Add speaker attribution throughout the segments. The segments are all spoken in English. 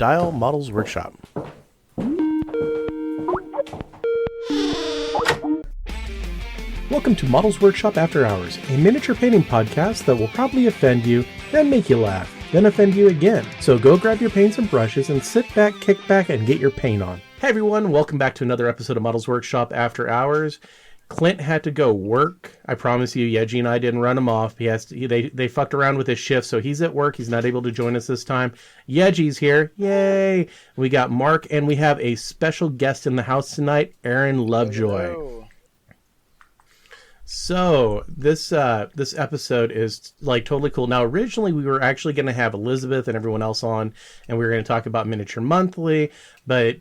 Speaker 1: Style Models Workshop. Welcome to Models Workshop After Hours, a miniature painting podcast that will probably offend you, then make you laugh, then offend you again. So go grab your paints and brushes and sit back, kick back, and get your paint on. Hey everyone, welcome back to another episode of Models Workshop After Hours. Clint had to go work. I promise you, Yeji and I didn't run him off. They fucked around with his shift, so he's at work. He's not able to join us this time. Yeji's here. Yay! We got Mark, and we have a special guest in the house tonight, Aaron Lovejoy.
Speaker 2: Hello.
Speaker 1: So this episode is like totally cool. Now, originally we were actually going to have Elizabeth and everyone else on, and we were going to talk about Miniature Monthly, but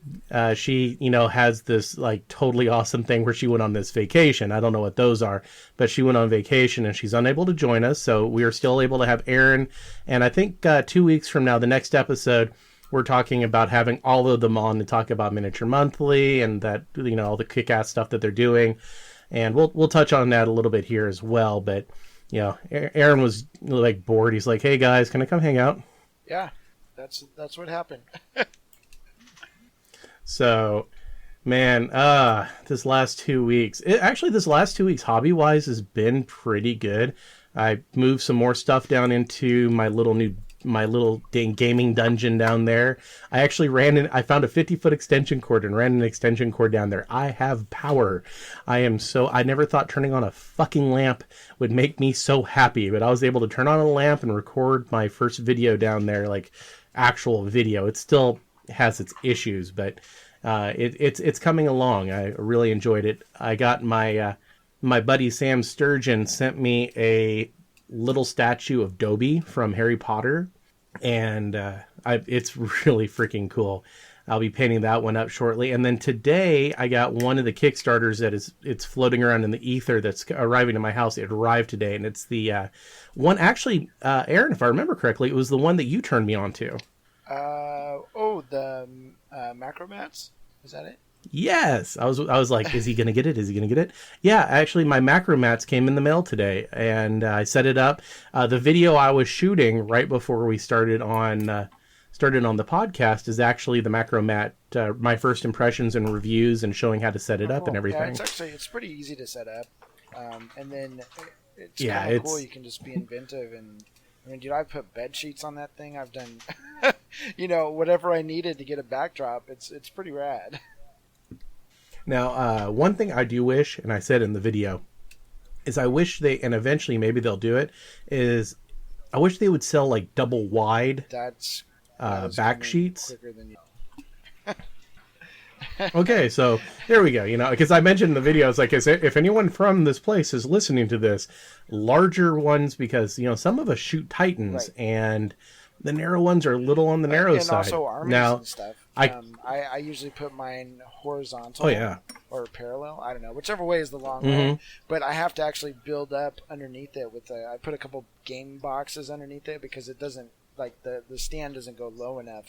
Speaker 1: she, has this like totally awesome thing where she went on this vacation. I don't know what those are, but she went on vacation and she's unable to join us. So we are still able to have Aaron, and I think 2 weeks from now, the next episode, we're talking about having all of them on to talk about Miniature Monthly and that, all the kick-ass stuff that they're doing. And we'll touch on that a little bit here as well. But, Aaron was like bored. He's like, hey guys, can I come hang out?
Speaker 2: Yeah, that's what happened.
Speaker 1: So, man, this last 2 weeks, this last 2 weeks, hobby-wise, has been pretty good. I moved some more stuff down into my little gaming dungeon down there. I found a 50-foot extension cord and ran an extension cord down there. I have power. I never thought turning on a fucking lamp would make me so happy, but I was able to turn on a lamp and record my first video down there, like actual video. It still has its issues, but it's coming along. I really enjoyed it. I got my buddy Sam Sturgeon sent me a little statue of Dobby from Harry Potter, and it's really freaking cool. I'll be painting that one up shortly. And then today I got one of the Kickstarters it's floating around in the ether that's arriving to my house. It arrived today, and it's the one, actually, Aaron, if I remember correctly, it was the one that you turned me on to.
Speaker 2: The Macromats? Is that it?
Speaker 1: Yes. I was like, is he going to get it? Is he going to get it? Yeah, actually, my macro mats came in the mail today, and I set it up. The video I was shooting right before we started on the podcast is actually the macro mat, my first impressions and reviews and showing how to set it up and everything.
Speaker 2: Yeah, it's pretty easy to set up. And then it's kind of cool. You can just be inventive. And I mean, dude, I put bed sheets on that thing. I've done, whatever I needed to get a backdrop. It's pretty rad.
Speaker 1: Now, one thing I do wish, and I said in the video, is I wish and eventually maybe they'll do it, is I wish they would sell like double wide back sheets. Okay, so there we go. Because I mentioned in the video, it's like, if anyone from this place is listening to this, larger ones, because, some of us shoot Titans, right, and the narrow ones are a little on the narrow side.
Speaker 2: And also armies and stuff. I usually put mine horizontal or parallel. I don't know, whichever way is the long way. But I have to actually build up underneath it I put a couple game boxes underneath it because it doesn't, like the stand doesn't go low enough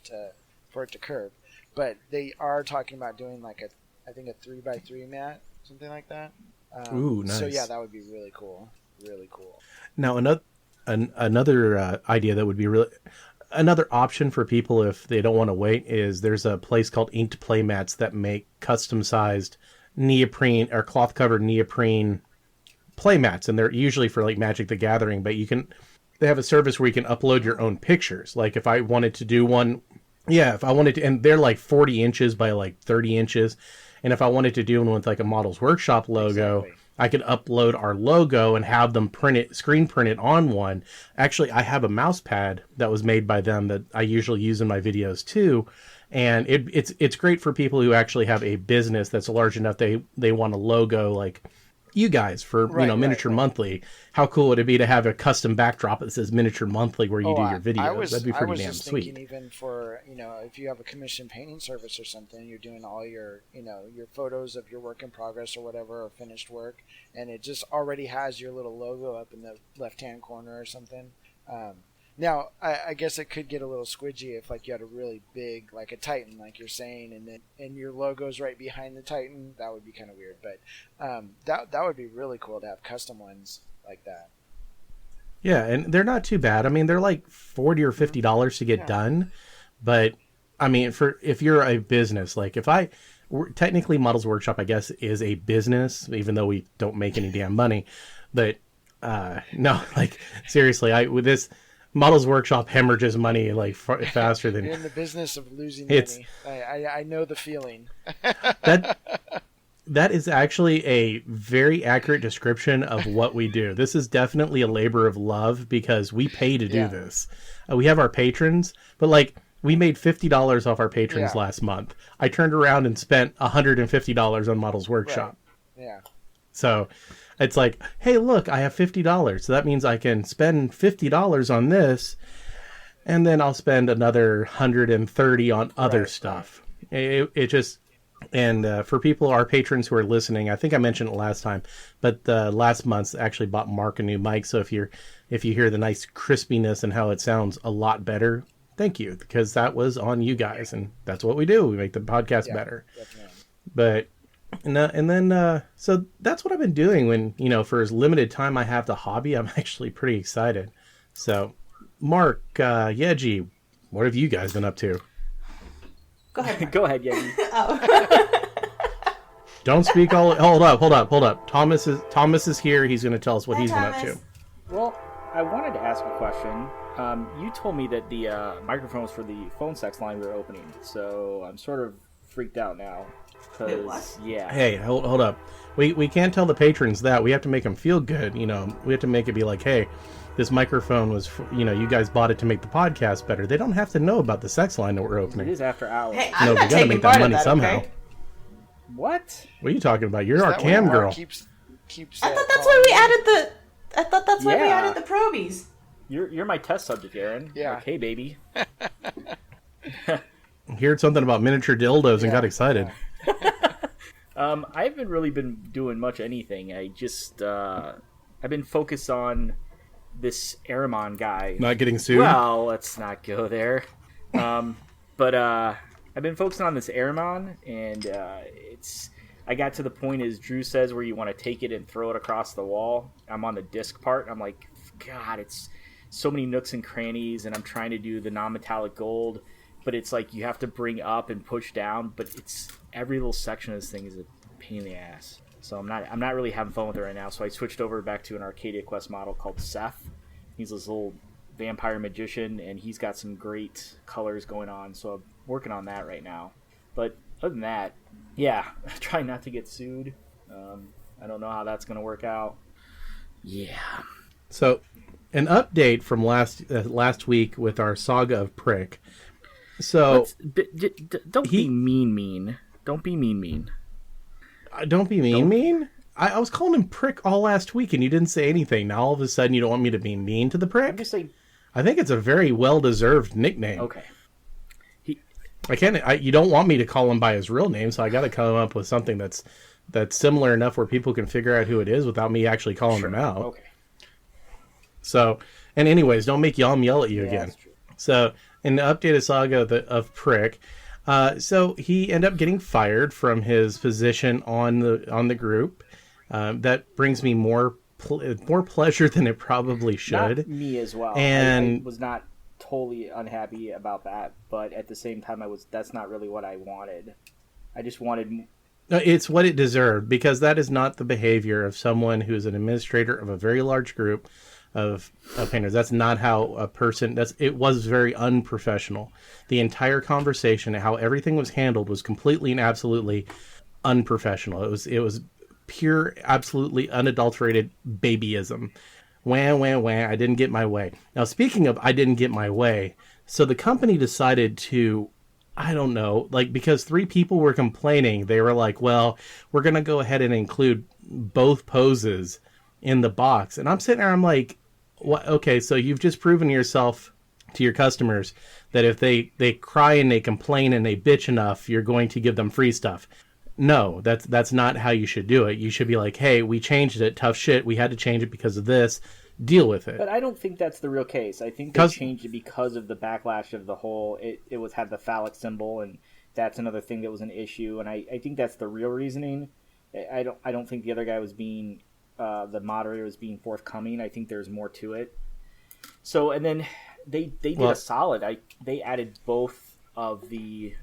Speaker 2: for it to curve. But they are talking about doing like I think a 3x3 mat, something like that.
Speaker 1: Ooh, nice.
Speaker 2: So yeah, that would be really cool. Really cool.
Speaker 1: Now another idea that would be another option for people if they don't want to wait is there's a place called Inked Playmats that make custom-sized neoprene or cloth-covered neoprene playmats, and they're usually for like Magic the Gathering, but they have a service where you can upload your own pictures. Like if I wanted to do one, and they're like 40 inches by like 30 inches, and if I wanted to do one with like a Models Workshop logo, exactly, I could upload our logo and have them screen print it on one. Actually, I have a mouse pad that was made by them that I usually use in my videos too. And it's great for people who actually have a business that's large enough they want a logo like you guys for Miniature Monthly. How cool would it be to have a custom backdrop that says Miniature Monthly where you do your videos? That'd be pretty damn sweet.
Speaker 2: Thinking even for if you have a commission painting service or something, you're doing all your your photos of your work in progress or whatever, or finished work, and it just already has your little logo up in the left hand corner or something. Now, I guess it could get a little squidgy if like you had a really big, like a Titan, like you're saying, and your logo's right behind the Titan. That would be kind of weird, but that would be really cool to have custom ones like that.
Speaker 1: Yeah, and they're not too bad. I mean, they're like $40 or $50 to get done, but I mean, if you're a business, like technically Models Workshop, I guess, is a business, even though we don't make any damn money. But no, like seriously, with this Models Workshop hemorrhages money like faster than
Speaker 2: You're in the business of losing
Speaker 1: it's
Speaker 2: money. I know the feeling.
Speaker 1: that. That is actually a very accurate description of what we do. This is definitely a labor of love because we pay to do this. We have our patrons, but like we made $50 off our patrons last month. I turned around and spent $150 on Models Workshop.
Speaker 2: Right. Yeah.
Speaker 1: So it's like, hey, look, I have $50. So that means I can spend $50 on this, and then I'll spend another $130 on other stuff. Right. It just... And for people, our patrons who are listening, I think I mentioned it last time, but last month actually bought Mark a new mic. So if you hear the nice crispiness and how it sounds a lot better, thank you, because that was on you guys, and that's what we do. We make the podcast better. Definitely. But and then so that's what I've been doing when for as limited time I have the hobby. I'm actually pretty excited. So Mark, Yeji, what have you guys been up to?
Speaker 3: Go ahead.
Speaker 4: Go ahead, Yegi.
Speaker 1: Don't speak all. Hold up. Thomas is here. He's going to tell us what he's been up to.
Speaker 4: Well, I wanted to ask a question. You told me that the microphones for the phone sex line were opening, so I'm sort of freaked out now. Yeah.
Speaker 1: Hey, hold up. We can't tell the patrons that. We have to make them feel good. We have to make it be like, hey, this microphone was, you guys bought it to make the podcast better. They don't have to know about the sex line that we're opening.
Speaker 4: It is after hours.
Speaker 3: Hey, I'm not taking
Speaker 1: make
Speaker 3: part
Speaker 1: that money
Speaker 3: of that,
Speaker 1: somehow.
Speaker 3: Okay?
Speaker 4: What?
Speaker 1: What are you talking about? You're our cam girl.
Speaker 2: Keeps
Speaker 3: I thought that's why we added the. I thought that's why we added the probies.
Speaker 4: You're my test subject, Aaron.
Speaker 2: Yeah.
Speaker 4: Like, hey, baby.
Speaker 1: Heard something about miniature dildos and got excited.
Speaker 4: I haven't really been doing much anything. I just I've been focused on this Aramon guy.
Speaker 1: Not getting sued?
Speaker 4: Well, let's not go there. But I've been focusing on this Aramon, and I got to the point, as Drew says, where you want to take it and throw it across the wall. I'm on the disc part. I'm like, God, it's so many nooks and crannies, and I'm trying to do the non-metallic gold, but it's like you have to bring up and push down, but it's every little section of this thing is a pain in the ass. So I'm not really having fun with it right now. So I switched over back to an Arcadia Quest model called Seth. He's this little vampire magician, and he's got some great colors going on. So I'm working on that right now. But other than that, yeah, trying not to get sued. I don't know how that's going to work out. Yeah.
Speaker 1: So, an update from last week with our saga of Prick. So
Speaker 4: don't be mean. Don't be mean.
Speaker 1: Don't be mean. I was calling him Prick all last week, and you didn't say anything. Now all of a sudden, you don't want me to be mean to the Prick?
Speaker 4: I'm just saying.
Speaker 1: I think it's a very well-deserved nickname.
Speaker 4: Okay.
Speaker 1: You don't want me to call him by his real name, so I got to come up with something that's similar enough where people can figure out who it is without me actually calling him out.
Speaker 4: Okay.
Speaker 1: So, and anyways, don't make Yum yell at you again.
Speaker 4: That's true.
Speaker 1: So, in the updated saga of Prick, so he ended up getting fired from his position on the group. That brings me more pleasure than it probably should.
Speaker 4: Not me as well.
Speaker 1: And
Speaker 4: I was not totally unhappy about that, but at the same time, that's not really what I wanted. I just wanted.
Speaker 1: It's what it deserved, because that is not the behavior of someone who's an administrator of a very large group of painters. That's not how a person. It was very unprofessional. The entire conversation, how everything was handled, was completely and absolutely unprofessional. It was pure, absolutely unadulterated babyism. Wah, wah, wah, I didn't get my way. Now, speaking of I didn't get my way, so the company decided to, I don't know, because 3 people were complaining, they were like, well, we're going to go ahead and include both poses in the box. And I'm sitting there, I'm like, what? Okay, so you've just proven yourself to your customers that if they cry and they complain and they bitch enough, you're going to give them free stuff. No, that's not how you should do it. You should be like, hey, we changed it. Tough shit. We had to change it because of this. Deal with it.
Speaker 4: But I don't think that's the real case. I think they changed it because of the backlash of the whole. It had the phallic symbol, and that's another thing that was an issue. And I think that's the real reasoning. I don't think the other guy was being the moderator was being forthcoming. I think there's more to it. So, and then they did a solid. They added both of the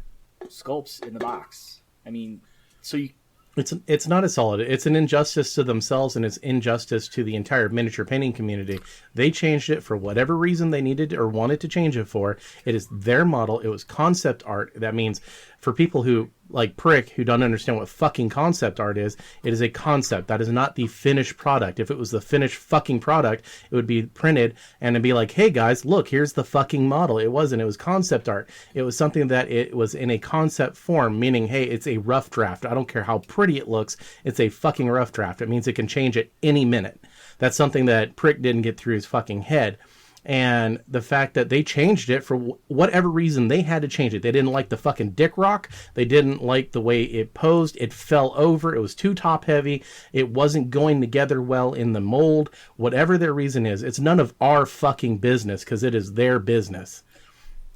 Speaker 4: sculpts in the box. I mean, so you.
Speaker 1: It's not a solid. It's an injustice to themselves, and it's injustice to the entire miniature painting community. They changed it for whatever reason they needed or wanted to change it for. It is their model. It was concept art. That means for people who, like Prick, who don't understand what fucking concept art is, it is a concept. That is not the finished product. If it was the finished fucking product, it would be printed and it'd be like, hey guys, look, here's the fucking model. It wasn't. It was concept art. It was something that it was in a concept form, meaning, hey, it's a rough draft. I don't care how pretty it looks. It's a fucking rough draft. It means it can change at any minute. That's something that Prick didn't get through his fucking head. And the fact that they changed it for whatever reason, they had to change it. They didn't like the fucking dick rock. They didn't like the way it posed. It fell over. It was too top heavy. It wasn't going together well in the mold. Whatever their reason is, it's none of our fucking business because it is their business.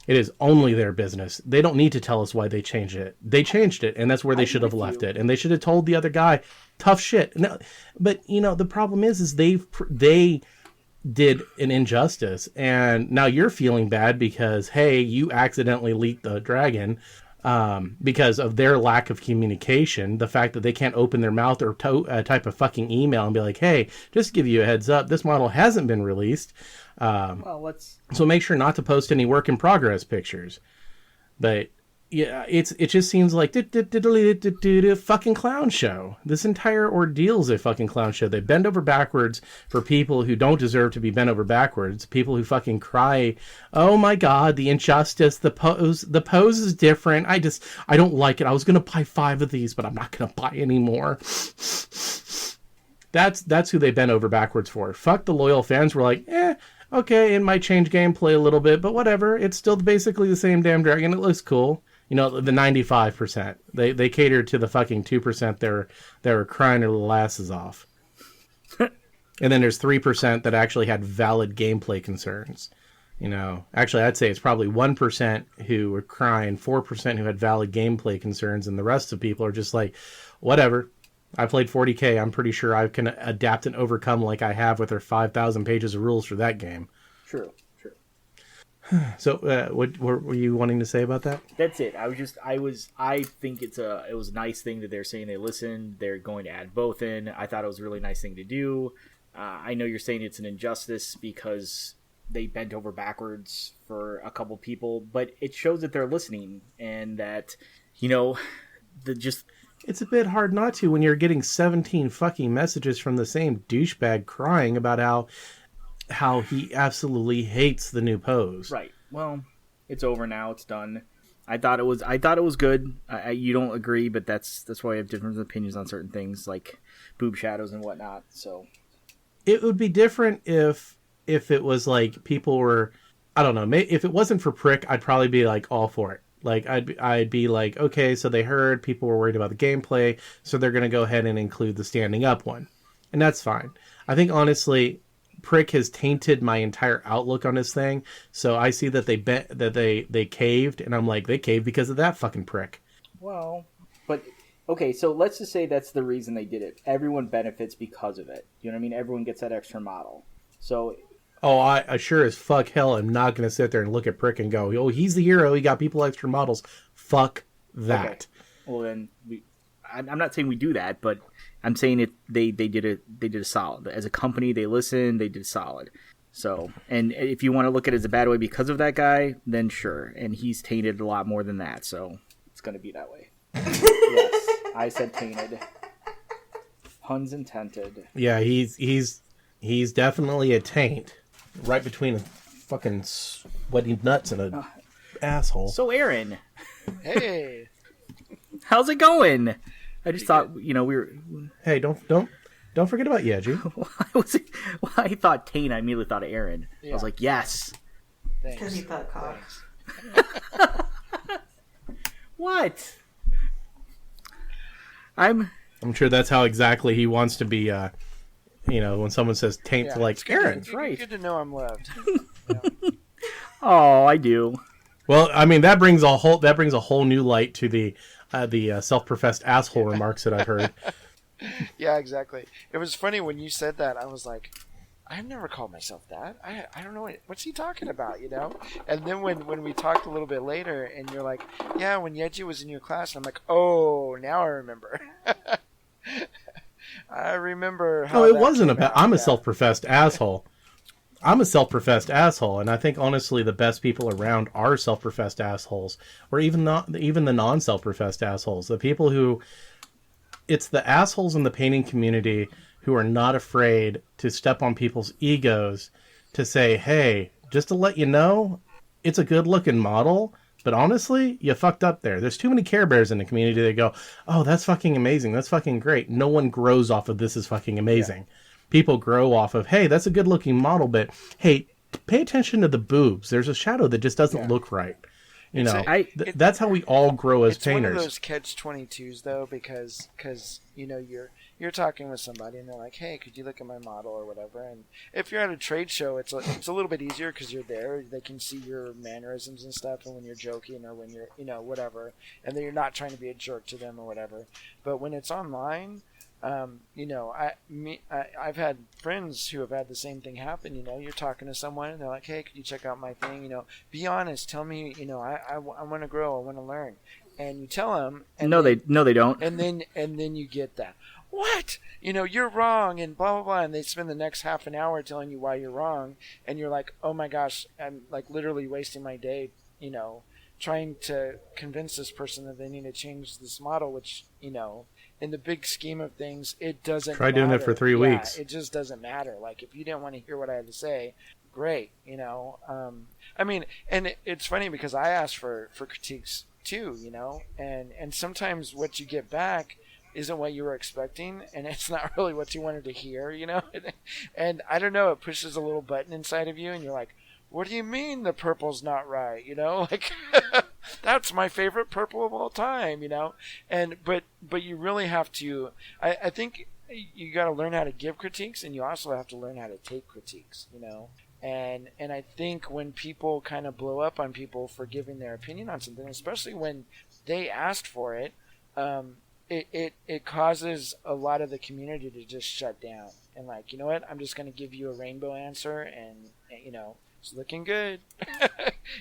Speaker 1: It is only their business. They don't need to tell us why they changed it. They changed it, and that's where they should have left it. And they should have told the other guy, tough shit. No, but, you know, the problem is they did an injustice, and now you're feeling bad because, hey, you accidentally leaked the dragon because of their lack of communication. The fact that they can't open their mouth or type a fucking email and be like, hey, just give you a heads up, this model hasn't been released. So make sure not to post any work in progress pictures. But yeah, it just seems like fucking clown show. This entire ordeal is a fucking clown show. They bend over backwards for people who don't deserve to be bent over backwards. People who fucking cry, oh my god, the injustice, the pose is different. I don't like it. I was gonna buy 5 of these, but I'm not gonna buy any more. That's who they bent over backwards for. Fuck the loyal fans were like, okay, it might change gameplay a little bit, but whatever. It's still basically the same damn dragon. It looks cool. You know, the 95%. They catered to the fucking 2% they were crying their little asses off. And then there's 3% that actually had valid gameplay concerns. You know, actually, I'd say it's probably 1% who were crying, 4% who had valid gameplay concerns, and the rest of people are just like, whatever. I played 40K. I'm pretty sure I can adapt and overcome like I have with their 5,000 pages of rules for that game.
Speaker 4: True.
Speaker 1: So, what were you wanting to say about that?
Speaker 4: That's it. I think it was a nice thing that they're saying they listened. They're going to add both in. I thought it was a really nice thing to do. I know you're saying it's an injustice because they bent over backwards for a couple people, but it shows that they're listening and that, you know,
Speaker 1: It's a bit hard not to when you're getting 17 fucking messages from the same douchebag crying about how he absolutely hates the new pose.
Speaker 4: Right. Well, it's over now. It's done. I thought it was good. You don't agree, but that's why I have different opinions on certain things like boob shadows and whatnot. So
Speaker 1: it would be different if it was like people were, I don't know, if it wasn't for Prick, I'd probably be like all for it. Like I'd be like, okay, so they heard people were worried about the gameplay, so they're going to go ahead and include the standing up one. And that's fine. I think honestly, Prick has tainted my entire outlook on this thing. So I see that they caved, and I'm like, they caved because of that fucking prick.
Speaker 4: Well, but okay, so let's just say that's the reason they did it. Everyone benefits because of it. You know what I mean? Everyone gets that extra model. So
Speaker 1: oh, I sure as fuck hell am not going to sit there and look at Prick and go, oh, he's the hero. He got people extra models. Fuck that.
Speaker 4: Okay. Well, then I'm not saying we do that, but I'm saying they did a solid. As a company, they listened. They did solid. So, and if you want to look at it as a bad way because of that guy, then sure. And he's tainted a lot more than that, so it's going to be that way. Yes, I said tainted. Puns intended.
Speaker 1: Yeah, he's definitely a taint. Right between a fucking sweaty nuts and a asshole.
Speaker 4: So, Aaron.
Speaker 2: Hey.
Speaker 4: How's it going? I just thought, we were...
Speaker 1: Hey, don't forget about Yeji.
Speaker 4: Why I thought taint, I immediately thought of Aaron. Yeah. I was like, yes.
Speaker 3: Because he thought cock.
Speaker 4: What? I'm
Speaker 1: sure that's how exactly he wants to be, when someone says taint, like Aaron.
Speaker 2: That's right. Good to know I'm loved. Yeah.
Speaker 4: Oh, I do.
Speaker 1: Well, I mean, that brings a whole new light to the self-professed asshole remarks that I've heard.
Speaker 2: Yeah, exactly. It was funny when you said that. I was like, I've never called myself that. I don't know what's he talking about, And then when we talked a little bit later, and you're like, yeah, when Yeji was in your class, and I'm like, oh, now I remember. I remember how.
Speaker 1: Oh, it wasn't about. I'm a self-professed asshole. I'm a self-professed asshole, and I think honestly the best people around are self-professed assholes, or even the non-self-professed assholes. The people who, it's the assholes in the painting community who are not afraid to step on people's egos to say, hey, just to let you know, it's a good-looking model, but honestly, you fucked up there. There's too many Care Bears in the community that go, oh, that's fucking amazing. That's fucking great. No one grows off of this is fucking amazing. Yeah. People grow off of, hey, that's a good-looking model, but hey, pay attention to the boobs. There's a shadow that just doesn't look right. That's how we all grow as painters.
Speaker 2: It's one of those catch-22s, though, because you're talking with somebody and they're like, hey, could you look at my model or whatever? And if you're at a trade show, it's a little bit easier because you're there. They can see your mannerisms and stuff, and when you're joking or when you're, whatever, and then you're not trying to be a jerk to them or whatever. But when it's online, I've had friends who have had the same thing happen. You're talking to someone and they're like, hey, could you check out my thing? Be honest. Tell me, I want to grow. I want to learn. And you tell them. And
Speaker 4: they don't.
Speaker 2: And then you get that. What? You're wrong and blah, blah, blah. And they spend the next half an hour telling you why you're wrong. And you're like, oh my gosh, I'm like literally wasting my day, trying to convince this person that they need to change this model, which, in the big scheme of things, it doesn't
Speaker 1: Try doing it for 3 weeks.
Speaker 2: It just doesn't matter. Like, if you didn't want to hear what I had to say, great, and it's funny because I ask for critiques too, and sometimes what you get back isn't what you were expecting, and it's not really what you wanted to hear, and I don't know, it pushes a little button inside of you, and you're like, what do you mean the purple's not right? Like that's my favorite purple of all time, and but you really have to. I think you got to learn how to give critiques, and you also have to learn how to take critiques, And I think when people kind of blow up on people for giving their opinion on something, especially when they asked for it, it causes a lot of the community to just shut down and like, you know what? I'm just going to give you a rainbow answer, and it's looking good,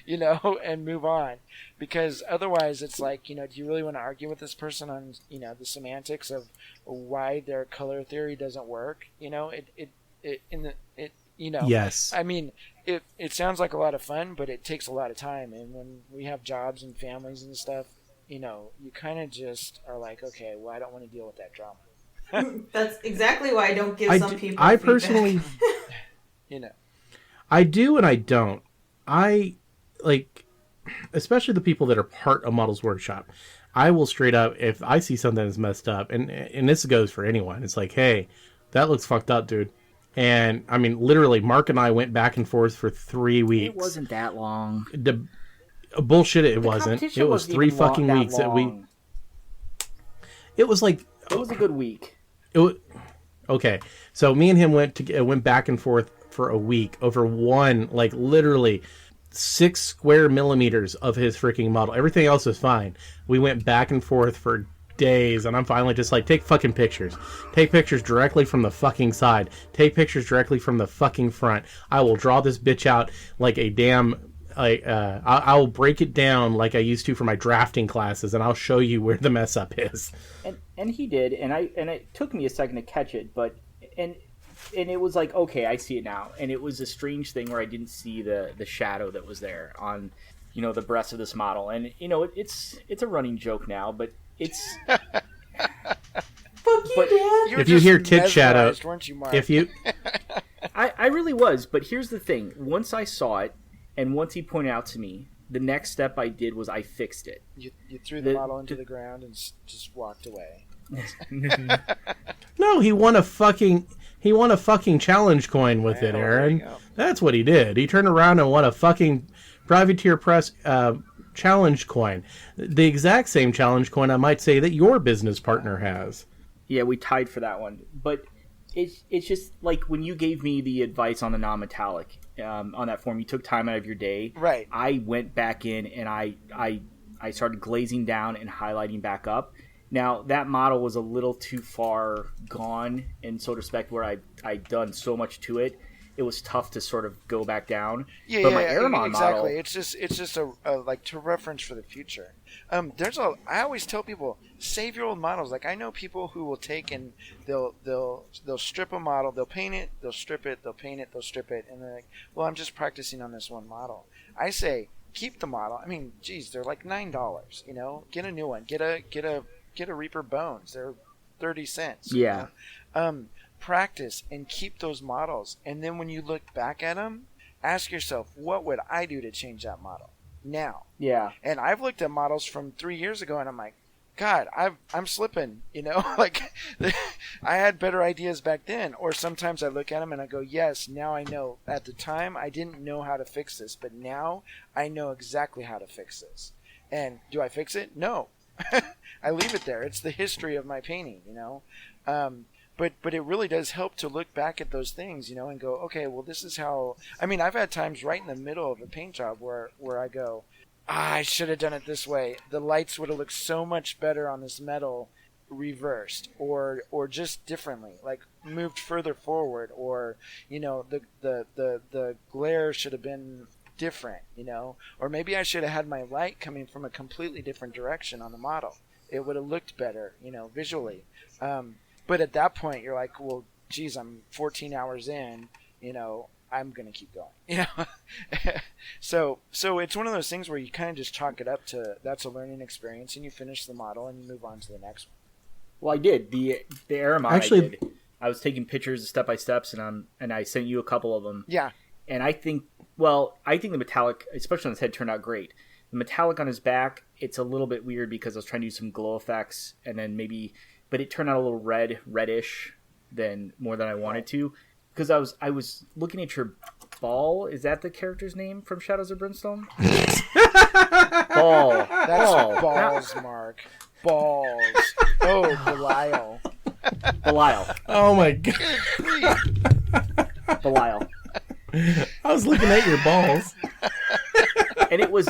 Speaker 2: and move on. Because otherwise it's like, do you really want to argue with this person on, the semantics of why their color theory doesn't work?
Speaker 1: Yes.
Speaker 2: I mean, it sounds like a lot of fun, but it takes a lot of time. And when we have jobs and families and stuff, you kind of just are like, okay, well, I don't want to deal with that drama.
Speaker 3: That's exactly why I don't give some people
Speaker 1: I
Speaker 3: feedback.
Speaker 1: Personally, I do and I don't. I like, especially the people that are part of Models Workshop. I will straight up, if I see something that's messed up, and this goes for anyone, it's like, hey, that looks fucked up, dude. And I mean, literally, Mark and I went back and forth for 3 weeks.
Speaker 4: It wasn't that long.
Speaker 1: Bullshit, it wasn't. It was 3 fucking weeks that we. It was like.
Speaker 4: It was a good week.
Speaker 1: Okay, so me and him went back and forth for a week over one, like literally 6 square millimeters of his freaking model. Everything else was fine. We went back and forth for days, and I'm finally just like, take fucking pictures. Take pictures directly from the fucking side. Take pictures directly from the fucking front. I will draw this bitch out like a damn. I will break it down like I used to for my drafting classes, and I'll show you where the mess up is.
Speaker 4: And he did, and it took me a second to catch it, but and it was like, okay, I see it now. And it was a strange thing where I didn't see the shadow that was there on, the breast of this model. And it's a running joke now, but it's.
Speaker 3: Fuck you, Dad.
Speaker 1: If you hear tit shadow,
Speaker 2: weren't you, Mark?
Speaker 1: if you,
Speaker 4: I really was. But here's the thing: once I saw it, and once he pointed out to me, the next step I did was I fixed it.
Speaker 2: You threw the model into the ground and just walked away.
Speaker 1: No, he won a fucking challenge coin with it, Aaron. That's what he did. He turned around and won a fucking Privateer Press challenge coin. The exact same challenge coin, I might say, that your business partner has.
Speaker 4: Yeah, we tied for that one. But it's just like when you gave me the advice on the non-metallic on that form, you took time out of your day.
Speaker 2: Right.
Speaker 4: I went back in and I started glazing down and highlighting back up. Now, that model was a little too far gone, in so to speak, where I'd done so much to it. it was tough to sort of go back down.
Speaker 2: Yeah,
Speaker 4: but
Speaker 2: yeah,
Speaker 4: my Aramon
Speaker 2: exactly.
Speaker 4: model,
Speaker 2: It's just a like to reference for the future. I always tell people, save your old models. Like I know people who will take and they'll strip a model, they'll paint it, they'll strip it, they'll paint it, they'll strip it, and they're like, well, I'm just practicing on this one model. I say, keep the model. I mean, geez, they're like $9. You know, get a new one. Get a Reaper Bones. They're 30 cents.
Speaker 4: yeah.
Speaker 2: You know? Practice and keep those models, and then when you look back at them, ask yourself, what would I do to change that model now?
Speaker 4: Yeah.
Speaker 2: And I've looked at models from 3 years ago, and I'm like, God, I'm slipping. You know, like I had better ideas back then. Or sometimes I look at them and I go, yes, now I know. At the time, I didn't know how to fix this, but now I know exactly how to fix this. And do I fix it? No. I leave it there. It's the history of my painting, you know. But it really does help to look back at those things, you know, and go, okay, well, this is how. I mean, I've had times right in the middle of a paint job where I go, I should have done it this way. The lights would have looked so much better on this metal reversed, or just differently, like moved further forward, or you know, the glare should have been different, you know, or maybe I should have had my light coming from a completely different direction on the model. It would have looked better, you know, visually. But at that point, you're like, well, geez, I'm 14 hours in, you know, I'm going to keep going, you know? So it's one of those things where you kind of just chalk it up to that's a learning experience, and you finish the model and you move on to the next one.
Speaker 4: Well, I did. The Aramon
Speaker 1: Actually,
Speaker 4: I did. I was taking pictures of step-by-steps, and I sent you a couple of them.
Speaker 2: Yeah.
Speaker 4: And I think the metallic, especially on his head, turned out great. The metallic on his back, it's a little bit weird because I was trying to use some glow effects, and then but it turned out a little reddish more than I wanted to, because I was looking at your Ball. Is that the character's name from Shadows of Brimstone? Ball.
Speaker 2: That's balls, Mark. Balls. Oh, Belial.
Speaker 4: Belial.
Speaker 1: Oh my god.
Speaker 4: Belial.
Speaker 1: I was looking at your balls.
Speaker 4: And it was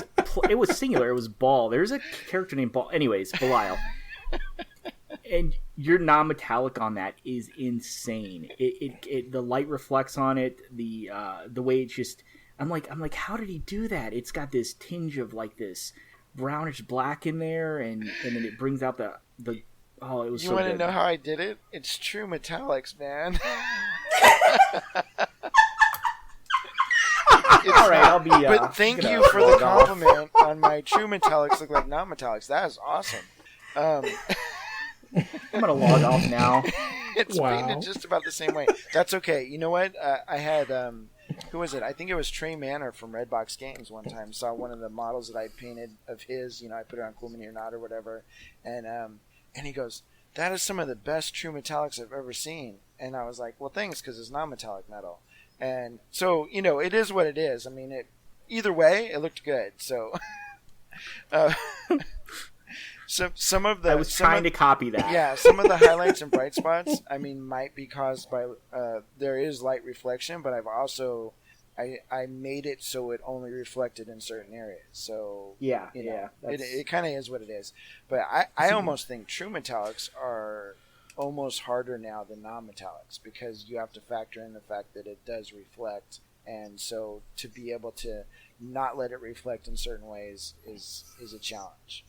Speaker 4: singular. It was Ball. There's a character named Ball. Anyways, Belial. And your non-metallic on that is insane. The light reflects on it. The way it's just. I'm like, how did he do that? It's got this tinge of like this brownish black in there, and then it brings out the. Oh, it was.
Speaker 2: You
Speaker 4: so
Speaker 2: want to
Speaker 4: good.
Speaker 2: know how I did it? It's true metallics, man.
Speaker 4: All right, I'll be.
Speaker 2: But thank you for the compliment on my true metallics look like non-metallics. That is awesome.
Speaker 4: I'm gonna log off now.
Speaker 2: It's painted just about the same way. That's okay. You know what? I had who was it? I think it was Trey Manor from Redbox Games one time. Saw one of the models that I painted of his. You know, I put it on Cool Mini or Not or whatever, and he goes, "That is some of the best true metallics I've ever seen." And I was like, "Well, thanks, because it's non-metallic metal." And so, you know, it is what it is. I mean, either way, it looked good. So. So some of the
Speaker 4: I was trying to copy that.
Speaker 2: Yeah, some of the highlights and bright spots, I mean, might be caused by there is light reflection, but I've also I made it so it only reflected in certain areas. So
Speaker 4: yeah,
Speaker 2: you know,
Speaker 4: yeah,
Speaker 2: it kind of is what it is. But I almost think true metallics are almost harder now than non-metallics, because you have to factor in the fact that it does reflect, and so to be able to not let it reflect in certain ways is a challenge.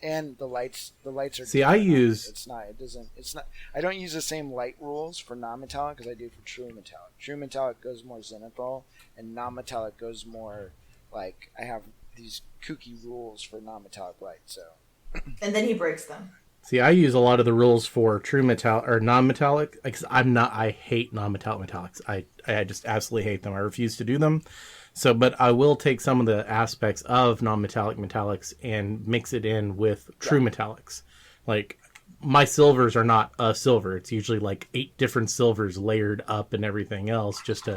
Speaker 2: And the lights are.
Speaker 1: See, I
Speaker 2: don't use the same light rules for non-metallic as I do for true metallic. True metallic goes more zenithal, and non-metallic goes more like I have these kooky rules for non-metallic light. So.
Speaker 3: And then he breaks them.
Speaker 1: See, I use a lot of the rules for true metallic or non-metallic, because I hate non-metallic metallics. I just absolutely hate them. I refuse to do them. So, but I will take some of the aspects of non-metallic metallics and mix it in with true metallics. Like, my silvers are not a silver. It's usually like 8 different silvers layered up and everything else, just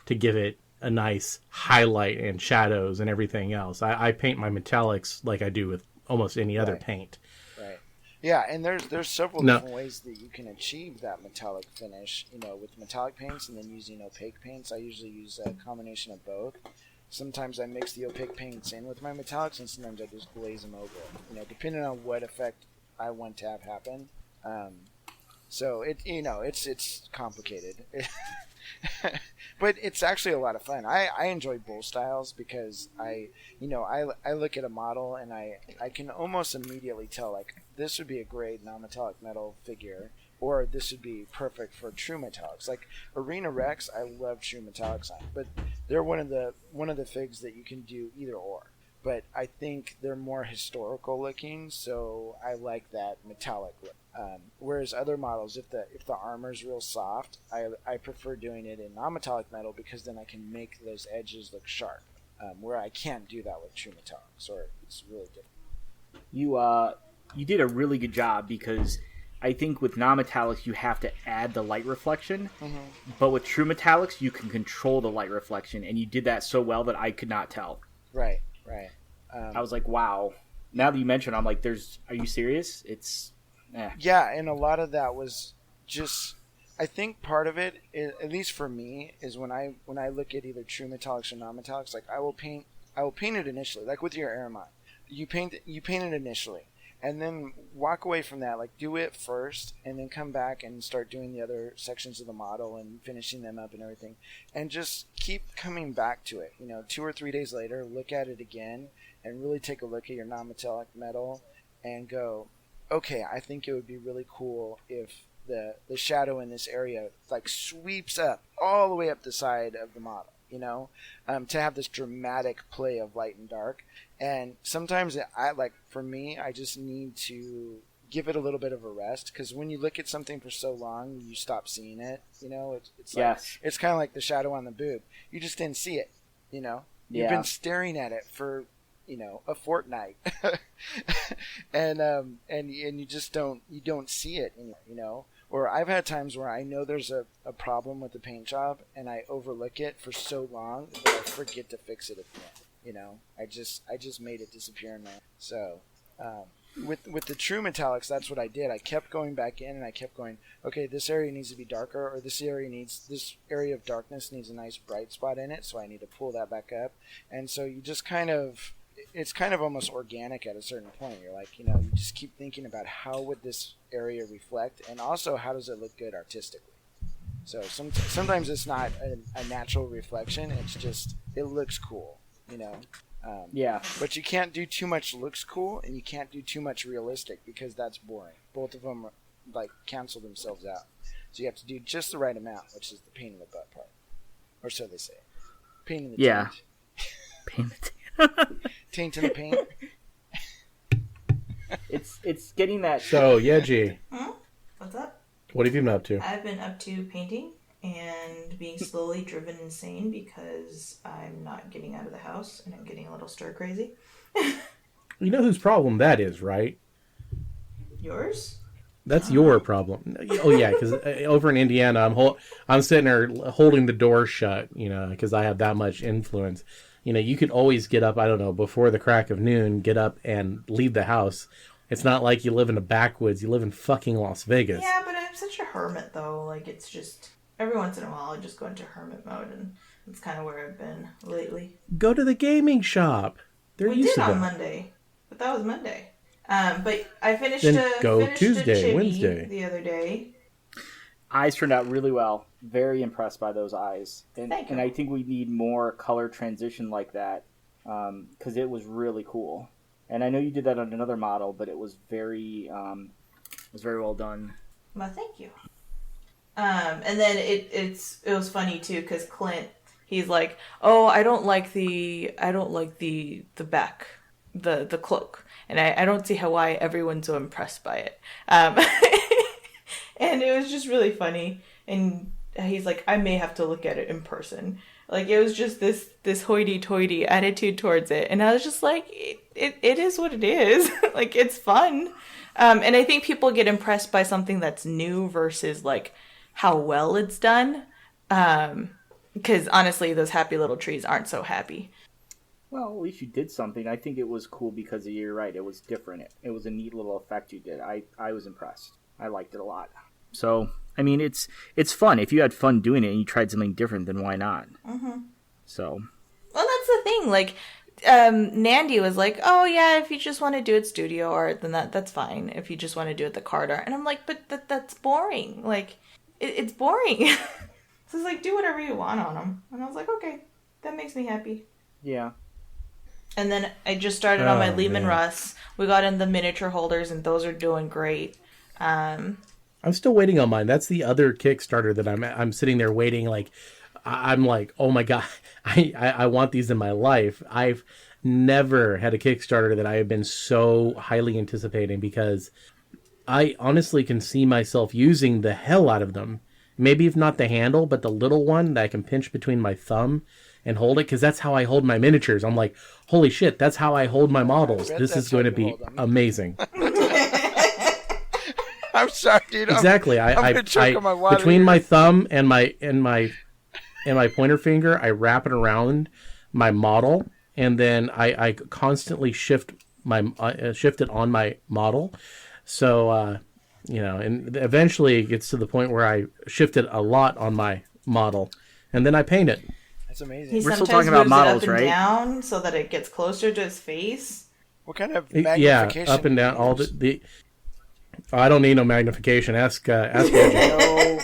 Speaker 1: to give it a nice highlight and shadows and everything else. I paint my metallics like I do with almost any other paint.
Speaker 2: Right. Yeah, and there's several different ways that you can achieve that metallic finish, you know, with metallic paints and then using opaque paints. I usually use a combination of both. Sometimes I mix the opaque paints in with my metallics, and sometimes I just glaze them over, you know, depending on what effect I want to have happen. So it's complicated. But it's actually a lot of fun. I enjoy both styles because I look at a model and I can almost immediately tell, like, this would be a great non-metallic metal figure, or this would be perfect for true metallics. Like Arena Rex, I love true metallics on, but they're one of the figs that you can do either or. But I think they're more historical looking, so I like that metallic look. Whereas other models, if the armor's real soft, I prefer doing it in non-metallic metal because then I can make those edges look sharp. Where I can't do that with true metallics, or it's really different.
Speaker 4: You did a really good job because I think with non-metallics you have to add the light reflection, but with true metallics you can control the light reflection, and you did that so well that I could not tell.
Speaker 2: Right.
Speaker 4: I was like, wow. Now that you mention it, I'm like, are you serious? It's...
Speaker 2: Yeah, and a lot of that was just, I think part of it, at least for me, is when I look at either true metallics or non-metallics, like I will paint it initially, like with your Aramon. You paint it initially, and then walk away from that, like do it first, and then come back and start doing the other sections of the model and finishing them up and everything, and just keep coming back to it. 2 or 3 days later, look at it again, and really take a look at your non-metallic metal, and go, okay, I think it would be really cool if the shadow in this area like sweeps up all the way up the side of the model, to have this dramatic play of light and dark. And sometimes for me, I just need to give it a little bit of a rest, because when you look at something for so long, you stop seeing it. It's like,
Speaker 4: yes.
Speaker 2: It's kind of like the shadow on the boob. You just didn't see it. You've been staring at it for a fortnight, and you just don't see it, or I've had times where I know there's a problem with the paint job and I overlook it for so long that I forget to fix it at the end. I just made it disappear in my... So with the true metallics, that's what I did. I kept going back in and I kept going, okay, this area needs to be darker, or this area of darkness needs a nice bright spot in it, so I need to pull that back up. And so you just it's kind of almost organic at a certain point. You're like, you just keep thinking about how would this area reflect, and also how does it look good artistically. So sometimes it's not a natural reflection. It's just, it looks cool, But you can't do too much looks cool, and you can't do too much realistic, because that's boring. Both of them cancel themselves out. So you have to do just the right amount, which is the pain in the butt part, or so they say. Pain in the taint.
Speaker 4: Pain in the taint.
Speaker 2: Taint in the paint.
Speaker 4: It's getting that.
Speaker 1: So, Yeji.
Speaker 3: What's up?
Speaker 1: What have you been up to?
Speaker 3: I've been up to painting and being slowly driven insane because I'm not getting out of the house and I'm getting a little stir crazy.
Speaker 1: You know whose problem that is, right?
Speaker 3: Yours?
Speaker 1: That's your problem. Oh yeah, because over in Indiana, I'm sitting there holding the door shut, because I have that much influence. You could always get up, I don't know, before the crack of noon, get up and leave the house. It's not like you live in the backwoods. You live in fucking Las Vegas.
Speaker 3: Yeah, but I'm such a hermit, though. Like, it's just, every once in a while, I just go into hermit mode, and that's kind of where I've been lately.
Speaker 1: Go to the gaming shop.
Speaker 3: We did on Monday, but that was Monday. But I finished
Speaker 1: Tuesday,
Speaker 3: a
Speaker 1: Wednesday
Speaker 3: the other day.
Speaker 4: Eyes turned out really well. Very impressed by those eyes. And
Speaker 3: Thank you.
Speaker 4: I think we need more color transition like that, because it was really cool. And I know you did that on another model, but it was very well done.
Speaker 3: Well, thank you. And then it was funny too, because Clint, he's like, oh, I don't like the back, the cloak, and I don't see why everyone's so impressed by it. And it was just really funny. And he's like, I may have to look at it in person. Like, it was just this hoity-toity attitude towards it. And I was just like, it is what it is. Like, it's fun. And I think people get impressed by something that's new versus, like, how well it's done. Because, honestly, those happy little trees aren't so happy.
Speaker 4: Well, at least you did something. I think it was cool because you're right. It was different. It was a neat little effect you did. I was impressed. I liked it a lot. So, I mean, it's fun. If you had fun doing it and you tried something different, then why not? Mm-hmm. So. Well,
Speaker 3: that's the thing. Like, Nandy was like, oh, yeah, if you just want to do it studio art, then that's fine. If you just want to do it the card art. And I'm like, but that's boring. Like, it's boring. So it's like, do whatever you want on them. And I was like, okay, that makes me happy.
Speaker 4: Yeah.
Speaker 3: And then I just started on my
Speaker 1: Oh,
Speaker 3: Lehman
Speaker 1: man.
Speaker 3: Russ. We got in the miniature holders, and those are doing great.
Speaker 1: I'm still waiting on mine. That's the other Kickstarter that I'm sitting there waiting. Like, I'm like, oh my God, I want these in my life. I've never had a Kickstarter that I have been so highly anticipating because I honestly can see myself using the hell out of them. Maybe if not the handle, but the little one that I can pinch between my thumb and hold it, because that's how I hold my miniatures. I'm like, holy shit, that's how I hold my models.
Speaker 2: bet
Speaker 1: This
Speaker 2: that's
Speaker 1: is going to
Speaker 2: how you
Speaker 1: be
Speaker 2: hold them.
Speaker 1: amazing.
Speaker 2: I'm sorry, dude.
Speaker 1: Exactly.
Speaker 2: I'm gonna choke on my water
Speaker 1: between
Speaker 2: here.
Speaker 1: my thumb and my pointer finger, I wrap it around my model, and then I constantly shift it on my model. So and eventually it gets to the point where I shift it a lot on my model, and then I paint it.
Speaker 2: That's amazing.
Speaker 3: He
Speaker 4: We're still
Speaker 3: sometimes
Speaker 4: talking about
Speaker 3: moves
Speaker 4: models,
Speaker 3: it up and
Speaker 4: right?
Speaker 3: down so that it gets closer to his face.
Speaker 2: What kind of
Speaker 1: Yeah,
Speaker 2: magnification?
Speaker 1: up and down. All
Speaker 2: do you use?
Speaker 1: the I don't need no magnification. Ask AJ.
Speaker 4: No,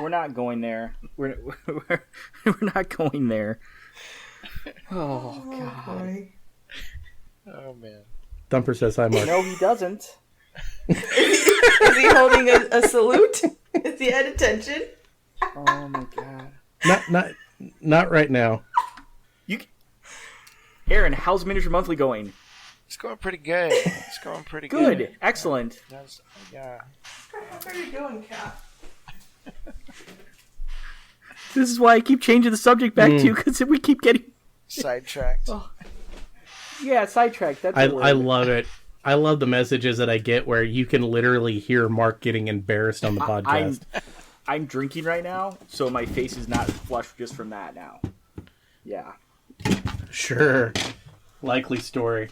Speaker 4: we're not going there. We're not going there. Oh God.
Speaker 3: Boy.
Speaker 2: Oh man.
Speaker 1: Thumper says hi, Mark.
Speaker 4: No, he doesn't.
Speaker 3: Is he holding a salute? Is he at attention?
Speaker 4: Oh my God.
Speaker 1: Not right now.
Speaker 4: Aaron, how's Miniature Monthly going?
Speaker 2: It's going pretty good. It's going pretty
Speaker 4: Good. Excellent.
Speaker 2: Yeah.
Speaker 3: How are you doing, Kat?
Speaker 4: This is why I keep changing the subject back to you, because we keep getting
Speaker 2: Sidetracked.
Speaker 4: sidetracked. That's
Speaker 1: I
Speaker 4: the word.
Speaker 1: love it. I love the messages that I get where you can literally hear Mark getting embarrassed on the podcast.
Speaker 4: I'm drinking right now, so my face is not flushed just from that now. Yeah.
Speaker 1: Sure. Likely story.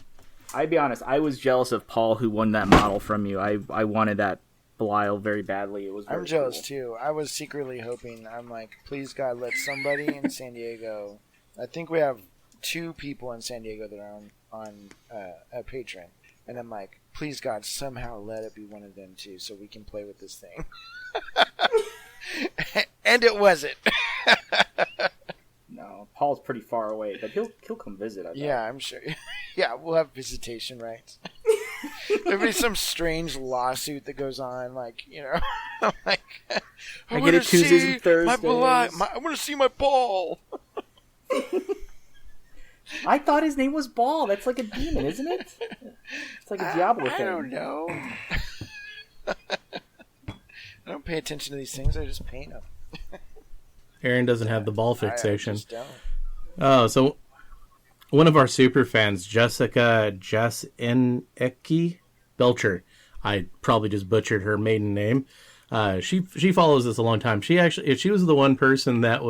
Speaker 4: I'd be honest, I was jealous of Paul who won that model from you. I wanted that Belial very badly. It was very
Speaker 2: I'm jealous
Speaker 4: cool.
Speaker 2: too. I was secretly hoping. I'm like, please God, let somebody in San Diego. I think we have 2 people in San Diego that are on a patron, and I'm like, please God, somehow let it be one of them too, so we can play with this thing. And it wasn't.
Speaker 4: No, Paul's pretty far away, but he'll come visit. I bet.
Speaker 2: Yeah, I'm sure. Yeah, we'll have visitation rights. There'll be some strange lawsuit that goes on, like, I'm like,
Speaker 4: I get it Tuesdays and Thursdays.
Speaker 2: I want to see my ball.
Speaker 4: I thought his name was Ball. That's like a demon, isn't it? It's like a Diablo
Speaker 2: I
Speaker 4: thing.
Speaker 2: don't know. I don't pay attention to these things. I just paint them.
Speaker 1: Aaron doesn't have the ball
Speaker 2: I
Speaker 1: fixation.
Speaker 2: just don't.
Speaker 1: Oh, so one of our super fans, Jessica Jessenecki Belcher. I probably just butchered her maiden name. She follows us a long time. She was the one person that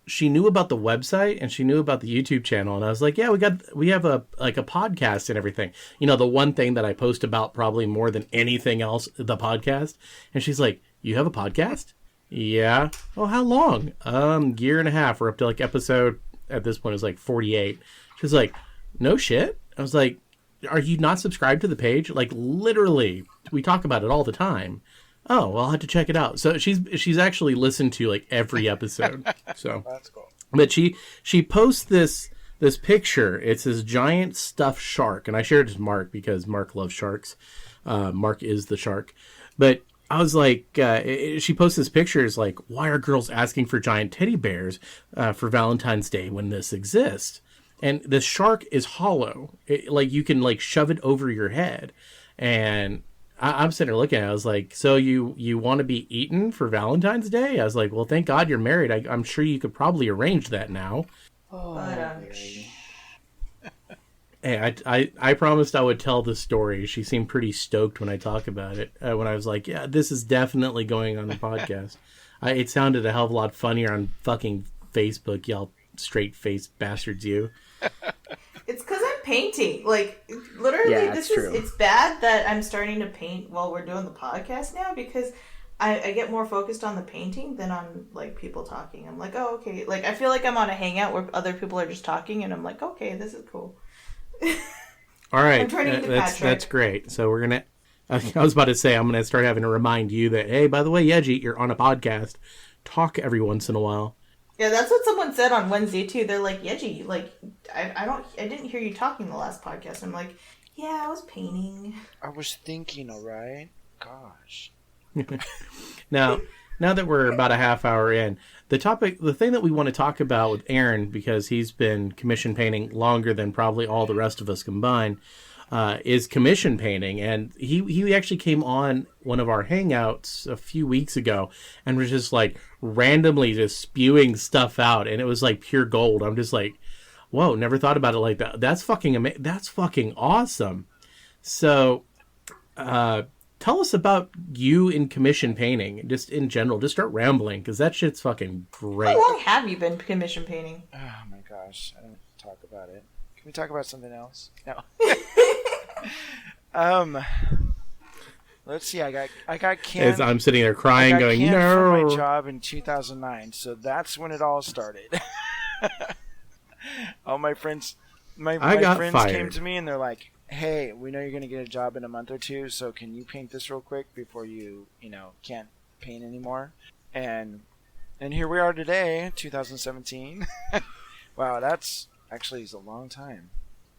Speaker 1: she knew about the website and she knew about the YouTube channel. And I was like, yeah, we have a podcast and everything. The one thing that I post about probably more than anything else, the podcast. And she's like, you have a podcast? Yeah. Oh, how long? Year and a half. We're up to episode, at this point, is 48. She's like, no shit. I was like, are you not subscribed to the page? Literally, we talk about it all the time. Oh, well, I'll have to check it out. So she's actually listened to every episode. So
Speaker 2: That's cool.
Speaker 1: but she posts this picture. It's this giant stuffed shark, and I shared it to Mark because Mark loves sharks. Mark is the shark. But I was like, she posts this picture. Is like, why are girls asking for giant teddy bears for Valentine's Day when this exists? And the shark is hollow. You can shove it over your head. And I'm sitting there looking at it. I was like, so you want to be eaten for Valentine's Day? I was like, well, thank God you're married. I'm sure you could probably arrange that now.
Speaker 4: Oh,
Speaker 1: Hey, I promised I would tell the story. She seemed pretty stoked when I talk about it. When I was like, yeah, this is definitely going on the podcast. It sounded a hell of a lot funnier on fucking Facebook, y'all straight-faced bastards, you.
Speaker 3: It's because I'm painting. Literally,
Speaker 4: Yeah, that's true.
Speaker 3: It's bad that I'm starting to paint while we're doing the podcast now because I get more focused on the painting than on people talking. I'm like, oh, okay. I feel like I'm on a hangout where other people are just talking, and I'm like, okay, this is cool.
Speaker 1: All right,
Speaker 3: I'm turning into
Speaker 1: that's
Speaker 3: Patrick.
Speaker 1: great. So we're gonna. I was about to say I'm gonna start having to remind you that, hey, by the way, Yeji, you're on a podcast. talk every once in a while.
Speaker 3: Yeah, that's what someone said on Wednesday too. They're like, Yeji, like I didn't hear you talking the last podcast. I'm like, yeah, I was painting.
Speaker 2: I was thinking, all right. Gosh.
Speaker 1: Now that we're about a half hour in, the thing that we want to talk about with Aaron, because he's been commission painting longer than probably all the rest of us combined, is commission painting. And he actually came on one of our hangouts a few weeks ago and was just like randomly just spewing stuff out. And it was like pure gold. I'm just like, whoa, never thought about it like that. That's fucking amazing. That's fucking awesome. So, tell us about you in commission painting, just in general. Just start rambling, because that shit's fucking great.
Speaker 3: How long have you been commission painting?
Speaker 2: Oh my gosh, I don't talk about it. Can we talk about something else? No. Let's see. I got canned.
Speaker 1: As I'm sitting there crying, going,
Speaker 2: canned
Speaker 1: no.
Speaker 2: from my job in 2009, so that's when it all started. All my friends, my friends
Speaker 1: fired.
Speaker 2: came to me and they're like, "Hey, we know you're going to get a job in a month or two, so can you paint this real quick before you can't paint anymore?" And here we are today, 2017. Wow, that's actually a long time.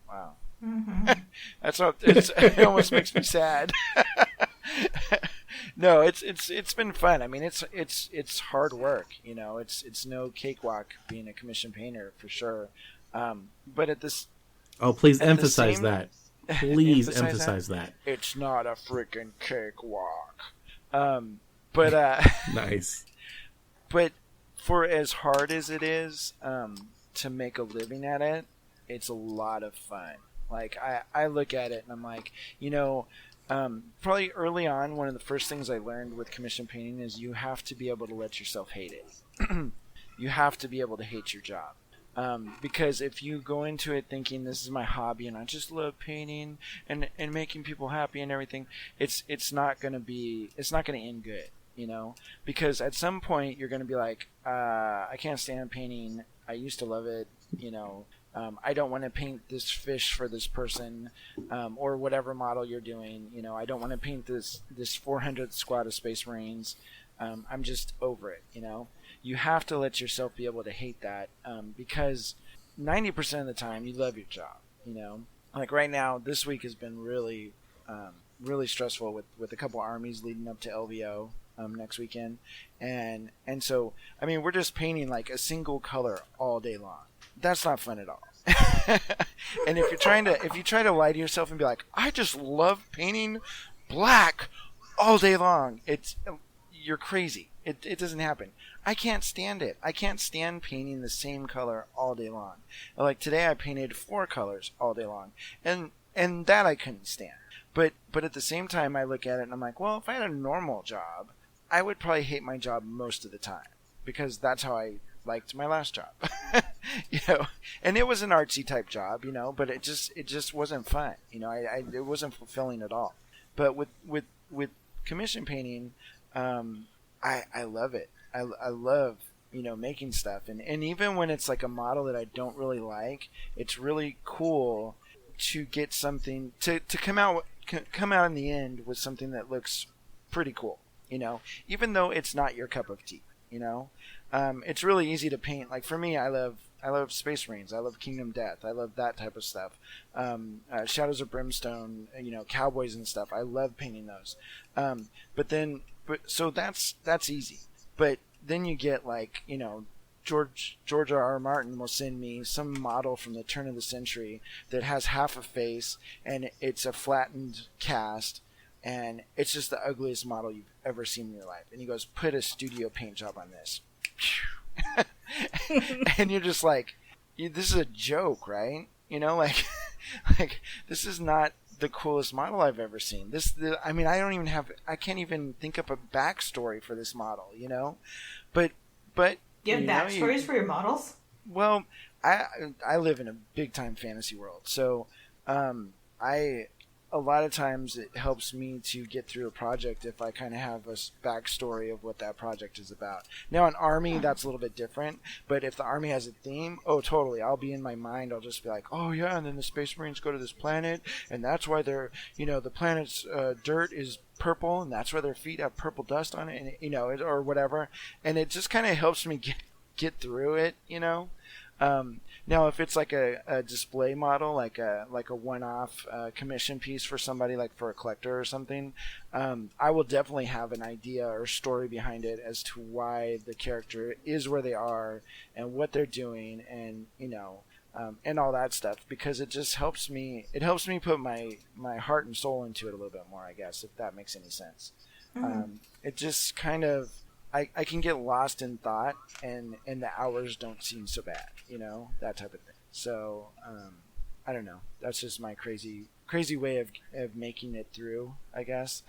Speaker 2: Wow.
Speaker 3: Mm-hmm.
Speaker 2: It almost makes me sad. No, it's been fun. I mean, it's hard work. It's no cakewalk being a commission painter for sure. But at this,
Speaker 1: Please emphasize that. Please emphasize that.
Speaker 2: It's not a freaking cakewalk. But
Speaker 1: Nice.
Speaker 2: But for as hard as it is to make a living at it, it's a lot of fun. Like I look at it and I'm like, probably early on, one of the first things I learned with commission painting is you have to be able to let yourself hate it. You have to be able to hate your job. Because if you go into it thinking this is my hobby and I just love painting and making people happy and everything, it's not gonna end good, because at some point you're gonna be like, I can't stand painting. I used to love it, I don't want to paint this fish for this person, or whatever model you're doing. I don't want to paint this 400th squad of Space Marines. I'm just over it. You have to let yourself be able to hate that, because 90% of the time you love your job. Like right now, this week has been really, really stressful with a couple armies leading up to LVO next weekend, and so I mean we're just painting like a single color all day long. That's not fun at all. And if you try to lie to yourself and be like, I just love painting black all day long, you're crazy. It doesn't happen. I can't stand it. I can't stand painting the same color all day long. Like today I painted 4 colors all day long, and that I couldn't stand. But at the same time I look at it and I'm like, well, if I had a normal job, I would probably hate my job most of the time, because that's how I liked my last job. And it was an artsy type job, but it just wasn't fun. It wasn't fulfilling at all. But with commission painting, I love it. I love making stuff, and even when it's like a model that I don't really like, it's really cool to get something to come out in the end with something that looks pretty cool. Even though it's not your cup of tea. It's really easy to paint. Like for me, I love Space Marines. I love Kingdom Death. I love that type of stuff. Shadows of Brimstone, cowboys and stuff. I love painting those. So that's easy. But then you get like, George R.R. Martin will send me some model from the turn of the century that has half a face and it's a flattened cast, and it's just the ugliest model you've ever seen in your life. And he goes, put a studio paint job on this. And you're just like, this is a joke, right? Like this is not the coolest model I've ever seen. I can't even think up a backstory for this model, but
Speaker 3: You have backstories for your models?
Speaker 2: Well, I live in a big time fantasy world, so a a lot of times it helps me to get through a project if I kind of have a backstory of what that project is about. Now, an army, that's a little bit different, but if the army has a theme, oh, totally. I'll be in my mind. I'll just be like, oh, yeah, and then the Space Marines go to this planet, and that's why they're, the planet's dirt is purple, and that's why their feet have purple dust on it, and or whatever. And it just kind of helps me get through it, Now, if it's like a display model, like a one-off commission piece for somebody, like for a collector or something, I will definitely have an idea or story behind it as to why the character is where they are and what they're doing, and and all that stuff, because it just helps me. It helps me put my heart and soul into it a little bit more, I guess, if that makes any sense. It just kind of. I can get lost in thought, and the hours don't seem so bad, that type of thing. So, I don't know. That's just my crazy way of making it through, I guess.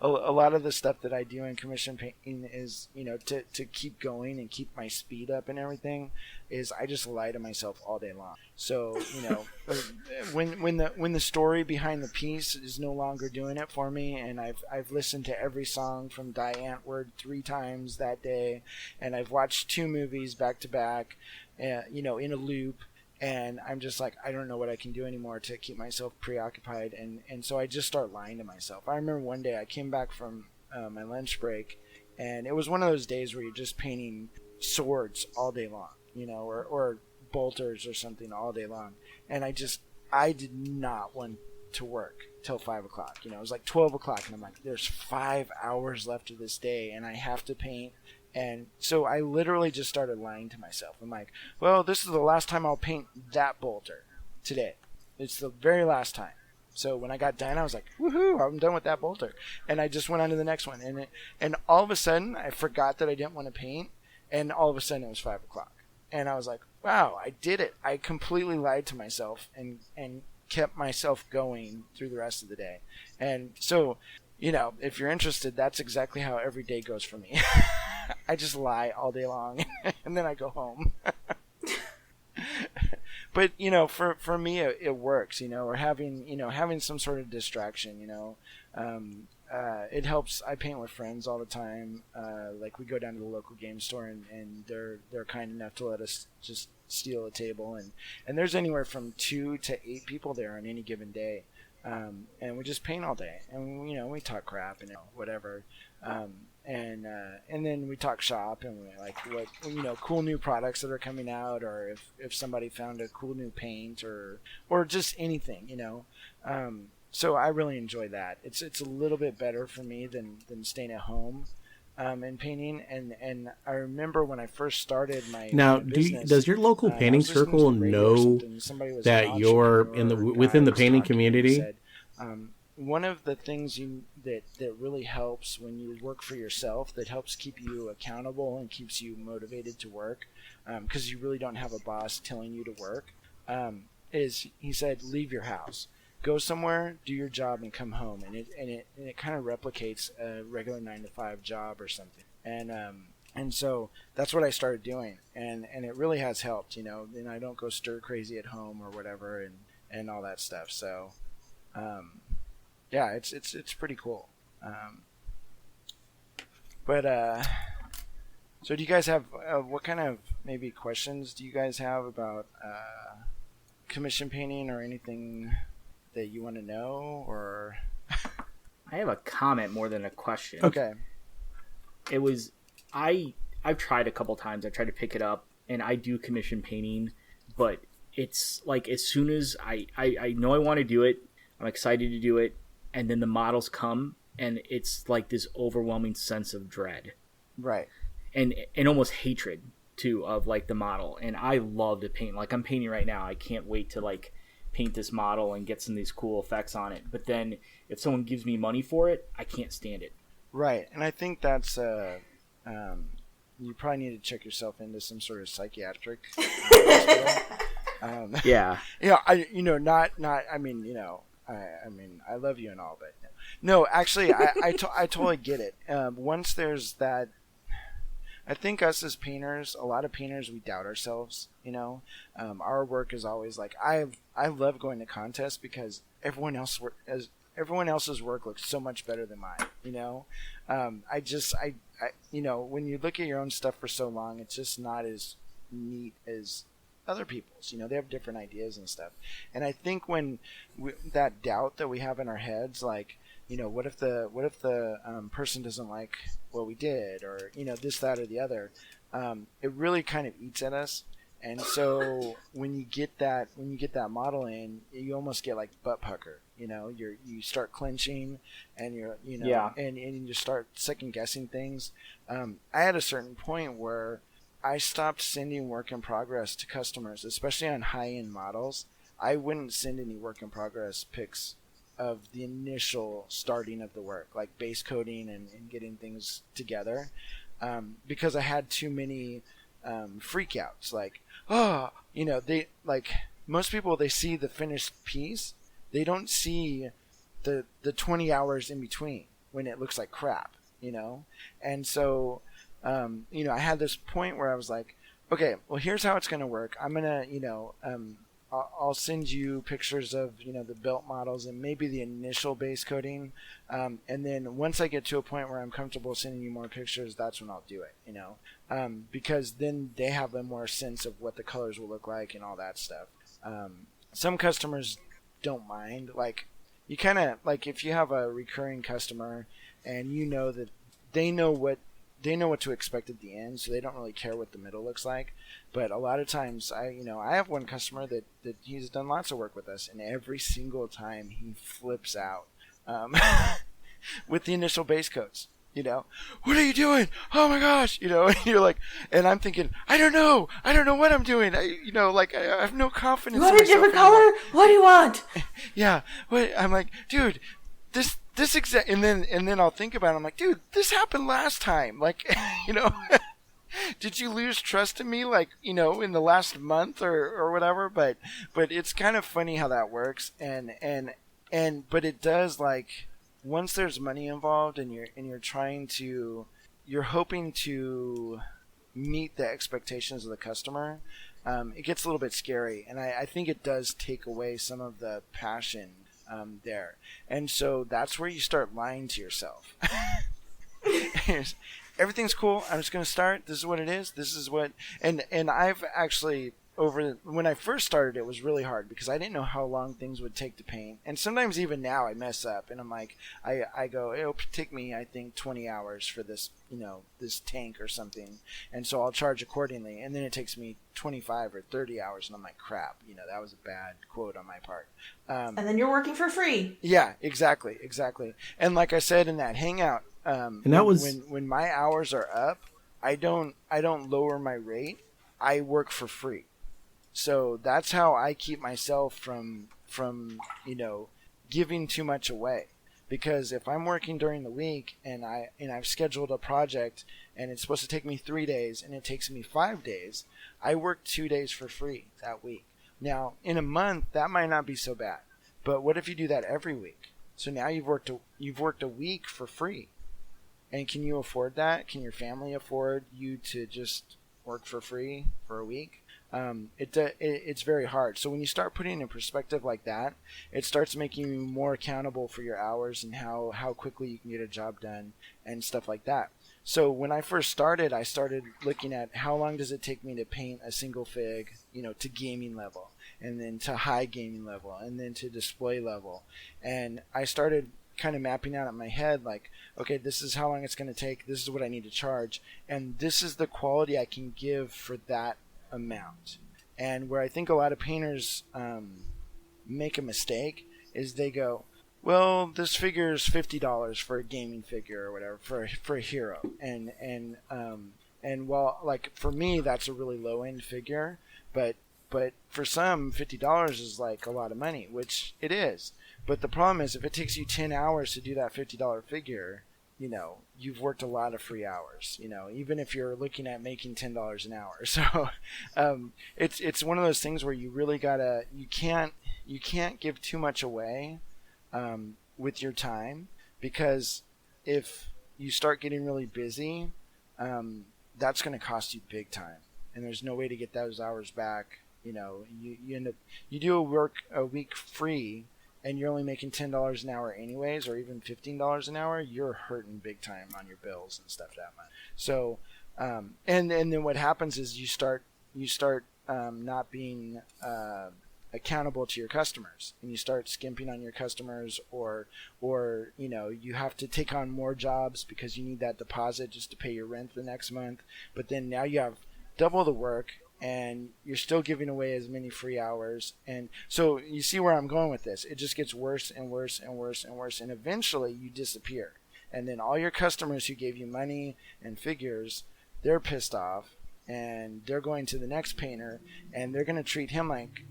Speaker 2: A lot of the stuff that I do in commission painting is, to keep going and keep my speed up and everything, is I just lie to myself all day long. So, when the story behind the piece is no longer doing it for me, and I've listened to every song from Die Antwoord 3 times that day, and I've watched 2 movies back to back, in a loop, and I'm just like, I don't know what I can do anymore to keep myself preoccupied, and so I just start lying to myself. I remember one day I came back from my lunch break, and it was one of those days where you're just painting swords all day long, or bolters or something all day long, and I did not want to work till 5 o'clock. It was like 12 o'clock, and I'm like, there's 5 hours left of this day, and I have to paint. And so I literally just started lying to myself. I'm like, well, this is the last time I'll paint that bolter today. It's the very last time. So when I got done, I was like, woohoo, I'm done with that bolter. And I just went on to the next one. And all of a sudden, I forgot that I didn't want to paint. And all of a sudden, it was 5 o'clock. And I was like, wow, I did it. I completely lied to myself and kept myself going through the rest of the day. And so, if you're interested, that's exactly how every day goes for me. I just lie all day long, and then I go home. But for me, it works. Or having some sort of distraction. It helps. I paint with friends all the time. Like we go down to the local game store, and they're kind enough to let us just steal a table, and there's anywhere from 2 to 8 people there on any given day. And we just paint all day, and we talk crap and whatever, and then we talk shop, and we like what cool new products that are coming out, or if somebody found a cool new paint, or just anything, so I really enjoy that. It's a little bit better for me than staying at home and painting, and I remember when I first started my business,
Speaker 1: does your local painting circle know that you're within the painting community?
Speaker 2: One of the things that really helps when you work for yourself, that helps keep you accountable and keeps you motivated to work, because you really don't have a boss telling you to work, is, he said, leave your house. Go somewhere, do your job, and come home, and it kind of replicates a regular 9-to-5 job or something, and so that's what I started doing, and it really has helped, and I don't go stir crazy at home or whatever, and all that stuff. So, yeah, it's pretty cool. So do you guys have what kind of maybe questions do you guys have about commission painting or anything that you want to know, or?
Speaker 4: I have a comment more than a question.
Speaker 2: Okay.
Speaker 4: It was I've tried a couple times. I tried to pick it up, and I do commission painting, but it's like as soon as I know I want to do it, I'm excited to do it, and then the models come, and it's like this overwhelming sense of dread.
Speaker 2: Right.
Speaker 4: And almost hatred too of like the model. And I love to paint. Like I'm painting right now. I can't wait to like paint this model and get some of these cool effects on it. But then if someone gives me money for it, I can't stand it.
Speaker 2: Right. And I think that's you probably need to check yourself into some sort of psychiatric hospital.
Speaker 4: Yeah.
Speaker 2: I love you and all, but no, actually, I totally get it. Once there's that, I think us as painters, a lot of painters, we doubt ourselves. Our work is always like I love going to contests because everyone else's work looks so much better than mine. When you look at your own stuff for so long, it's just not as neat as other people's. They have different ideas and stuff. And I think when that doubt that we have in our heads, like, what if the person doesn't like what we did, or this, that, or the other, it really kind of eats at us. And so when you get that model in, you almost get like butt pucker. You start clenching, and and you start second guessing things. I had a certain point where I stopped sending work in progress to customers, especially on high end models. I wouldn't send any work in progress pics of the initial starting of the work, like base coating and getting things together, because I had too many freakouts. Like, they, like, most people, they see the finished piece, they don't see the 20 hours in between when it looks like crap, and so I had this point where I was like, okay, well, here's how it's going to work. I'm going to, I'll send you pictures of, the belt models and maybe the initial base coating. And then once I get to a point where I'm comfortable sending you more pictures, that's when I'll do it, because then they have a more sense of what the colors will look like and all that stuff. Some customers don't mind. Like, you kind of, like, if you have a recurring customer and that they know what to expect at the end, so they don't really care what the middle looks like. But a lot of times, I have one customer that he's done lots of work with us, and every single time he flips out with the initial base coats. What are you doing? Oh my gosh! And you're like, and I'm thinking, I don't know what I'm doing. I have no confidence.
Speaker 3: You want a different color? What do you want?
Speaker 2: Yeah, I'm like, dude, this exact, and then I'll think about it. I'm like, dude, this happened last time. Like, did you lose trust in me? Like, in the last month or whatever. But it's kind of funny how that works. But it does, like, once there's money involved and you're hoping to meet the expectations of the customer, it gets a little bit scary. And I think it does take away some of the passion there. And so that's where you start lying to yourself. Everything's cool. I'm just going to start. This is what it is. This is what, and I've actually, when I first started, it was really hard because I didn't know how long things would take to paint. And sometimes even now I mess up and I'm like, I go, it'll take me, I think, 20 hours for this, this tank or something. And so I'll charge accordingly. And then it takes me 25 or 30 hours. And I'm like, crap, that was a bad quote on my part.
Speaker 3: And then you're working for free.
Speaker 2: Yeah, exactly. And like I said in that hangout,
Speaker 1: and that was
Speaker 2: when my hours are up, I don't lower my rate. I work for free. So that's how I keep myself from giving too much away. Because if I'm working during the week and I've scheduled a project and it's supposed to take me 3 days and it takes me 5 days, I work 2 days for free that week. Now, in a month, that might not be so bad. But what if you do that every week? So now you've worked a week for free. And can you afford that? Can your family afford you to just work for free for a week? It's very hard. So when you start putting it in perspective like that, it starts making you more accountable for your hours and how quickly you can get a job done and stuff like that. So when I first started, I started looking at how long does it take me to paint a single fig, to gaming level, and then to high gaming level, and then to display level. And I started kind of mapping out in my head, like, okay, this is how long it's going to take, this is what I need to charge, and this is the quality I can give for that amount. And where I think a lot of painters make a mistake is they go, well, this figure is $50 for a gaming figure or whatever, for a hero, and while, like, for me that's a really low end figure, but for some $50 is like a lot of money, which it is. But the problem is, if it takes you 10 hours to do that $50 figure, you've worked a lot of free hours, even if you're looking at making $10 an hour. So it's one of those things where you really you can't give too much away with your time, because if you start getting really busy, that's going to cost you big time, and there's no way to get those hours back. You end up, you do a week free, and you're only making $10 an hour anyways, or even $15 an hour. You're hurting big time on your bills and stuff that much. So, and then what happens is you start not being accountable to your customers, and you start skimping on your customers, or you have to take on more jobs because you need that deposit just to pay your rent the next month. But then now you have double the work, and you're still giving away as many free hours. And so you see where I'm going with this. It just gets worse and worse and worse and worse, and eventually you disappear. And then all your customers who gave you money and figures, they're pissed off, and they're going to the next painter, and they're going to treat him like,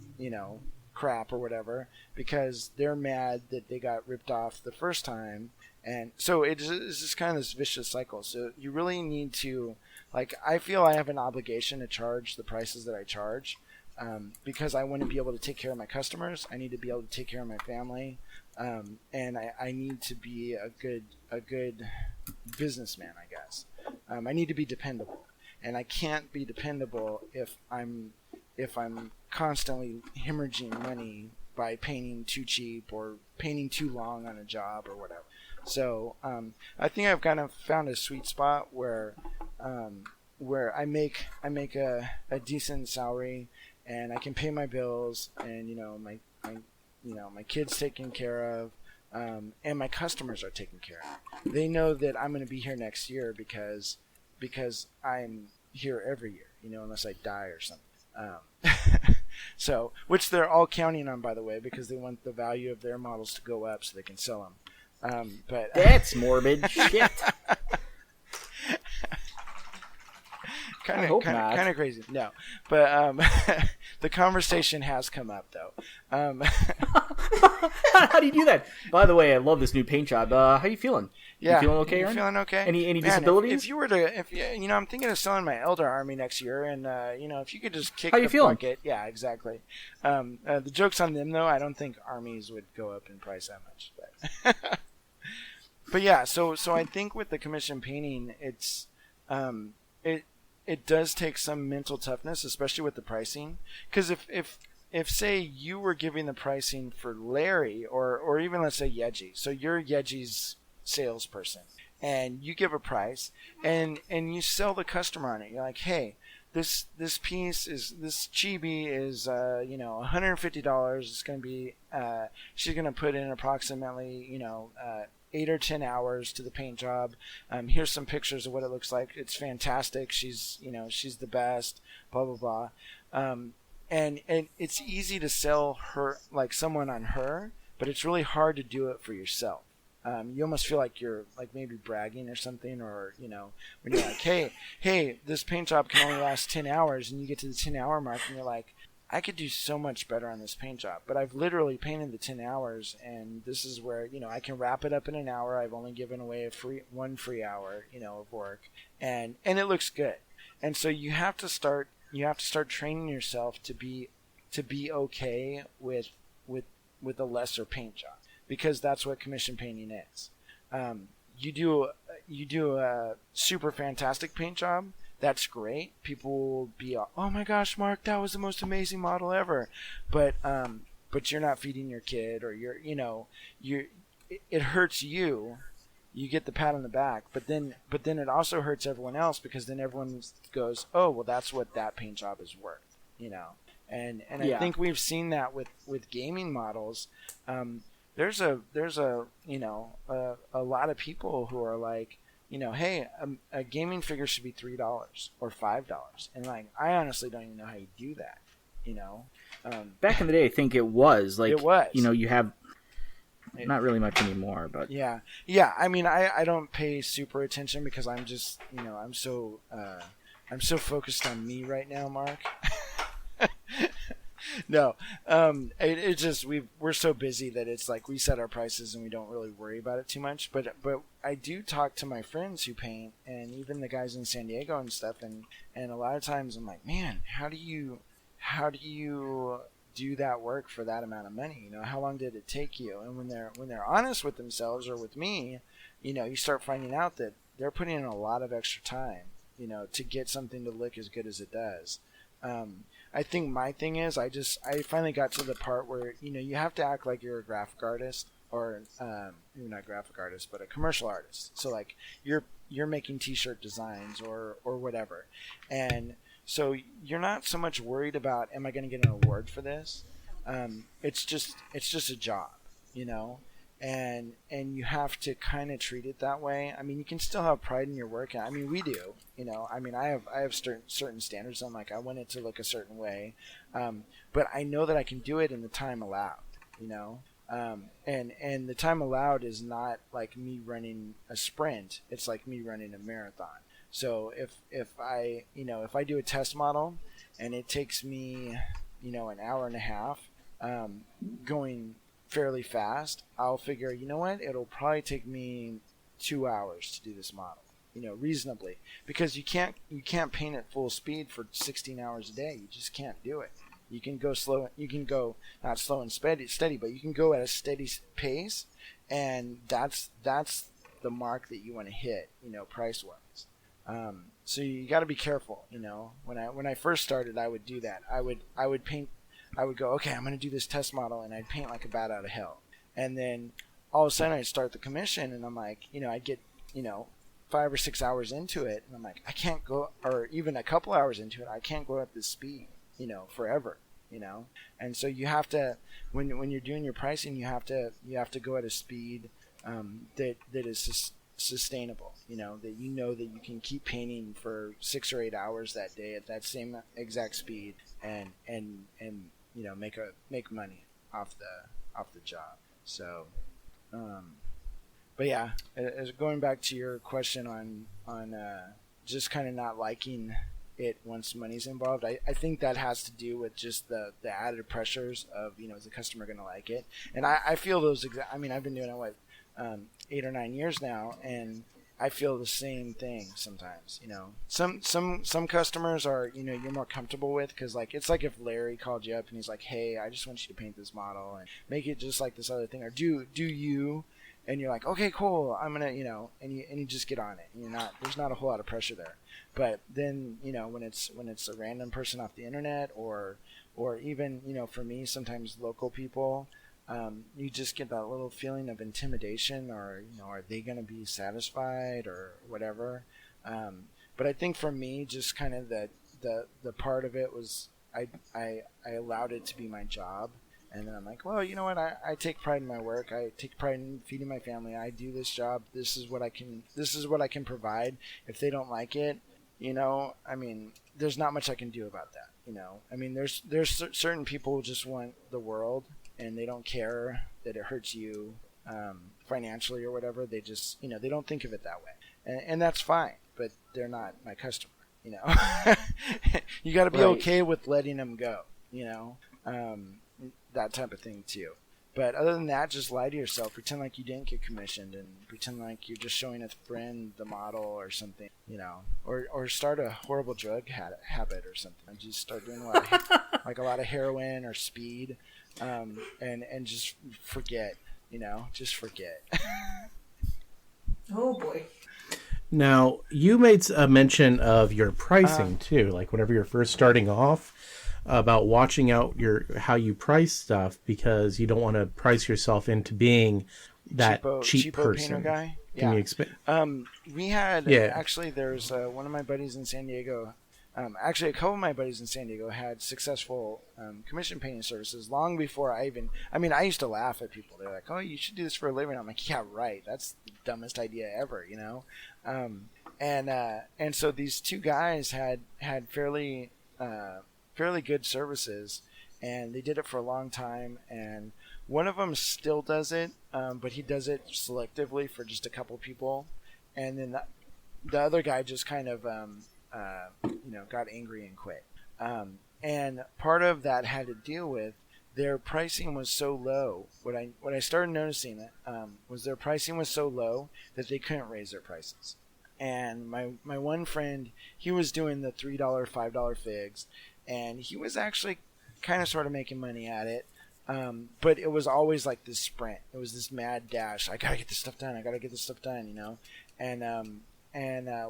Speaker 2: crap or whatever, because they're mad that they got ripped off the first time. And so it's just kind of this vicious cycle. So you really need to, I feel I have an obligation to charge the prices that I charge, because I want to be able to take care of my customers. I need to be able to take care of my family, and I need to be a good businessman, I guess. I need to be dependable, and I can't be dependable if I'm constantly hemorrhaging money by painting too cheap or painting too long on a job or whatever. So I think I've kind of found a sweet spot where I make a decent salary, and I can pay my bills, and my kids taken care of, and my customers are taken care of. They know that I'm going to be here next year because I'm here every year, unless I die or something. So, which they're all counting on, by the way, because they want the value of their models to go up so they can sell them. But
Speaker 4: that's morbid shit.
Speaker 2: kind of crazy. No, but the conversation has come up though.
Speaker 4: How do you do that? By the way, I love this new paint job. How you feeling?
Speaker 2: Yeah,
Speaker 4: you feeling okay?
Speaker 2: You feeling okay?
Speaker 4: Any disabilities?
Speaker 2: If you were to, I'm thinking of selling my Elder Army next year, and if you could just kick
Speaker 4: How
Speaker 2: the
Speaker 4: you feeling?
Speaker 2: bucket, yeah, exactly. The joke's on them though. I don't think armies would go up in price that much, but but yeah. So I think with the commission painting, it's it does take some mental toughness, especially with the pricing, because if say you were giving the pricing for Larry or even let's say Yeji, so you're Yeji's salesperson, and you give a price and you sell the customer on it. You're like, hey, this piece is, this chibi is $150. It's going to be she's going to put in approximately 8 or 10 hours to the paint job. Here's some pictures of what it looks like. It's fantastic. She's the best, blah blah blah. And it's easy to sell her, like someone on her, but it's really hard to do it for yourself. You almost feel like you're like maybe bragging or something, or when you're like, hey, this paint job can only last 10 hours, and you get to the 10-hour mark and you're like, I could do so much better on this paint job, but I've literally painted the 10 hours, and this is where I can wrap it up in an hour. I've only given away one free hour of work, and it looks good. And so you have to start training yourself to be okay with a lesser paint job, because that's what commission painting is. You do a super fantastic paint job, that's great. People will be, oh my gosh, Mark, that was the most amazing model ever. But you're not feeding your kid, or it hurts you. You get the pat on the back, but then it also hurts everyone else, because then everyone goes, oh, well, that's what that paint job is worth, And
Speaker 4: Yeah.
Speaker 2: I think we've seen that with gaming models. There's a lot of people who are like, hey, a gaming figure should be $3 or $5, and like, I honestly don't even know how you do that.
Speaker 4: Back in the day, I think it was like,
Speaker 2: it was.
Speaker 4: You have not really much anymore, but
Speaker 2: yeah. I mean, I don't pay super attention, because I'm just I'm so focused on me right now, Mark. No, it just we're so busy that it's like we set our prices and we don't really worry about it too much. But I do talk to my friends who paint, and even the guys in San Diego and stuff, and a lot of times I'm like, man, how do you do that work for that amount of money? How long did it take you? And when they're honest with themselves or with me, you start finding out that they're putting in a lot of extra time to get something to look as good as it does. I think my thing is I finally got to the part where you have to act like you're a graphic artist, or maybe not graphic artist, but a commercial artist. So like you're making T-shirt designs or whatever, and so you're not so much worried about, am I going to get an award for this? It's just a job, and you have to kind of treat it that way. I mean, you can still have pride in your work. I mean, we do, I mean, I have certain standards. I'm like, I want it to look a certain way, but I know that I can do it in the time allowed, and the time allowed is not like me running a sprint. It's like me running a marathon. So if I do a test model and it takes me, an hour and a half, going fairly fast, I'll figure, what, it'll probably take me 2 hours to do this model, reasonably, because you can't paint at full speed for 16 hours a day. You just can't do it. You can go slow. You can go not slow and steady, but you can go at a steady pace, and that's the mark that you want to hit, price wise. So you got to be careful. When I first started, I would do that. I would paint. I would go, okay, I'm going to do this test model, and I'd paint like a bat out of hell. And then all of a sudden I'd start the commission, and I'm like, I'd get, 5 or 6 hours into it, and I'm like, I can't go, or even a couple hours into it, I can't go at this speed, forever, And so you have to, when you're doing your pricing, you have to go at a speed that is sustainable, that that you can keep painting for 6 or 8 hours that day at that same exact speed, and make money off the job. So, but yeah, as going back to your question on just kind of not liking it once money's involved, I think that has to do with just the added pressures of, is the customer going to like it? And I feel those I mean, I've been doing it 8 or 9 years now, and I feel the same thing sometimes. Some customers are, you're more comfortable with, because like it's like if Larry called you up and he's like, hey, I just want you to paint this model and make it just like this other thing, or do you, and you're like, okay, cool, I'm gonna, and you just get on it, and there's not a whole lot of pressure there. But then when it's a random person off the internet, or even for me, sometimes local people, you just get that little feeling of intimidation, or are they going to be satisfied or whatever. But I think for me, just kind of the part of it was I allowed it to be my job, and then I'm like, well, you know what, I take pride in my work. I take pride in feeding my family. I do this job. This is what I can provide. If they don't like it, I mean, there's not much I can do about that. I mean, there's certain people who just want the world, and they don't care that it hurts you financially or whatever. They just, they don't think of it that way, and that's fine. But they're not my customer. You got to be okay with letting them go. That type of thing too. But other than that, just lie to yourself. Pretend like you didn't get commissioned, and pretend like you're just showing a friend the model or something. Or start a horrible drug habit or something. And just start doing a lot of heroin or speed. And just forget, just forget.
Speaker 3: Oh boy.
Speaker 1: Now, you made a mention of your pricing too, like whenever you're first starting off, about watching out how you price stuff, because you don't want to price yourself into being that cheap person.
Speaker 2: Painter guy.
Speaker 1: Can you explain?
Speaker 2: We had actually, there's one of my buddies in San Diego. Actually, a couple of my buddies in San Diego had successful commission painting services long before I used to laugh at people. They're like, oh, you should do this for a living. I'm like, yeah, right. That's the dumbest idea ever, And so these two guys had fairly good services, and they did it for a long time. And one of them still does it, but he does it selectively for just a couple people. And then the other guy just kind of got angry and quit. And part of that had to deal with their pricing was so low. What I started noticing was their pricing was so low that they couldn't raise their prices. And my one friend, he was doing the $3, $5 figs, and he was actually kind of sort of making money at it. But it was always like this sprint. It was this mad dash. I gotta get this stuff done.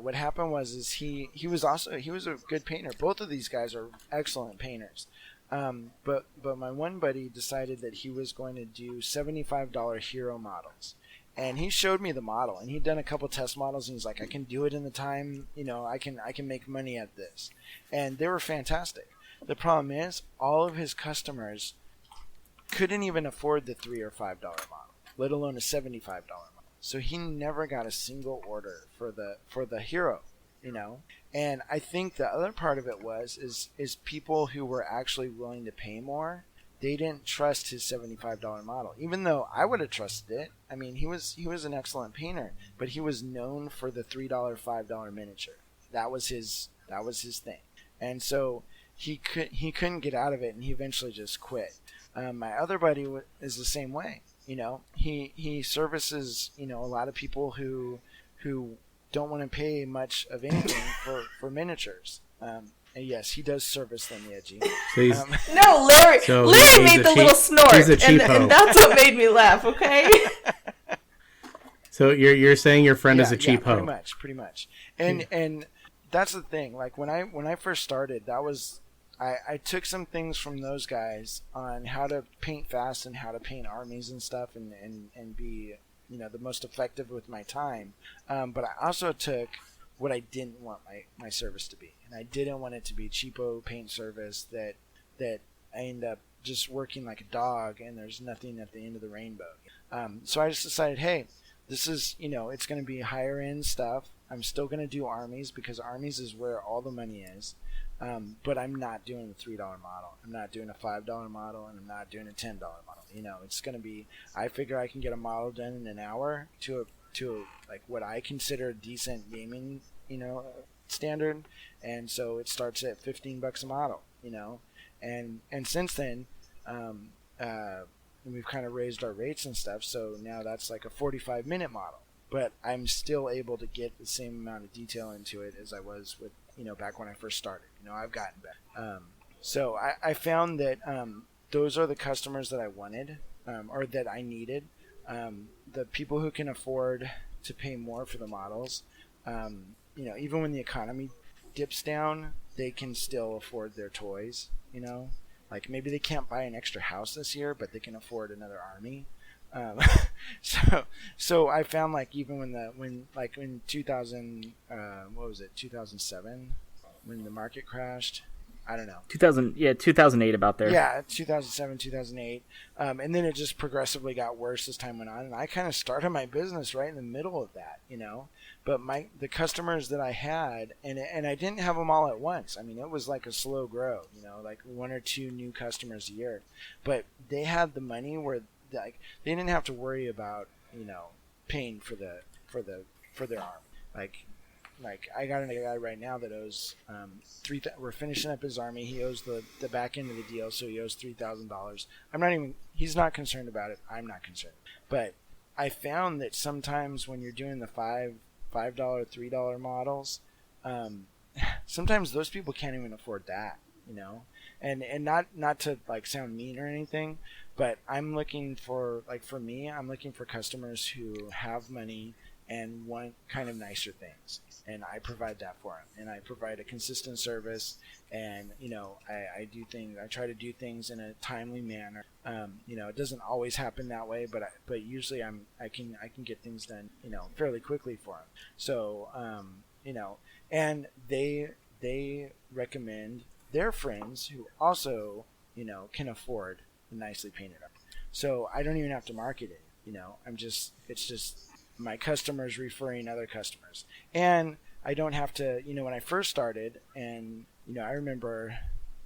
Speaker 2: what happened is he was a good painter. Both of these guys are excellent painters. But my one buddy decided that he was going to do $75 hero models. And he showed me the model, and he'd done a couple test models, and he's like, I can do it in the time, I can make money at this. And they were fantastic. The problem is, all of his customers couldn't even afford the $3 or $5 model, let alone a $75 model. So he never got a single order for the hero, And I think the other part of it is people who were actually willing to pay more. They didn't trust his $75 model, even though I would have trusted it. I mean, he was an excellent painter, but he was known for the $3, $5 miniature. That was his thing, and so he couldn't get out of it, and he eventually just quit. My other buddy is the same way. He services a lot of people who don't want to pay much of anything for miniatures. And yes, he does service them, Edgy.
Speaker 1: So
Speaker 3: no, Larry made the little snort,
Speaker 1: he's a cheapo.
Speaker 3: and that's what made me laugh. Okay.
Speaker 1: So you're saying your friend is a cheapo?
Speaker 2: Yeah, pretty much. And that's the thing. Like when I first started, that was I took some things from those guys on how to paint fast and how to paint armies and stuff, and be the most effective with my time. But I also took what I didn't want my service to be. And I didn't want it to be cheapo paint service that I end up just working like a dog and there's nothing at the end of the rainbow. So I just decided, hey, this is, it's going to be higher end stuff. I'm still going to do armies because armies is where all the money is. But I'm not doing the $3 model. I'm not doing a $5 model, and I'm not doing a $10 model. It's going to be, I figure I can get a model done in an hour to like what I consider decent gaming, standard. And so it starts at $15 a model, and since then, we've kind of raised our rates and stuff. So now that's like a 45-minute model, but I'm still able to get the same amount of detail into it as I was with, back when I first started. I've gotten better. So I found that those are the customers that I wanted, or that I needed. The people who can afford to pay more for the models, even when the economy dips down, they can still afford their toys. Like maybe they can't buy an extra house this year, but they can afford another army. So I found like even in 2007, when the market crashed, I don't know.
Speaker 4: 2008 about there.
Speaker 2: Yeah, 2007, 2008. And then it just progressively got worse as time went on. And I kind of started my business right in the middle of that, But the customers that I had, and I didn't have them all at once. I mean, it was like a slow grow, like 1 or 2 new customers a year. But they had the money where they didn't have to worry about, paying for their arm. Like I got a guy right now that owes we're finishing up his army. He owes the back end of the deal, so he owes $3,000. He's not concerned about it. I'm not concerned. But I found that sometimes when you're doing the $5, $3 models, sometimes those people can't even afford that, and not to like sound mean or anything, but I'm looking for, like, for me, I'm looking for customers who have money and want kind of nicer things, and I provide that for them, and I provide a consistent service, and I do things, I try to do things in a timely manner. It doesn't always happen that way, but usually I can get things done fairly quickly for them. So and they recommend their friends who also can afford the nicely painted art. So I don't even have to market it. It's just my customers referring other customers, and I don't have to, when I first started, and I remember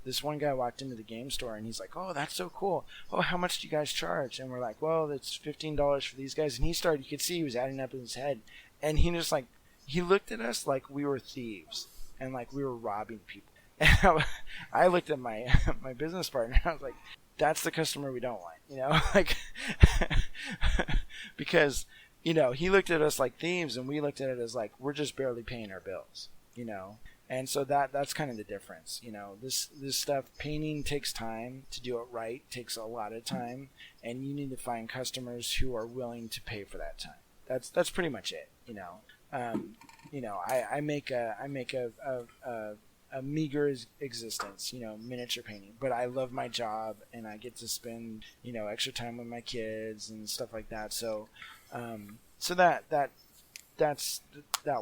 Speaker 2: this one guy walked into the game store and he's like, "Oh, that's so cool. Oh, how much do you guys charge?" And we're like, "Well, it's $15 for these guys." And you could see he was adding up in his head, and he looked at us like we were thieves and like we were robbing people. And I looked at my business partner and I was like, "That's the customer we don't want," like because he looked at us like thieves, and we looked at it as like we're just barely paying our bills, and so that's kind of the difference. This stuff, painting takes time to do it right, takes a lot of time, and you need to find customers who are willing to pay for that time. That's pretty much it. I make a meager existence, miniature painting, but I love my job and I get to spend, extra time with my kids and stuff like that. So, so that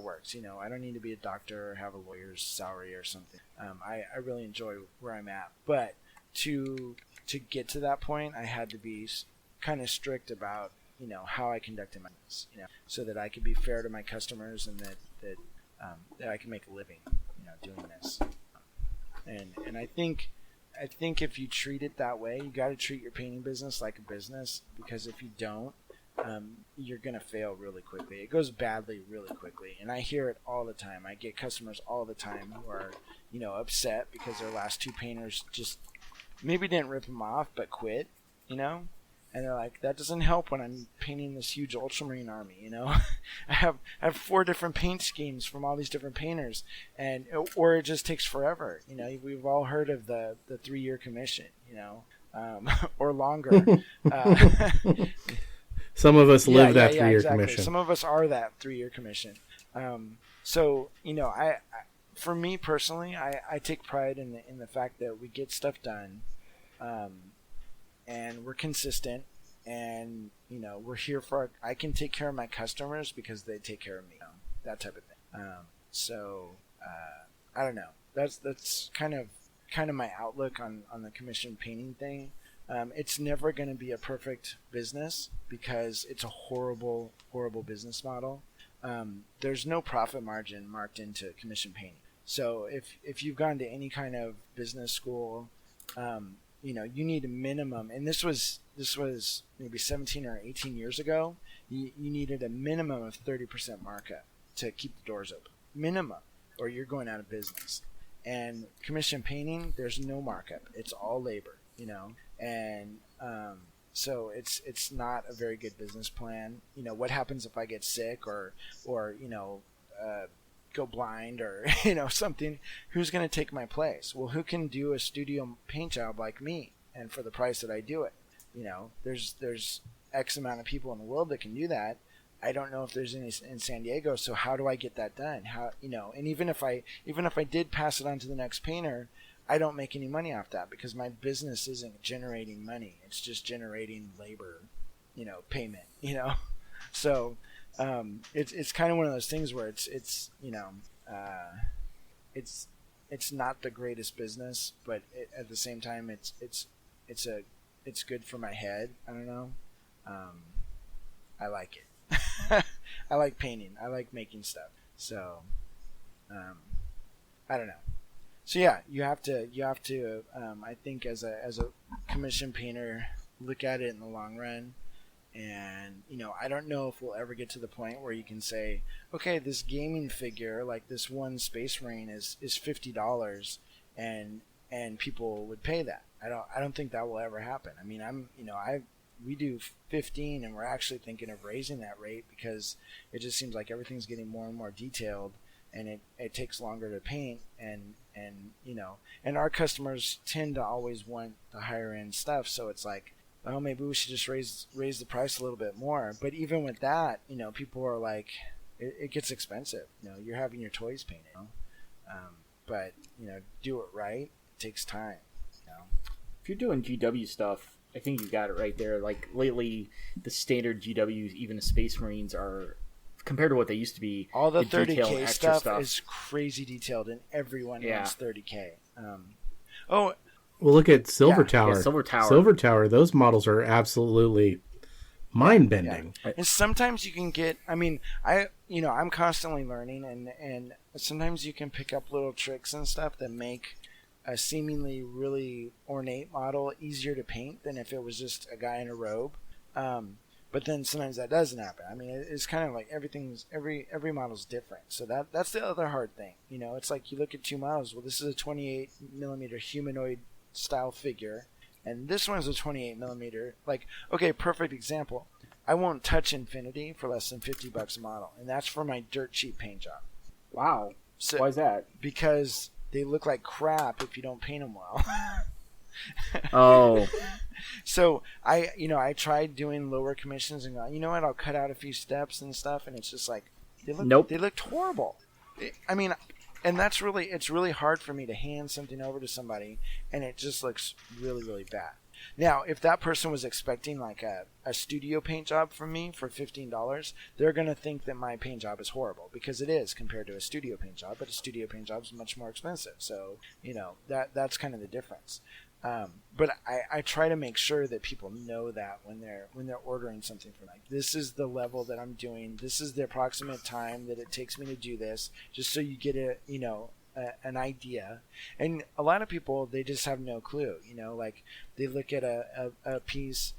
Speaker 2: works. I don't need to be a doctor or have a lawyer's salary or something. I really enjoy where I'm at, but to get to that point, I had to be kind of strict about, how I conducted my business, so that I could be fair to my customers and that I can make a living, doing this. And I think if you treat it that way, you got to treat your painting business like a business, because if you don't, you're gonna fail really quickly. It goes badly really quickly, and I hear it all the time. I get customers all the time who are, upset because their last two painters just maybe didn't rip them off, but quit, and they're like, that doesn't help when I'm painting this huge ultramarine army. I have 4 different paint schemes from all these different painters, or it just takes forever. We've all heard of the 3-year commission, or longer.
Speaker 1: Some of us live that 3-year
Speaker 2: exactly.
Speaker 1: commission.
Speaker 2: Some of us are that 3-year commission. So for me personally, I take pride in the fact that we get stuff done, and we're consistent, and we're here I can take care of my customers because they take care of me, that type of thing. I don't know. That's kind of my outlook on the commission painting thing. It's never going to be a perfect business because it's a horrible business model. There's no profit margin marked into commission painting. So if you've gone to any kind of business school, you need a minimum, and this was maybe 17 or 18 years ago, you needed a minimum of 30% markup to keep the doors open. Minimum, or you're going out of business. And commission painting, there's no markup. It's all labor, and so it's not a very good business plan. What happens if I get sick or go blind or something? Who's going to take my place? Well, who can do a studio paint job like me, and for the price that I do it? There's X amount of people in the world that can do that. I don't know if there's any in San Diego, so how do I get that done? And even if I did pass it on to the next painter, I don't make any money off that because my business isn't generating money. It's just generating labor, payment, So it's kind of one of those things where it's not the greatest business, but at the same time it's good for my head. I don't know. I like it. I like painting. I like making stuff. So I don't know. So yeah, you have to I think as a commission painter, look at it in the long run. And I don't know if we'll ever get to the point where you can say, okay, this gaming figure, like this one Space Marine, is $50, and people would pay that. I don't think that will ever happen. I mean, we do 15, and we're actually thinking of raising that rate because it just seems like everything's getting more and more detailed, and it takes longer to paint, and our customers tend to always want the higher end stuff, so it's like, well, maybe we should just raise the price a little bit more. But even with that, people are like, it gets expensive. You're having your toys painted. But do it right. It takes time.
Speaker 4: If you're doing GW stuff, I think you got it right there. Like lately, the standard GWs, even the Space Marines, are compared to what they used to be.
Speaker 2: All the
Speaker 4: detailed
Speaker 2: 30K
Speaker 4: extra
Speaker 2: stuff is crazy detailed, and everyone wants 30K.
Speaker 1: Well, look at Silver Tower.
Speaker 4: Yeah, Silver Tower.
Speaker 1: Silver Tower, those models are absolutely mind-bending.
Speaker 2: Yeah. And sometimes you can get, I'm constantly learning, and sometimes you can pick up little tricks and stuff that make a seemingly really ornate model easier to paint than if it was just a guy in a robe. But then sometimes that doesn't happen. I mean, it's kind of like every model's different. So that's the other hard thing. It's like you look at two models. Well, this is a 28 millimeter humanoid style figure, and this one's a 28 millimeter. Like, okay, perfect example. I won't touch Infinity for less than $50 a model, and that's for my dirt cheap paint job.
Speaker 4: Wow.
Speaker 2: So,
Speaker 4: why is that?
Speaker 2: Because they look like crap if you don't paint them well.
Speaker 4: Oh.
Speaker 2: So I tried doing lower commissions and go, you know what, I'll cut out a few steps and stuff, and it's just like,
Speaker 4: Nope.
Speaker 2: They looked horrible. I mean, and it's really hard for me to hand something over to somebody and it just looks really, really bad. Now, if that person was expecting like a studio paint job from me for $15, they're going to think that my paint job is horrible, because it is compared to a studio paint job, but a studio paint job is much more expensive. So, that's kind of the difference. But I try to make sure that people know that when they're ordering something from me. This is the level that I'm doing. This is the approximate time that it takes me to do this, just so you get an idea. And a lot of people, they just have no clue. Like they look at a piece,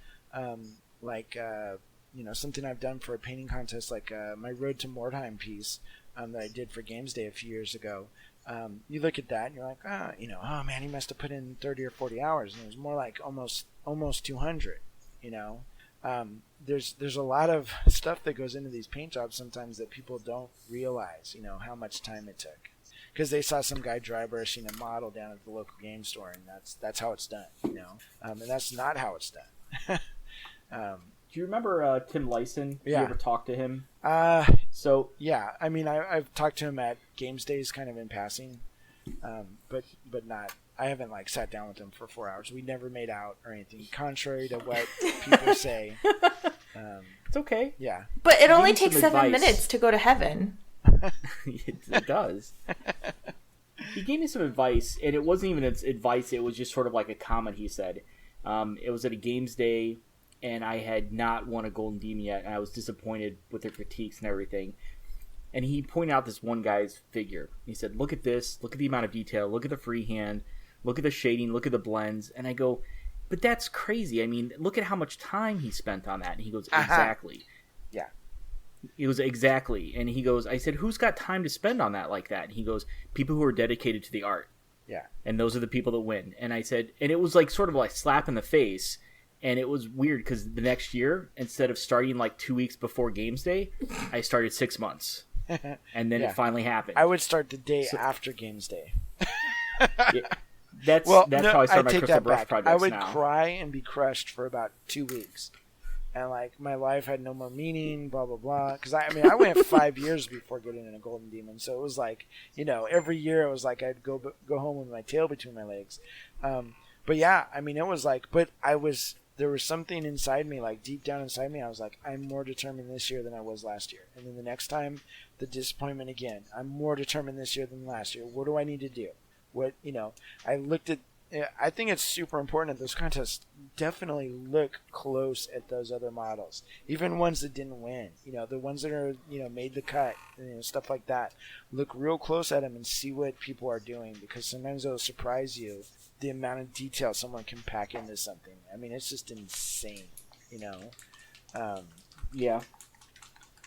Speaker 2: something I've done for a painting contest, like my Road to Mordheim piece that I did for Games Day a few years ago. You look at that and you're like, oh man, he must have put in 30 or 40 hours, and it was more like almost 200. There's a lot of stuff that goes into these paint jobs sometimes that people don't realize, how much time it took, because they saw some guy dry brushing a model down at the local game store, and that's how it's done, and that's not how it's done.
Speaker 4: Do you remember Tim Lyson?
Speaker 2: Yeah.
Speaker 4: You ever talked to him?
Speaker 2: So yeah, I mean, I've talked to him at Games Days, kind of in passing, but not. I haven't like sat down with him for 4 hours. We never made out or anything, contrary to what people say.
Speaker 4: It's okay.
Speaker 2: Yeah,
Speaker 3: but it only
Speaker 4: Give me
Speaker 3: takes
Speaker 4: some
Speaker 3: 7
Speaker 4: advice.
Speaker 3: minutes to go to heaven.
Speaker 4: It does. He gave me some advice, and it wasn't even advice. It was just sort of like a comment he said. It was at a Games Day, and I had not won a Golden Demon yet, and I was disappointed with their critiques and everything. And he pointed out this one guy's figure. He said, look at this, look at the amount of detail, look at the freehand, look at the shading, look at the blends. And I go, but that's crazy. I mean, look at how much time he spent on that. And he goes, exactly.
Speaker 2: Yeah.
Speaker 4: He goes, exactly. And he goes, I said, who's got time to spend on that like that? And he goes, people who are dedicated to the art.
Speaker 2: Yeah.
Speaker 4: And those are the people that win. And I said, and it was like sort of like slap in the face. And it was weird because the next year, instead of starting like 2 weeks before Games Day, I started 6 months. And then it finally happened.
Speaker 2: I would start the day after Games Day.
Speaker 4: That's how I start my Crystal Brush projects now.
Speaker 2: I would cry and be crushed for about 2 weeks. And like my life had no more meaning, blah, blah, blah. Because I went 5 years before getting in a Golden Demon. So it was like, every year it was like I'd go home with my tail between my legs. But yeah, I mean, it was like, there was something inside me, like deep down inside me, I was like, I'm more determined this year than I was last year. And then the next time, the disappointment again. I'm more determined this year than last year. What do I need to do? I think it's super important at those contests. Definitely look close at those other models, even ones that didn't win. The ones that are made the cut, stuff like that. Look real close at them and see what people are doing, because sometimes it'll surprise you the amount of detail someone can pack into something. I mean, it's just insane.
Speaker 4: Yeah.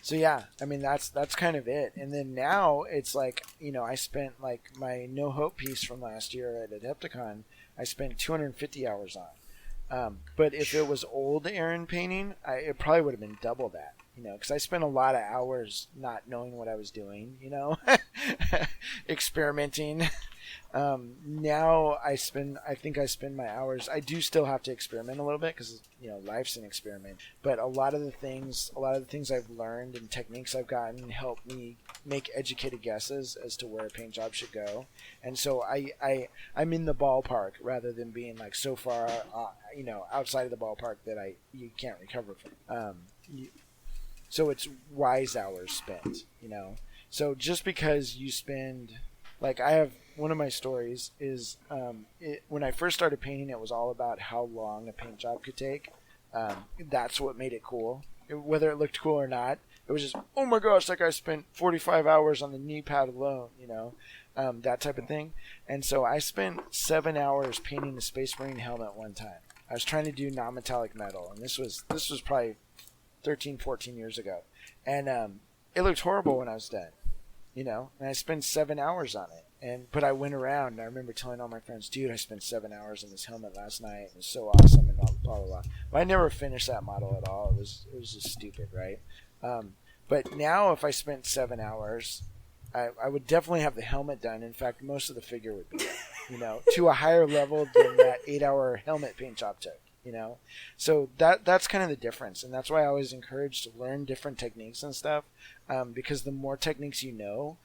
Speaker 2: So yeah, I mean that's kind of it. And then now it's like, I spent like my No Hope piece from last year at Adepticon, I spent 250 hours on. But if it was old Aaron painting, it probably would have been double that. Because I spent a lot of hours not knowing what I was doing, experimenting. Now I think I spend my hours. I do still have to experiment a little bit because life's an experiment. But a lot of the things I've learned and techniques I've gotten help me make educated guesses as to where a paint job should go. And so I'm in the ballpark rather than being like so far outside of the ballpark that you can't recover from. So it's wise hours spent. So just because you spend, like, I have one of my stories is when I first started painting, it was all about how long a paint job could take. That's what made it cool. Whether it looked cool or not, it was just, oh my gosh, that guy spent 45 hours on the knee pad alone, that type of thing. And so I spent 7 hours painting the Space Marine helmet one time. I was trying to do non-metallic metal, and this was probably 13, 14 years ago. And it looked horrible when I was done, and I spent 7 hours on it. But I went around and I remember telling all my friends, dude, I spent 7 hours on this helmet last night. It was so awesome and blah, blah, blah, blah. But I never finished that model at all. It was just stupid, right? But now if I spent 7 hours, I would definitely have the helmet done. In fact, most of the figure would be done, to a higher level than that 8-hour helmet paint job took. So that's kind of the difference, and that's why I always encourage to learn different techniques and stuff. because the more techniques you know,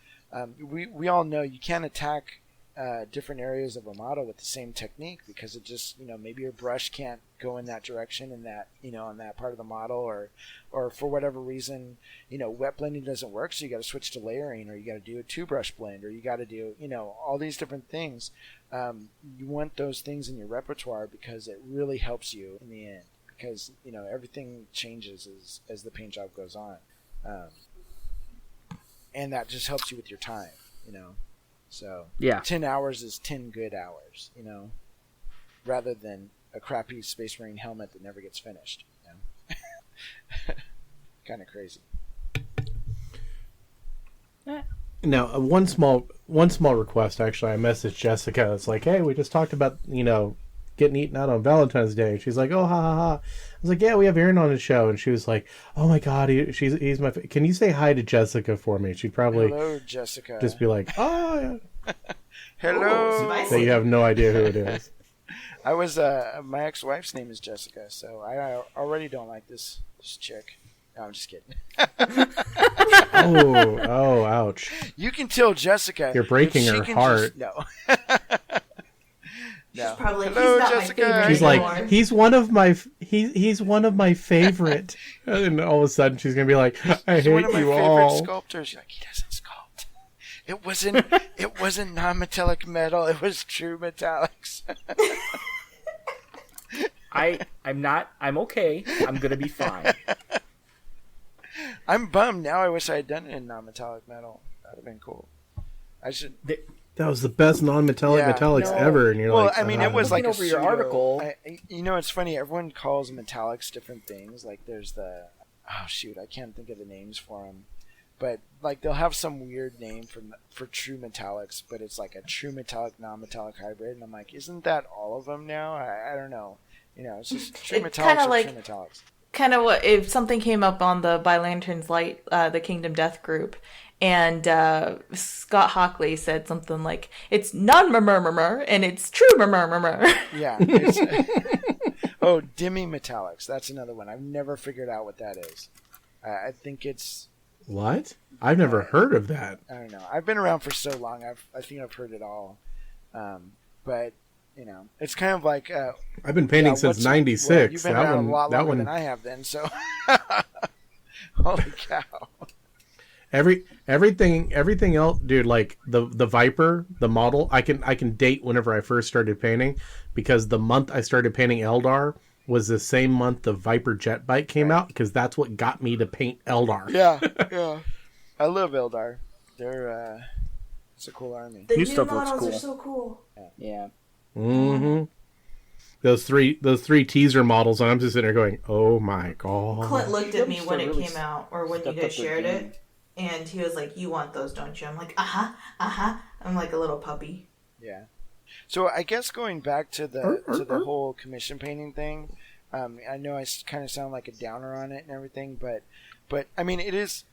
Speaker 2: we all know you can't attack different areas of a model with the same technique, because it just, maybe your brush can't go in that direction in that, on that part of the model, or for whatever reason, wet blending doesn't work, so you got to switch to layering, or you got to do a 2-brush blend, or you got to do, all these different things. You want those things in your repertoire because it really helps you in the end, because, everything changes as the paint job goes on. And that just helps you with your time, So 10 hours is 10 good hours, rather than a crappy Space Marine helmet that never gets finished. Kind of crazy.
Speaker 1: Now, one small request. Actually, I messaged Jessica. It's like, hey, we just talked about getting eaten out on Valentine's Day. She's like, oh, ha ha ha. I was like, yeah, we have Aaron on the show, and she was like, oh my god, he's my. Can you say hi to Jessica for me? She'd probably
Speaker 2: hello, Jessica.
Speaker 1: Just be like, oh, yeah.
Speaker 2: Hello.
Speaker 1: So you have no idea who it is.
Speaker 2: I was my ex-wife's name is Jessica, so I already don't like this chick. No, I'm just kidding.
Speaker 1: oh, ouch.
Speaker 2: You can tell Jessica.
Speaker 1: You're breaking her heart.
Speaker 2: No.
Speaker 3: She's probably
Speaker 2: hello,
Speaker 3: he's not
Speaker 2: Jessica.
Speaker 3: my favorite
Speaker 1: She's
Speaker 3: anymore.
Speaker 1: like, he's one of my favorite. And all of a sudden she's gonna be like, I hate
Speaker 2: one of my
Speaker 1: you
Speaker 2: favorite
Speaker 1: all.
Speaker 2: sculptors. She's like, he doesn't sculpt. It wasn't non-metallic metal. It was true metallics.
Speaker 4: I'm okay. I'm gonna be fine.
Speaker 2: I'm bummed now. I wish I had done it in non-metallic metal. That would have been cool. I should.
Speaker 1: That was the best non-metallic metallics ever, and you're like,
Speaker 2: I mean, it was like
Speaker 4: over your article.
Speaker 2: It's funny. Everyone calls metallics different things. Like there's the I can't think of the names for them, but like they'll have some weird name for true metallics, but it's like a true metallic non-metallic hybrid, and I'm like, isn't that all of them now? I don't know. It's just true metallics or true metallics.
Speaker 3: Kind of what if something came up on the By Lanterns Light, the Kingdom Death group, and Scott Hockley said something like, "It's non-murmur and it's true murmur."
Speaker 2: Yeah. Demi metallics. That's another one. I've never figured out what that is. I think it's
Speaker 1: what? I've never heard of that.
Speaker 2: I don't know. I've been around for so long. I think I've heard it all. But it's kind of like
Speaker 1: I've been painting since '96.
Speaker 2: Well, you've been around a lot longer than I have then. So, holy cow!
Speaker 1: Everything else, dude. Like the Viper, the model, I can date whenever I first started painting, because the month I started painting Eldar was the same month the Viper jet bike came out, because that's what got me to paint Eldar.
Speaker 2: Yeah. I love Eldar. They're it's a cool army.
Speaker 3: The new
Speaker 4: stuff looks
Speaker 3: models
Speaker 4: cool.
Speaker 3: are so cool.
Speaker 4: Yeah.
Speaker 1: Mm-hmm. Those three teaser models, and I'm just sitting there going, "Oh my god!"
Speaker 3: Clint looked at me when it
Speaker 4: really
Speaker 3: came out, or when you guys shared it, and he was like, "You want those, don't you?" I'm like, I'm like a little puppy.
Speaker 2: Yeah. So I guess going back to the whole commission painting thing, I know I kind of sound like a downer on it and everything, but I mean it is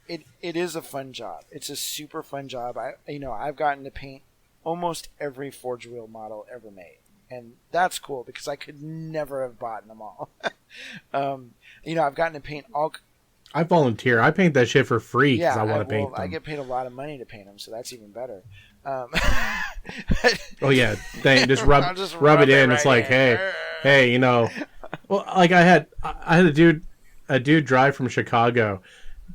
Speaker 2: a fun job. It's a super fun job. I've gotten to paint almost every Forge Wheel model ever made, and that's cool because I could never have bought them all. I've gotten to paint all.
Speaker 1: I volunteer. I paint that shit for free because I want to paint them.
Speaker 2: I get paid a lot of money to paint them, so that's even better.
Speaker 1: Oh yeah, just rub it in. It's like, hey, well, like I had a dude drive from Chicago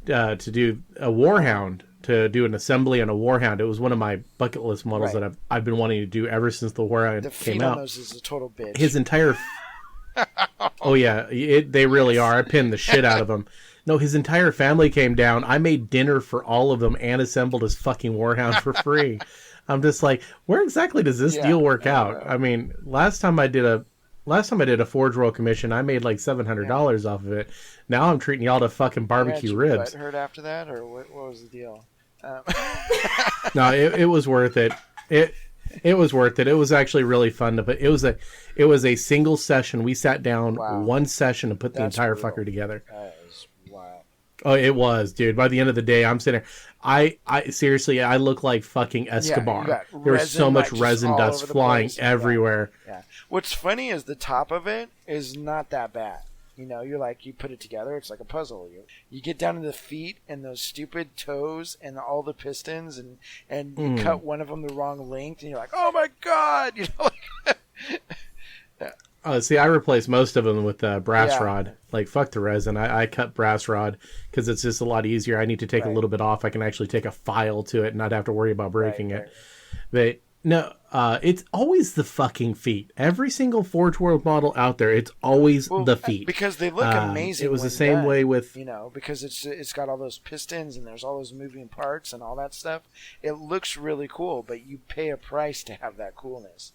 Speaker 1: to do a Warhound, to do an assembly on a Warhound. It was one of my bucket list models that I've been wanting to do ever since the Warhound came out.
Speaker 2: On those is a total bitch.
Speaker 1: His entire oh yeah, they really are. I pinned the shit out of them. No, his entire family came down. I made dinner for all of them and assembled his fucking Warhound for free. I'm just like, where exactly does this deal work out? I mean, last time I did a Forge World commission, I made like $700 off of it. Now I'm treating y'all to fucking barbecue ribs.
Speaker 2: Hurt after that, or what was the deal?
Speaker 1: No, it was worth it. It was worth it. It was actually really fun to put. It was a single session. We sat down one session and put the entire fucker together.
Speaker 2: That is wild.
Speaker 1: Oh, it was, dude. By the end of the day, I'm sitting there. I seriously, I look like fucking Escobar. There was so much resin dust flying everywhere.
Speaker 2: Yeah. What's funny is the top of it is not that bad. You know, you're like, you put it together, it's like a puzzle. You get down to the feet and those stupid toes and all the pistons, and you cut one of them the wrong length, and you're like, oh my god, you know.
Speaker 1: See, I replaced most of them with brass
Speaker 2: Yeah.
Speaker 1: rod. Like, fuck the resin. I cut brass rod because it's just a lot easier. I need to take a little bit off. I can actually take a file to it and not have to worry about breaking it. But no, it's always the fucking feet. Every single Forge World model out there, it's always the feet.
Speaker 2: Because they look amazing.
Speaker 1: It was
Speaker 2: when
Speaker 1: the same
Speaker 2: done,
Speaker 1: way with...
Speaker 2: You know, because it's got all those pistons and there's all those moving parts and all that stuff. It looks really cool, but you pay a price to have that coolness.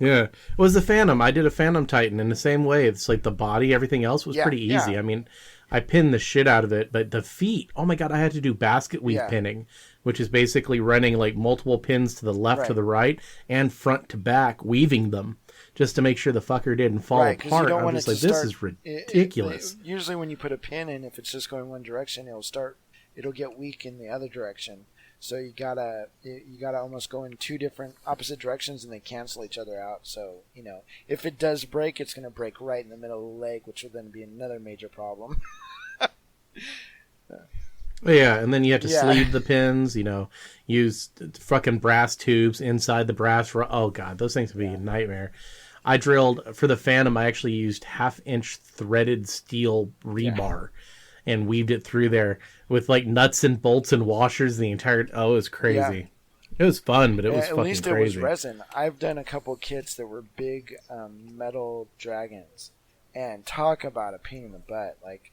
Speaker 1: Yeah. It was the Phantom. I did a Phantom Titan in the same way. It's like the body, everything else was pretty easy. I mean, I pinned the shit out of it, but the feet, oh my god, I had to do basket weave pinning, which is basically running like multiple pins to the left, to the right, and front to back, weaving them just to make sure the fucker didn't fall apart. I'm just like, this is ridiculous.
Speaker 2: Usually when you put a pin in, if it's just going one direction, it'll get weak in the other direction. So you gotta almost go in two different opposite directions, and they cancel each other out. So, you know, if it does break, it's gonna break right in the middle of the leg, which will then be another major problem.
Speaker 1: Yeah, and then you have to sleeve the pins, you know, use fucking brass tubes inside the brass... Oh, God, those things would be a nightmare. I drilled... For the Phantom, I actually used half-inch threaded steel rebar and weaved it through there with, like, nuts and bolts and washers the entire... Oh, it was crazy. It was fun, but it was fucking crazy.
Speaker 2: At least it was resin. I've done a couple kits that were big metal dragons, and talk about a pain in the butt. Like,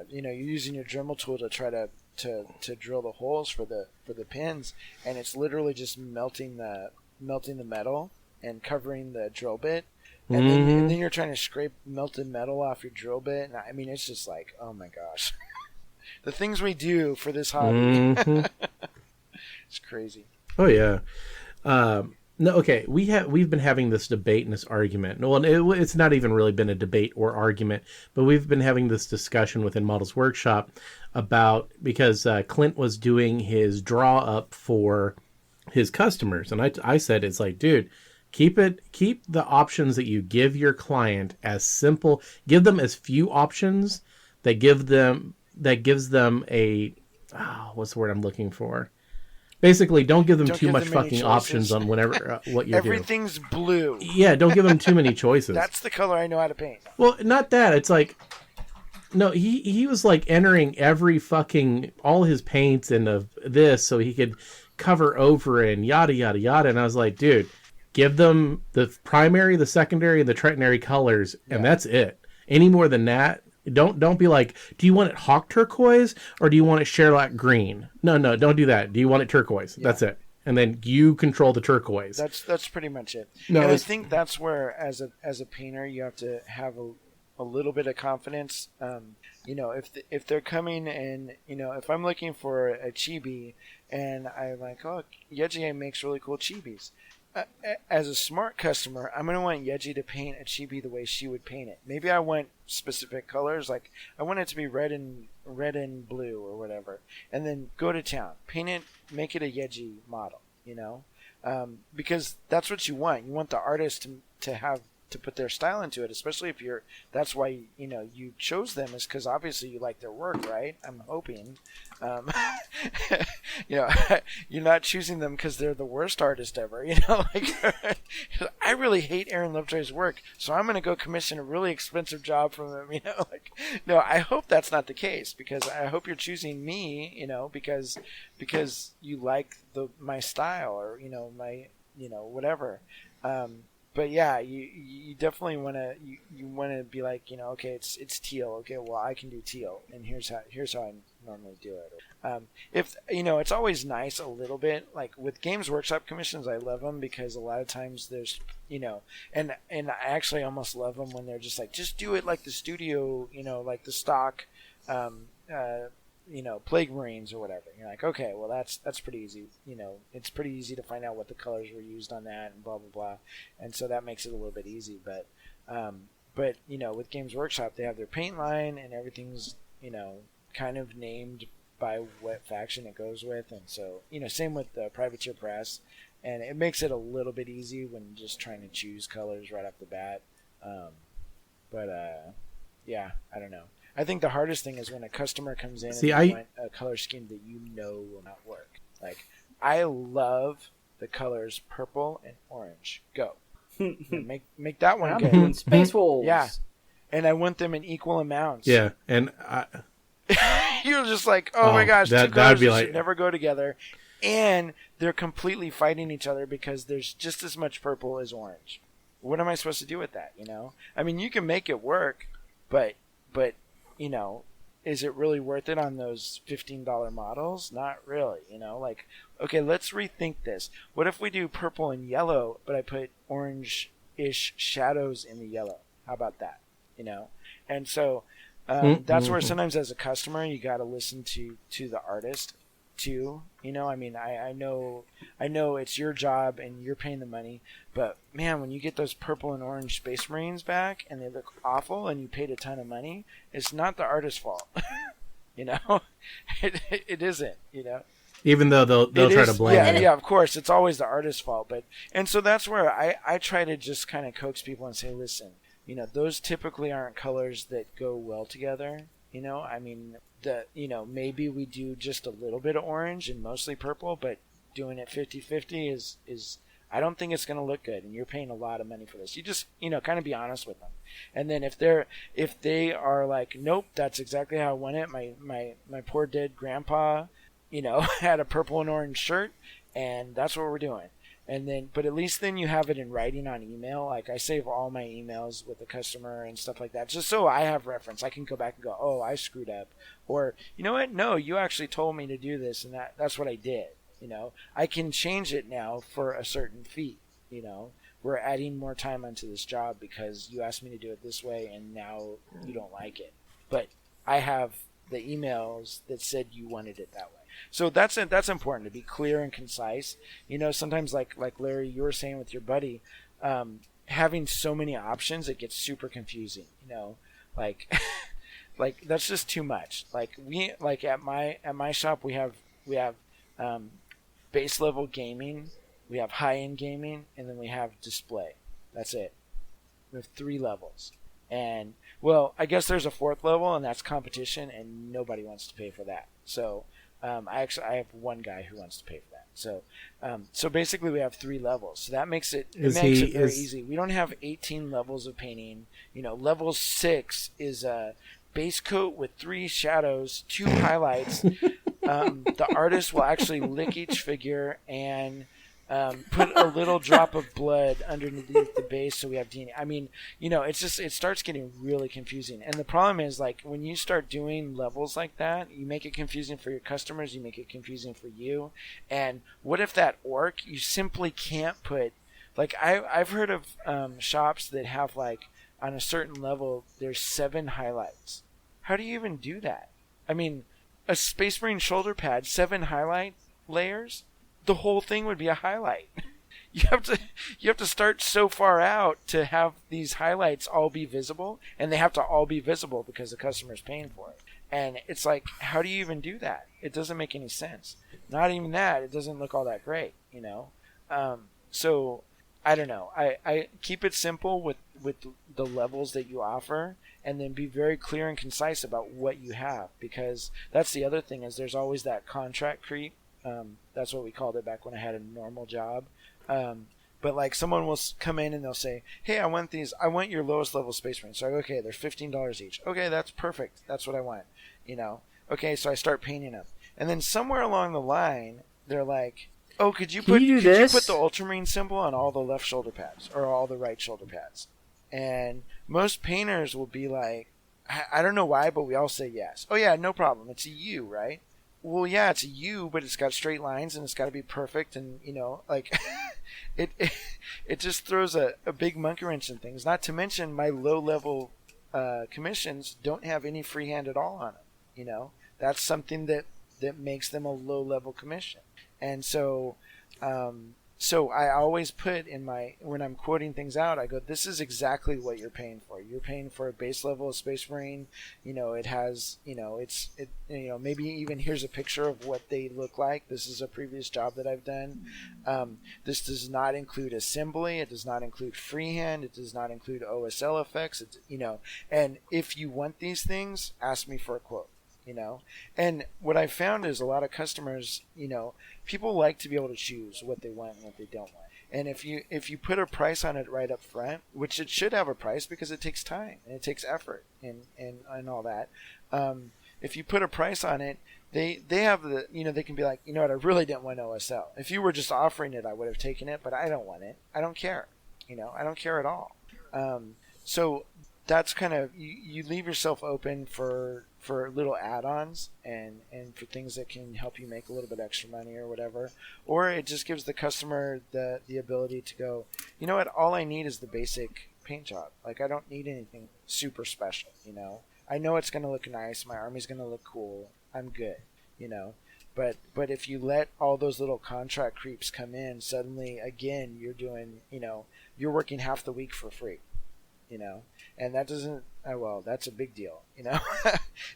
Speaker 2: you know, you're using your Dremel tool to try to drill the holes for the pins, and it's literally just melting the metal and covering the drill bit, and then you're trying to scrape melted metal off your drill bit, and I mean, it's just like, oh my gosh, the things we do for this hobby. It's crazy.
Speaker 1: Oh yeah. No, okay. We've been having this debate and this argument. Well, it's not even really been a debate or argument, but we've been having this discussion within Models Workshop about, because Clint was doing his draw up for his customers, and I said, it's like, dude, keep the options that you give your client as simple. Give them as few options that gives them a what's the word I'm looking for? Basically, don't give them too much fucking options on whatever what you're doing.
Speaker 2: Everything's blue.
Speaker 1: Yeah, don't give them too many choices.
Speaker 2: That's the color I know how to paint.
Speaker 1: Well, not that. It's like, no, he was like entering every fucking, all his paints into this so he could cover over and yada, yada, yada. And I was like, dude, give them the primary, the secondary, and the triternary colors, and that's it. Any more than that, don't be like, do you want it hawk turquoise or do you want it shellac green? No, don't do that. Do you want it turquoise? Yeah. That's it. And then you control the turquoise.
Speaker 2: That's pretty much it. No, and I think that's where, as a painter, you have to have a little bit of confidence. You know, if they're coming and, you know, if I'm looking for a chibi and I'm like, oh, Yeji makes really cool chibis. As a smart customer, I'm going to want Yeji to paint a chibi the way she would paint it. Maybe I want specific colors, like I want it to be red and blue or whatever, and then go to town, paint it, make it a Yeji model, you know, because that's what you want. You want the artist to have to put their style into it, especially if that's why, you know, you chose them, is because obviously you like their work, right? I'm hoping. You know, you're not choosing them because they're the worst artist ever, you know, like I really hate Aaron Lovejoy's work, so I'm going to go commission a really expensive job from him, you know, like, no, I hope that's not the case, because I hope you're choosing me, you know, because you like my style, or, you know, my, you know, whatever. But yeah, you definitely want to you want to be like, you know, okay, it's teal. Okay, well, I can do teal, and here's how I normally do it. If you know, it's always nice a little bit. Like with Games Workshop commissions, I love them because a lot of times there's, you know, and I actually almost love them when they're just like, just do it like the studio, you know, like the stock, you know, Plague Marines or whatever. You're like, okay, well, that's pretty easy. You know, it's pretty easy to find out what the colors were used on that and blah, blah, blah. And so that makes it a little bit easy. But you know, with Games Workshop, they have their paint line and everything's, you know, kind of named by what faction it goes with. And so, you know, same with the Privateer Press. And it makes it a little bit easy when just trying to choose colors right off the bat. But yeah, I don't know. I think the hardest thing is when a customer comes in
Speaker 1: See,
Speaker 2: and they want a color scheme that you know will not work. Like, I love the colors purple and orange. Go. Make that one
Speaker 4: I'm
Speaker 2: good.
Speaker 4: doing Space Wolves.
Speaker 2: Yeah. And I want them in equal amounts.
Speaker 1: Yeah, and
Speaker 2: You're just like, oh my gosh,
Speaker 1: that
Speaker 2: two colors
Speaker 1: would be
Speaker 2: that
Speaker 1: like
Speaker 2: should never go together. And they're completely fighting each other because there's just as much purple as orange. What am I supposed to do with that, you know? I mean, you can make it work, but you know, is it really worth it on those $15 models? Not really, you know? Like, okay, let's rethink this. What if we do purple and yellow, but I put orange-ish shadows in the yellow? How about that, you know? And so that's where sometimes as a customer, you got to listen to the artist too. You know, I mean, I know it's your job and you're paying the money, but man, when you get those purple and orange Space Marines back and they look awful and you paid a ton of money, it's not the artist's fault. You know, it isn't. You know,
Speaker 1: even though they'll try to blame you.
Speaker 2: Yeah, of course, it's always the artist's fault. And so that's where I try to just kind of coax people and say, listen, you know, those typically aren't colors that go well together. You know, I mean, maybe we do just a little bit of orange and mostly purple, but doing it 50-50 is I don't think it's going to look good, and you're paying a lot of money for this. You just, you know, kind of be honest with them. And then if they are like, nope, that's exactly how I want it. My poor dead grandpa, you know, had a purple and orange shirt, and that's what we're doing. And then, but at least then you have it in writing on email. Like, I save all my emails with the customer and stuff like that, just so I have reference. I can go back and go, oh, I screwed up. Or, you know what? No, you actually told me to do this, and that's what I did. You know, I can change it now for a certain fee. You know, we're adding more time onto this job because you asked me to do it this way, and now you don't like it. But I have the emails that said you wanted it that way. So that's important, to be clear and concise. You know, sometimes like Larry, you were saying with your buddy, having so many options, it gets super confusing. You know, like like that's just too much. Like at my shop we have base level gaming, we have high end gaming, and then we have display. That's it. We have 3 levels. And well, I guess there's a 4th level, and that's competition, and nobody wants to pay for that. So I have one guy who wants to pay for that. So basically we have 3 levels. So that makes it very easy. We don't have 18 levels of painting. You know, level 6 is a base coat with 3 shadows, 2 highlights. The artist will actually lick each figure and put a little drop of blood underneath the base, so we have DNA. I mean, you know, it starts getting really confusing. And the problem is, like, when you start doing levels like that, you make it confusing for your customers, you make it confusing for you. And what if that orc, you simply can't put, like, I've heard of shops that have, like, on a certain level, there's 7 highlights. How do you even do that? I mean, a Space Marine shoulder pad, 7 highlight layers? The whole thing would be a highlight. You have to start so far out to have these highlights all be visible, and they have to all be visible because the customer's paying for it. And it's like, how do you even do that? It doesn't make any sense. Not even that, it doesn't look all that great, you know? So I don't know. I keep it simple with the levels that you offer, and then be very clear and concise about what you have, because that's the other thing, is there's always that contract creep. That's what we called it back when I had a normal job. But like, someone will come in and they'll say, hey, I want your lowest level Space Marine. So I go, okay, they're $15 each. Okay, that's perfect. That's what I want. You know? Okay, so I start painting them. And then somewhere along the line, they're like, oh, could you put the Ultramarine symbol on all the left shoulder pads or all the right shoulder pads? And most painters will be like, I don't know why, but we all say yes. Oh yeah, no problem. It's a U, right? Well, yeah, it's a U, but it's got straight lines and it's got to be perfect, and you know, like it just throws a big monkey wrench in things. Not to mention, my low level commissions don't have any freehand at all on them. You know, that's something that makes them a low level commission. And so So I always put in when I'm quoting things out, I go, this is exactly what you're paying for. You're paying for a base level of Space Marine. It has, maybe even here's a picture of what they look like. This is a previous job that I've done. This does not include assembly. It does not include freehand. It does not include OSL effects. And if you want these things, ask me for a quote. And what I found is a lot of customers, people like to be able to choose what they want and what they don't want. And if you put a price on it right up front, which it should have a price because it takes time and it takes effort and all that. If you put a price on it, they have they can be like, what, I really didn't want OSL. If you were just offering it, I would have taken it, but I don't want it. I don't care. I don't care at all. So that's kind of, you leave yourself open for little add-ons and for things that can help you make a little bit extra money or whatever. Or it just gives the customer the ability to go, what, all I need is the basic paint job. Like, I don't need anything super special, I know it's going to look nice. My army's going to look cool. I'm good, But if you let all those little contract creeps come in, suddenly, again, you're doing, you're working half the week for free. And that doesn't, that's a big deal,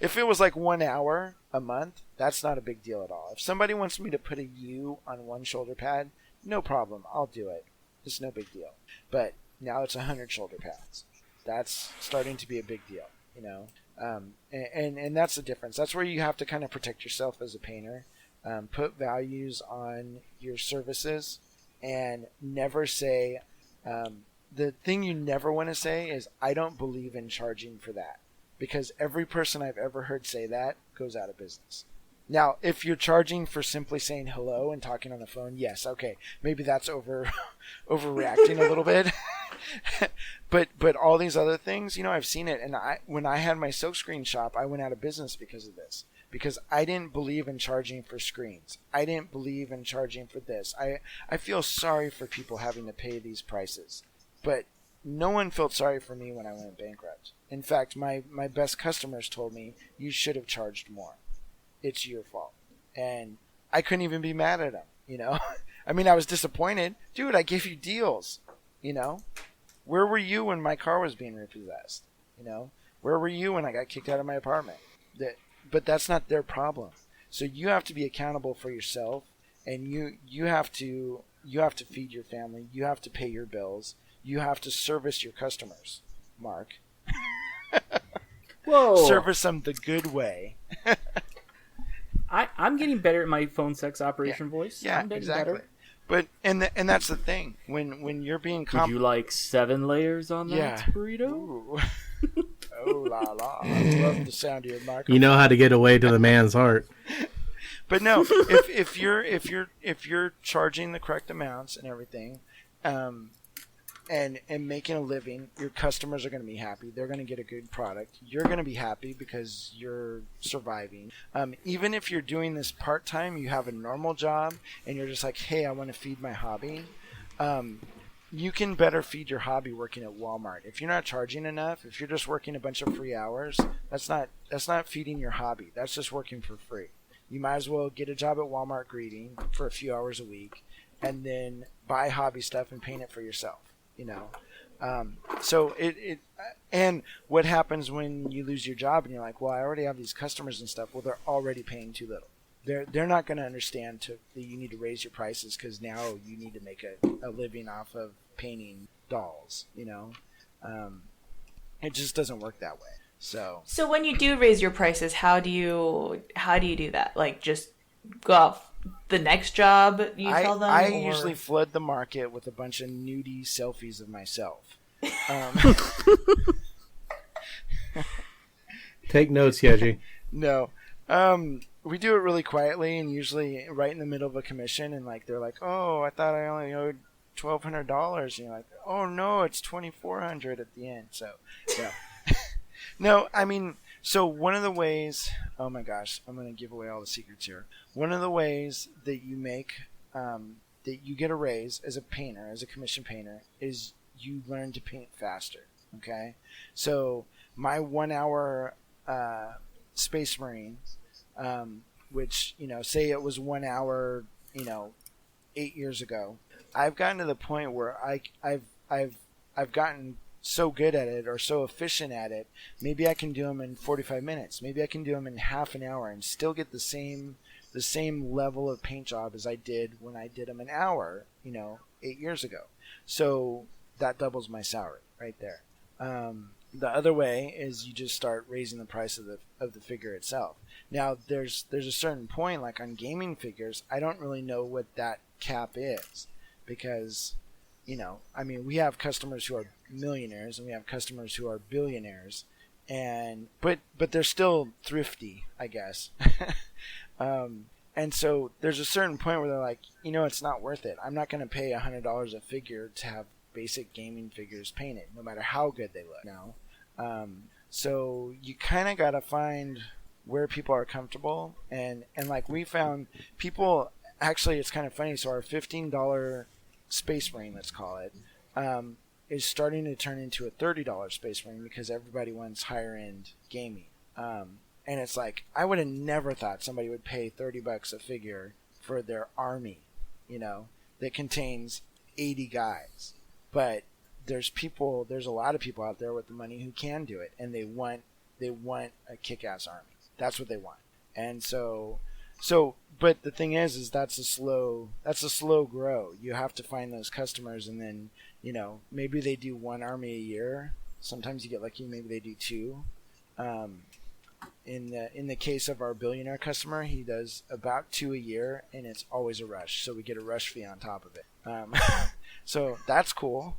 Speaker 2: If it was like 1 hour a month, that's not a big deal at all. If somebody wants me to put a U on one shoulder pad, no problem, I'll do it. It's no big deal. But now it's 100 shoulder pads. That's starting to be a big deal, and that's the difference. That's where you have to kind of protect yourself as a painter, put values on your services, and never say, the thing you never want to say is, I don't believe in charging for that. Because every person I've ever heard say that goes out of business. Now, if you're charging for simply saying hello and talking on the phone, yes, okay, maybe that's overreacting a little bit. but all these other things, I've seen it. And when I had my silkscreen shop, I went out of business because of this. Because I didn't believe in charging for screens. I didn't believe in charging for this. I feel sorry for people having to pay these prices. But no one felt sorry for me when I went bankrupt. In fact, my best customers told me, you should have charged more. It's your fault. And I couldn't even be mad at them, I mean, I was disappointed. Dude, I gave you deals, Where were you when my car was being repossessed? Where were you when I got kicked out of my apartment? But that's not their problem. So you have to be accountable for yourself, and you have to feed your family. You have to pay your bills. You have to service your customers, Mark.
Speaker 4: Whoa!
Speaker 2: Service them the good way.
Speaker 4: I'm getting better at my phone sex operation voice.
Speaker 2: Yeah,
Speaker 4: I'm getting
Speaker 2: exactly.
Speaker 4: better.
Speaker 2: But and that's the thing. When you're being
Speaker 4: would you like 7 layers on that burrito?
Speaker 2: Ooh. Oh la la! I love the sound of your microphone.
Speaker 1: You know how to get away to the man's heart.
Speaker 2: But no, if you're charging the correct amounts and everything, and making a living, your customers are going to be happy. They're going to get a good product. You're going to be happy because you're surviving. Even if you're doing this part-time, you have a normal job, and you're just like, hey, I want to feed my hobby. You can better feed your hobby working at Walmart. If you're not charging enough, if you're just working a bunch of free hours, that's not feeding your hobby. That's just working for free. You might as well get a job at Walmart greeting for a few hours a week, and then buy hobby stuff and paint it for yourself. So and what happens when you lose your job and you're like, well, I already have these customers and stuff. Well, they're already paying too little. They're not going to understand that you need to raise your prices because now you need to make a living off of painting dolls. It just doesn't work that way. So
Speaker 3: when you do raise your prices, how do you do that? Like, just go off the next job you tell them?
Speaker 2: I usually flood the market with a bunch of nudie selfies of myself.
Speaker 1: Take notes, Yeji.
Speaker 2: No. We do it really quietly and usually right in the middle of a commission, and like they're like, oh, I thought I only owed $1,200, and you're like, oh no, it's $2,400 at the end. So yeah. No, I mean, so one of the ways, oh my gosh, I'm going to give away all the secrets here. One of the ways that you make, that you get a raise as a painter, as a commission painter, is you learn to paint faster. Okay? So my 1 hour Space Marine, which, say it was 1 hour, 8 years ago, I've gotten to the point where I've gotten so good at it or so efficient at it. Maybe I can do them in 45 minutes. Maybe I can do them in half an hour and still get the same level of paint job as I did when I did them an hour, 8 years ago. So that doubles my salary right there. The other way is you just start raising the price of the figure itself. Now there's a certain point, like on gaming figures, I don't really know what that cap is, because we have customers who are millionaires and we have customers who are billionaires, and but they're still thrifty, I guess. And so there's a certain point where they're like, it's not worth it. I'm not going to pay $100 a figure to have basic gaming figures painted, no matter how good they look. So you kind of got to find where people are comfortable, and like we found people. Actually, it's kind of funny. So our $15 Space Marine, let's call it, is starting to turn into a $30 Space Marine because everybody wants higher end gaming. And it's like, I would have never thought somebody would pay $30 a figure for their army, that contains 80 guys. But there's a lot of people out there with the money who can do it, and they want a kick-ass army. That's what they want. And so, but the thing is that's a slow grow. You have to find those customers, and then, maybe they do one army a year. Sometimes you get lucky, maybe they do two. In the case of our billionaire customer, he does about 2 a year, and it's always a rush. So we get a rush fee on top of it. So that's cool.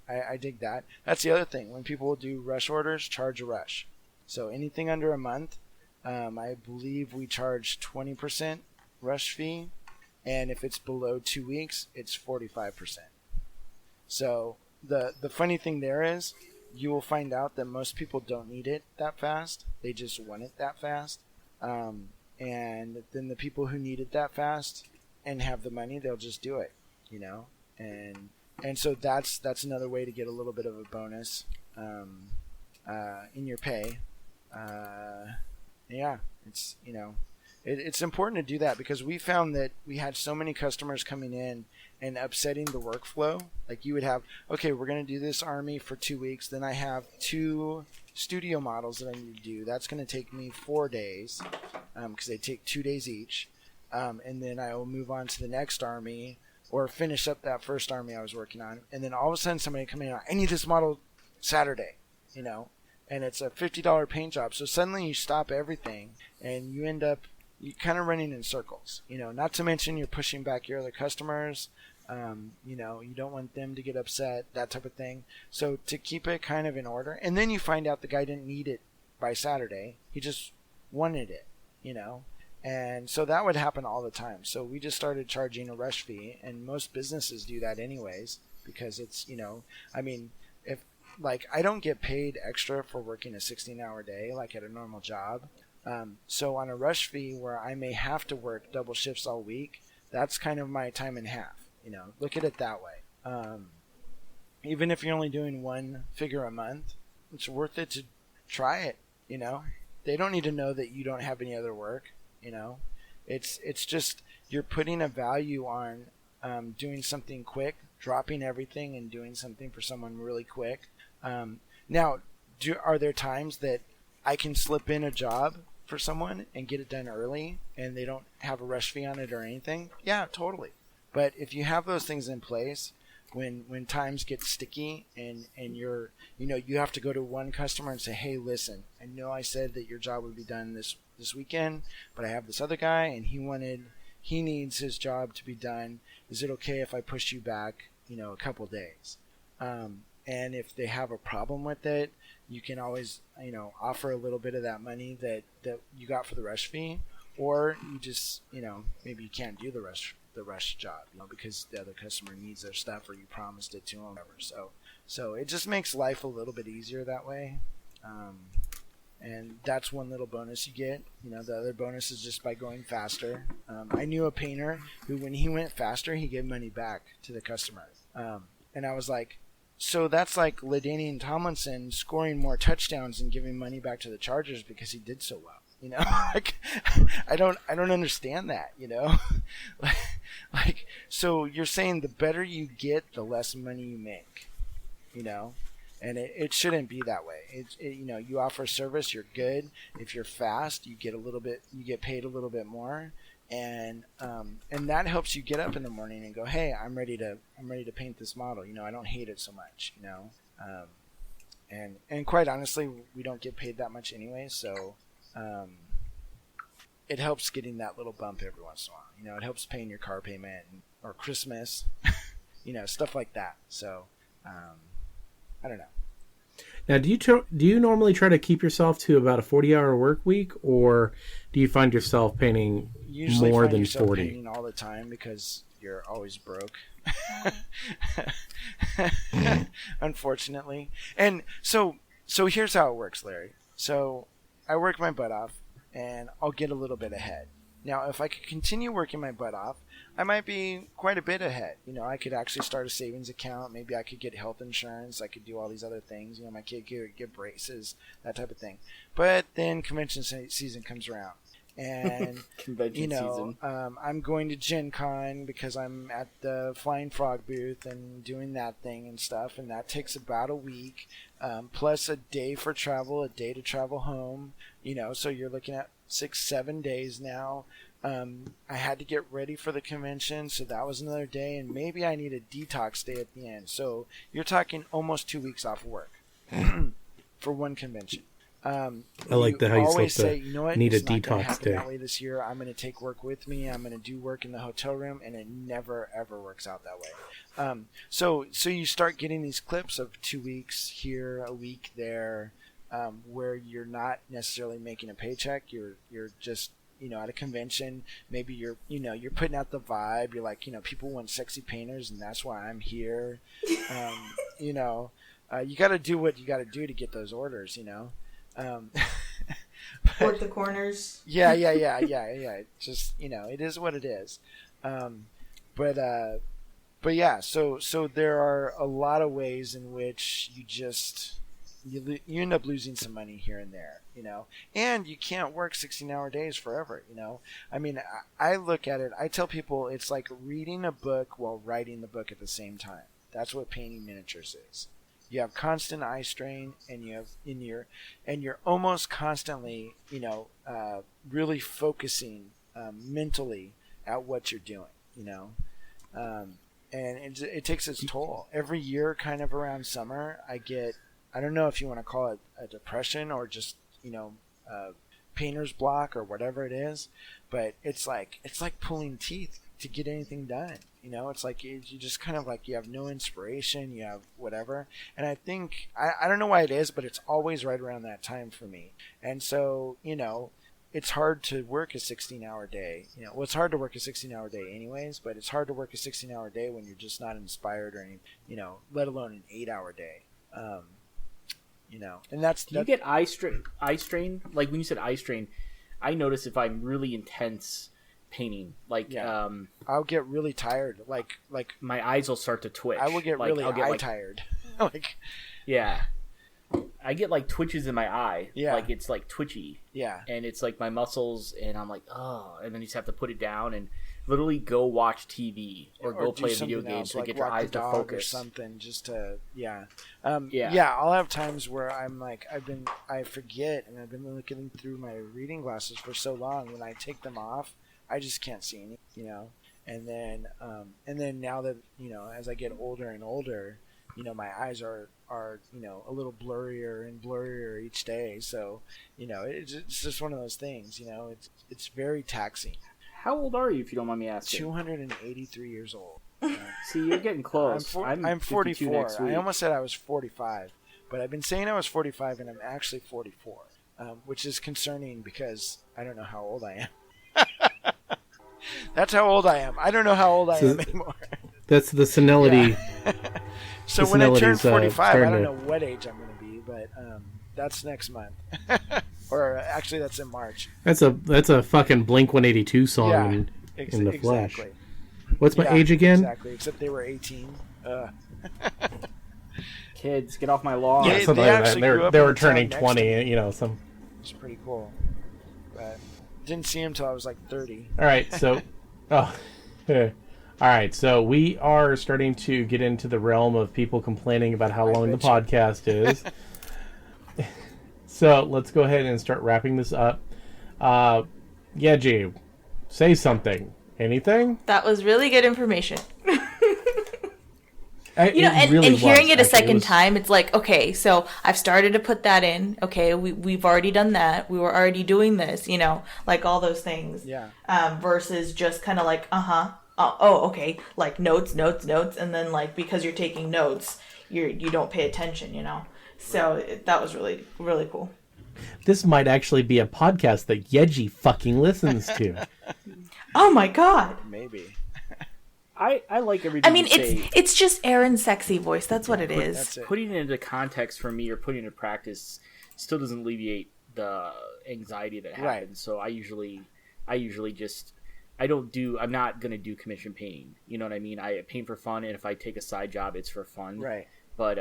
Speaker 2: I dig that. That's the other thing. When people do rush orders, charge a rush. So anything under a month, I believe we charge 20% rush fee, and if it's below 2 weeks, it's 45%. So the funny thing there is, you will find out that most people don't need it that fast. They just want it that fast. And then the people who need it that fast and have the money, they'll just do it, And so that's another way to get a little bit of a bonus in your pay. It's important to do that, because we found that we had so many customers coming in and upsetting the workflow. Like, you would have, okay, we're going to do this army for 2 weeks. Then I have 2 studio models that I need to do. That's going to take me 4 days, because they take 2 days each. And then I will move on to the next army, or finish up that first army I was working on. And then all of a sudden somebody coming in, I need this model Saturday, and it's a $50 paint job. So suddenly you stop everything, and you end up kind of running in circles, not to mention you're pushing back your other customers. You don't want them to get upset, that type of thing. So to keep it kind of in order, and then you find out the guy didn't need it by Saturday. He just wanted it, and so that would happen all the time. So we just started charging a rush fee, and most businesses do that anyways, because it's, if, like, I don't get paid extra for working a 16-hour day like at a normal job. So on a rush fee where I may have to work double shifts all week, that's kind of my time and half. Look at it that way. Even if you're only doing one figure a month, it's worth it to try it. They don't need to know that you don't have any other work. It's just, you're putting a value on doing something quick, dropping everything and doing something for someone really quick. Now, are there times that I can slip in a job for someone and get it done early and they don't have a rush fee on it or anything? Yeah, totally. But if you have those things in place, when times get sticky and you're, you have to go to one customer and say, hey, listen, I know I said that your job would be done this weekend, but I have this other guy and he needs his job to be done. Is it okay if I push you back, a couple days? And if they have a problem with it, you can always, offer a little bit of that money that you got for the rush fee, or you just, maybe you can't do the rush job, because the other customer needs their stuff or you promised it to them, whatever. So it just makes life a little bit easier that way. And that's one little bonus you get. The other bonus is just by going faster. I knew a painter who, when he went faster, he gave money back to the customer. And I was like, so that's like LaDainian Tomlinson scoring more touchdowns and giving money back to the Chargers because he did so well. You know, like I don't understand that. You know, like so you're saying the better you get, the less money you make. You know, and it shouldn't be that way. You know, you offer service, you're good. If you're fast, you get paid a little bit more, and that helps you get up in the morning and go, hey, I'm ready to paint this model. You know, I don't hate it so much. You know, and quite honestly, we don't get paid that much anyway, so it helps getting that little bump every once in a while. You know, it helps paying your car payment or Christmas, you know, stuff like that. So. I don't know.
Speaker 1: Now, do you normally try to keep yourself to about a 40-hour work week, or do you find yourself painting more than 40?
Speaker 2: Painting all the time because you're always broke. Unfortunately. And so here's how it works, Larry. So I work my butt off and I'll get a little bit ahead. Now, if I could continue working my butt off, I might be quite a bit ahead. You know, I could actually start a savings account. Maybe I could get health insurance. I could do all these other things. You know, my kid could get braces, that type of thing. But then convention season comes around. And, I'm going to Gen Con because I'm at the Flying Frog booth and doing that thing and stuff. And that takes about a week, plus a day for travel, a day to travel home. You know, so you're looking at 6-7 days now. I had to get ready for the convention, so that was another day, and maybe I need a detox day at the end. So you're talking almost 2 weeks off of work for one convention.
Speaker 1: I like that how you
Speaker 2: always
Speaker 1: say,
Speaker 2: you know what,
Speaker 1: need a
Speaker 2: it's not gonna
Speaker 1: detox
Speaker 2: happen
Speaker 1: day.
Speaker 2: that way this year. I'm going to take work with me. I'm going to do work in the hotel room, and it never ever works out that way. So you start getting these clips of 2 weeks here, a week there, where you're not necessarily making a paycheck. You're just at a convention, maybe you're putting out the vibe. You're like, people want sexy painters, and that's why I'm here. You got to do what you got to do to get those orders.
Speaker 3: Port the corners.
Speaker 2: Yeah. Just it is what it is. But yeah. So there are a lot of ways in which you end up losing some money here and there, and you can't work 16-hour days forever, I mean, I look at it, I tell people it's like reading a book while writing the book at the same time. That's what painting miniatures is. You have constant eye strain, and you're almost constantly, really focusing mentally at what you're doing, and it takes its toll. Every year, kind of around summer, I don't know if you want to call it a depression or just, painter's block or whatever it is, but it's like pulling teeth to get anything done. It's like you just kind of like you have no inspiration, you have whatever. And I think, I don't know why it is, but it's always right around that time for me. And so, it's hard to work a 16-hour day. Well, it's hard to work a 16-hour day anyways, but it's hard to work a 16-hour day when you're just not inspired or any, let alone an 8-hour day. And that's...
Speaker 4: Do you get eye strain? Like when you said eye strain, I notice if I'm really intense painting,
Speaker 2: I'll get really tired. Like
Speaker 4: my eyes will start to twitch.
Speaker 2: I will get really tired.
Speaker 4: Yeah. I get like twitches in my eye.
Speaker 2: Yeah.
Speaker 4: Like it's like twitchy.
Speaker 2: Yeah.
Speaker 4: And it's like my muscles, and I'm like, oh, and then you just have to put it down and literally go watch TV or go play a video game to get your eyes to focus
Speaker 2: or something, just to I'll have times where I'm like, I forget, and I've been looking through my reading glasses for so long. When I take them off, I just can't see any, and then now that as I get older and older, my eyes are a little blurrier and blurrier each day. So it's just one of those things. It's very taxing.
Speaker 4: How old are you, if you don't mind me asking?
Speaker 2: 283 years old.
Speaker 4: See, you're getting close.
Speaker 2: I'm 44.
Speaker 4: Next week.
Speaker 2: I almost said I was 45, but I've been saying I was 45, and I'm actually 44, which is concerning because I don't know how old I am. That's how old I am. I don't know how old I am anymore.
Speaker 1: That's the senility.
Speaker 2: Yeah. So when I turn 45, I don't know what age I'm going to be, but that's next month. Or actually, that's in March.
Speaker 1: That's a fucking Blink 182 song in the flesh.
Speaker 2: Exactly.
Speaker 1: What's my age again?
Speaker 2: Exactly. Except they were 18.
Speaker 4: Kids, get off my lawn.
Speaker 2: Yeah, they
Speaker 1: were turning 20. Some.
Speaker 2: It's pretty cool. but didn't see him till I was like 30.
Speaker 1: All right, so, all right, so we are starting to get into the realm of people complaining about how long the podcast is. So let's go ahead and start wrapping this up. Yeji, say something. Anything?
Speaker 3: That was really good information.
Speaker 1: And
Speaker 3: hearing it a second time, it's like, okay, so I've started to put that in. Okay, we've already done that. We were already doing this, like all those things.
Speaker 2: Yeah.
Speaker 3: Versus just kind of like, okay, like notes, and then like because you're taking notes, you don't pay attention, So that was really, really cool.
Speaker 1: This might actually be a podcast that Yeji fucking listens to.
Speaker 3: Oh my god.
Speaker 2: Maybe.
Speaker 4: I like everything.
Speaker 3: It's just Aaron's sexy voice. That's what it is.
Speaker 2: That's it.
Speaker 4: Putting it into context for me or putting it into practice still doesn't alleviate the anxiety that happens.
Speaker 2: Right.
Speaker 4: So I usually just I'm not gonna do commission painting. You know what I mean? I paint for fun, and if I take a side job, it's for fun.
Speaker 2: Right.
Speaker 4: But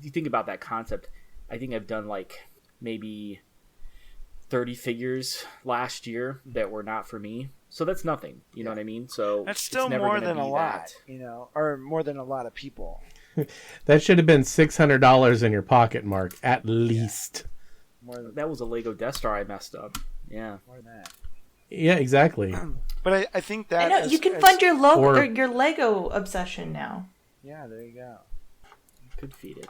Speaker 4: you think about that concept. I think I've done like maybe 30 figures last year that were not for me. So that's nothing. You know what I mean? So
Speaker 2: that's still more than a lot, or more than a lot of people.
Speaker 1: That should have been $600 in your pocket, Mark, at least.
Speaker 4: That was a Lego Death Star I messed up. Yeah.
Speaker 2: More than that.
Speaker 1: Yeah, exactly.
Speaker 2: But I think that...
Speaker 3: I know, you can fund your Lego obsession now.
Speaker 2: Yeah, there you go.
Speaker 4: Could feed it.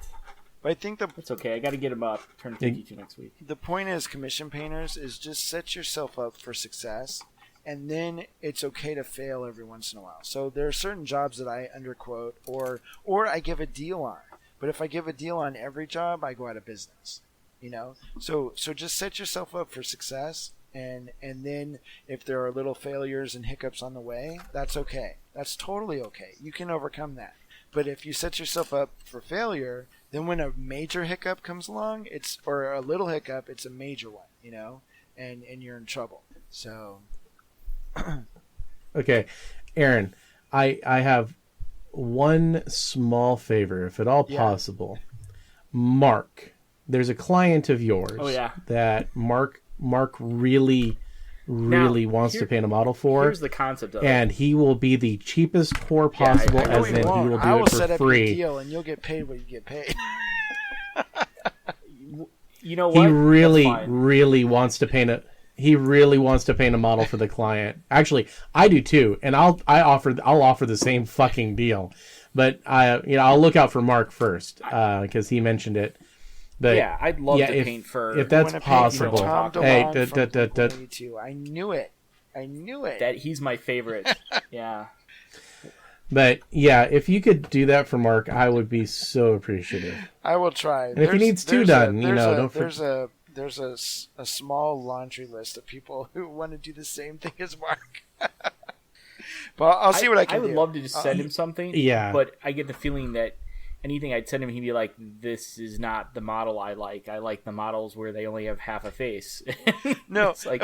Speaker 2: But I think
Speaker 4: it's okay. I got to get him up. Turn 52 next week.
Speaker 2: The point is, commission painters, is just set yourself up for success, and then it's okay to fail every once in a while. So there are certain jobs that I underquote or I give a deal on. But if I give a deal on every job, I go out of business. So just set yourself up for success, and then if there are little failures and hiccups on the way, that's okay. That's totally okay. You can overcome that. But if you set yourself up for failure, then when a major hiccup comes along, or a little hiccup, it's a major one, and you're in trouble. So
Speaker 1: okay, Aaron, I have one small favor, if at all possible. Mark, there's a client of yours that Mark really wants to paint a model for.
Speaker 4: Here's the concept of
Speaker 1: and he will be the cheapest whore possible, as in he will do it for
Speaker 2: set up
Speaker 1: free.
Speaker 2: A deal and you'll get paid what you get paid.
Speaker 4: You know what?
Speaker 1: He really wants to paint a model for the client. Actually, I do too, and I'll offer the same fucking deal. But I'll look out for Mark first because he mentioned it. But
Speaker 4: yeah, I'd love to paint for
Speaker 1: if that's possible. Hey,
Speaker 2: I knew it.
Speaker 4: That he's my favorite. Yeah.
Speaker 1: But yeah, if you could do that for Mark, I would be so appreciative.
Speaker 2: I will try.
Speaker 1: And if he needs two done, don't forget.
Speaker 2: There's a small laundry list of people who want to do the same thing as Mark. But I'll see what I can do.
Speaker 4: I would love to just send him something.
Speaker 1: Yeah.
Speaker 4: But I get the feeling that anything I'd send him, he'd be like, "This is not the model I like. I like the models where they only have half a face."
Speaker 2: No,
Speaker 4: it's like,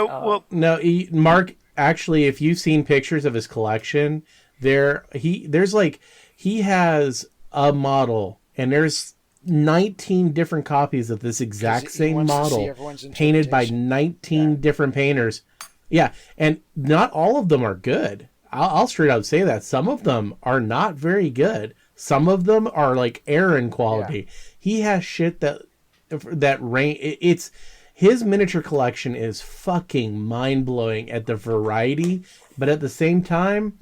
Speaker 1: Mark. Actually, if you've seen pictures of his collection, he has a model, and there's 19 different copies of this exact same model, painted by 19 different painters. Yeah, and not all of them are good. I'll straight out say that some of them are not very good. Some of them are like Aaron quality. Yeah. He has shit that it's his miniature collection is fucking mind blowing at the variety, but at the same time,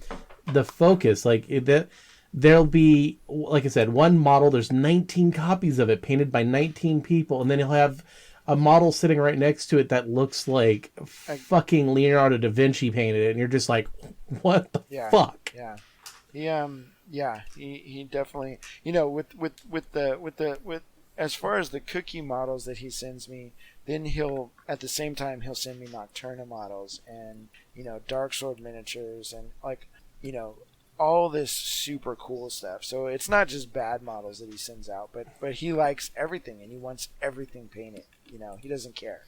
Speaker 1: the focus. There'll be, like I said, one model. There's 19 copies of it painted by 19 people, and then he'll have a model sitting right next to it that looks like fucking Leonardo da Vinci painted it, and you're just like, what the fuck?
Speaker 2: Yeah. He definitely, with as far as the cookie models that he sends me, then at the same time he'll send me Nocturna models and Dark Sword miniatures and all this super cool stuff. So it's not just bad models that he sends out, but he likes everything and he wants everything painted. He doesn't care.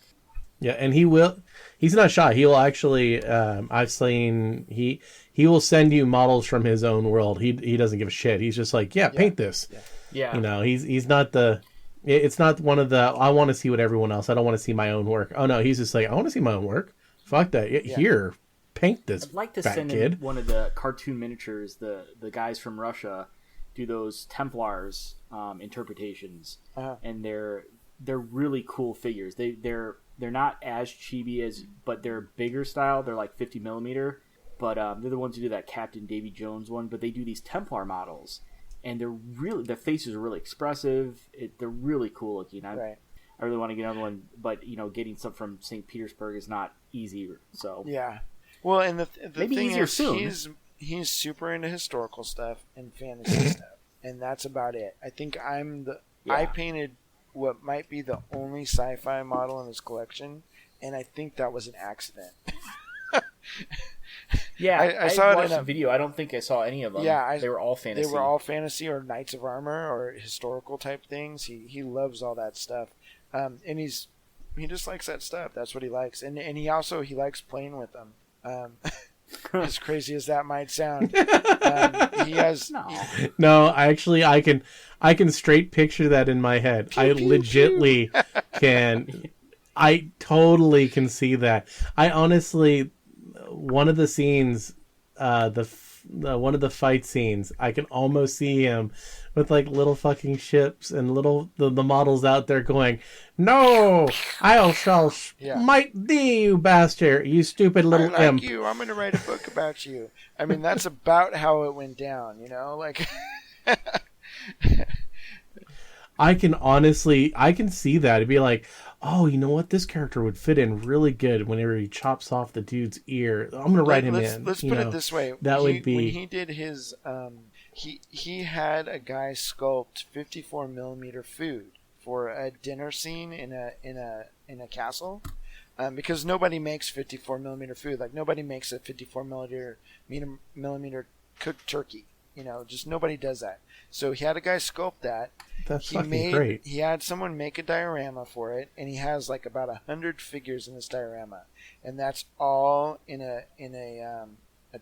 Speaker 1: Yeah, and he's not shy. He'll actually, I've seen, he will send you models from his own world. He doesn't give a shit. He's just like, paint this.
Speaker 4: Yeah.
Speaker 1: He's not the... It's not one of the, I want to see what everyone else, I don't want to see my own work. Oh no, he's just like, I want to see my own work. Fuck that. Here, paint this
Speaker 4: I'd like to
Speaker 1: fat
Speaker 4: send
Speaker 1: kid.
Speaker 4: in one of the cartoon miniatures. The guys from Russia do those Templars interpretations, and they're really cool figures. They're not as chibi as, but they're bigger style. They're like 50 millimeter, but they're the ones who do that Captain Davy Jones one. But they do these Templar models, and their faces are really expressive. They're really cool looking. I really want to get another one, but getting some from St. Petersburg is not easy. So
Speaker 2: yeah, well, and the
Speaker 4: maybe
Speaker 2: thing
Speaker 4: easier
Speaker 2: is,
Speaker 4: soon.
Speaker 2: he's super into historical stuff and fantasy stuff, and that's about it. I think I painted what might be the only sci-fi model in his collection, and I think that was an accident.
Speaker 4: Yeah,
Speaker 2: I saw it
Speaker 4: watched
Speaker 2: in
Speaker 4: a video. I don't think I saw any of them.
Speaker 2: Yeah,
Speaker 4: they were all fantasy.
Speaker 2: They were all fantasy or Knights of Armor or historical type things. He loves all that stuff, and he just likes that stuff. That's what he likes, and he likes playing with them. As crazy as that might sound, he has
Speaker 1: no. Actually, I can straight picture that in my head. I legitly can. I totally can see that. I honestly, one of the scenes, one of the fight scenes, I can almost see him with like little fucking ships and little the models out there going, "No, I shall smite thee, you bastard, you stupid little
Speaker 2: I like
Speaker 1: imp."
Speaker 2: you. I'm going to write a book about you. I mean, that's about how it went down. Like.
Speaker 1: I can see that. It'd be like, oh, you know what? This character would fit in really good whenever he chops off the dude's ear. I'm going to write him in.
Speaker 2: Let's put it this way.
Speaker 1: Would be...
Speaker 2: When he did his... he had a guy sculpt 54 millimeter food for a dinner scene in a castle. Because nobody makes 54 millimeter food. Like, nobody makes a 54 millimeter cooked turkey. Just nobody does that. So he had a guy sculpt that.
Speaker 1: That's fucking great.
Speaker 2: He had someone make a diorama for it, and he has like about 100 figures in this diorama, and that's all in a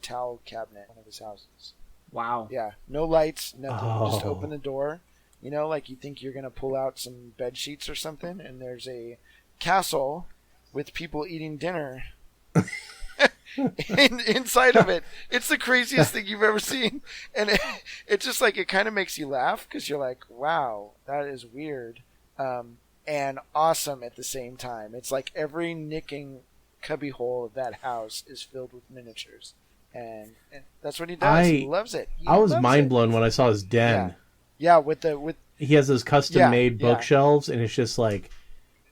Speaker 2: towel cabinet in one of his houses.
Speaker 4: Wow.
Speaker 2: Yeah, no lights, nothing. Just open the door. Like you think you're gonna pull out some bed sheets or something, and there's a castle with people eating dinner. Inside of it. It's the craziest thing you've ever seen, and it's just like, it kind of makes you laugh because you're like, wow, that is weird, and awesome at the same time. It's like every nicking cubbyhole of that house is filled with miniatures, and that's what he does. He loves it.
Speaker 1: I was mind blown when I saw his den.
Speaker 2: Yeah,
Speaker 1: he has those custom made bookshelves, and it's just like,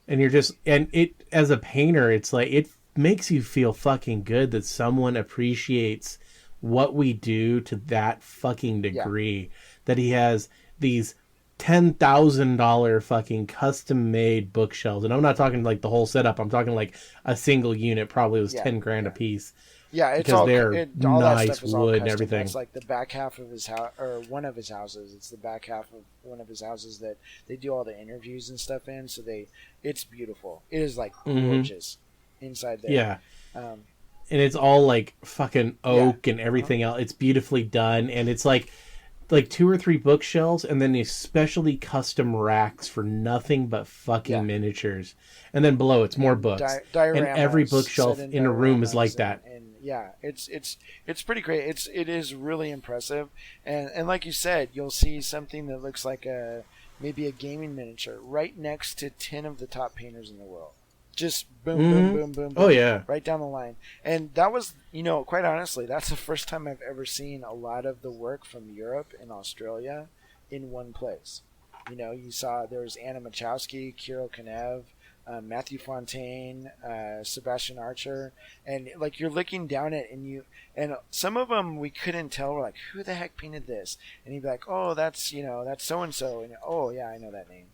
Speaker 1: and it as a painter, it's like it makes you feel fucking good that someone appreciates what we do to that fucking degree. That he has these $10,000 fucking custom made bookshelves, and I'm not talking like the whole setup. I'm talking like a single unit probably was $10,000 a piece.
Speaker 2: Yeah, it's
Speaker 1: because
Speaker 2: all
Speaker 1: they're
Speaker 2: all
Speaker 1: nice
Speaker 2: that stuff is all
Speaker 1: wood
Speaker 2: custom.
Speaker 1: and everything.
Speaker 2: It's like the back half of his house, or one of his houses. It's the back half of one of his houses that they do all the interviews and stuff in. So it's beautiful. It is like gorgeous inside there.
Speaker 1: Yeah. And it's all like fucking oak and everything else. It's beautifully done, and it's like 2 or 3 bookshelves, and then these specially custom racks for nothing but fucking miniatures. And then below it's more books. And every bookshelf in a room is like that.
Speaker 2: And it's pretty great. It is really impressive. And like you said, you'll see something that looks like maybe a gaming miniature right next to 10 of the top painters in the world. Just boom, boom, boom, boom, boom.
Speaker 1: Oh, yeah.
Speaker 2: Right down the line. And that was, quite honestly, that's the first time I've ever seen a lot of the work from Europe and Australia in one place. You saw there was Anna Machowski, Kirill Kanev, Matthew Fontaine, Sebastian Archer, and like you're looking down at it, and some of them we couldn't tell. We're like, who the heck painted this? And he'd be like, oh, that's so and so, and oh yeah, I know that name.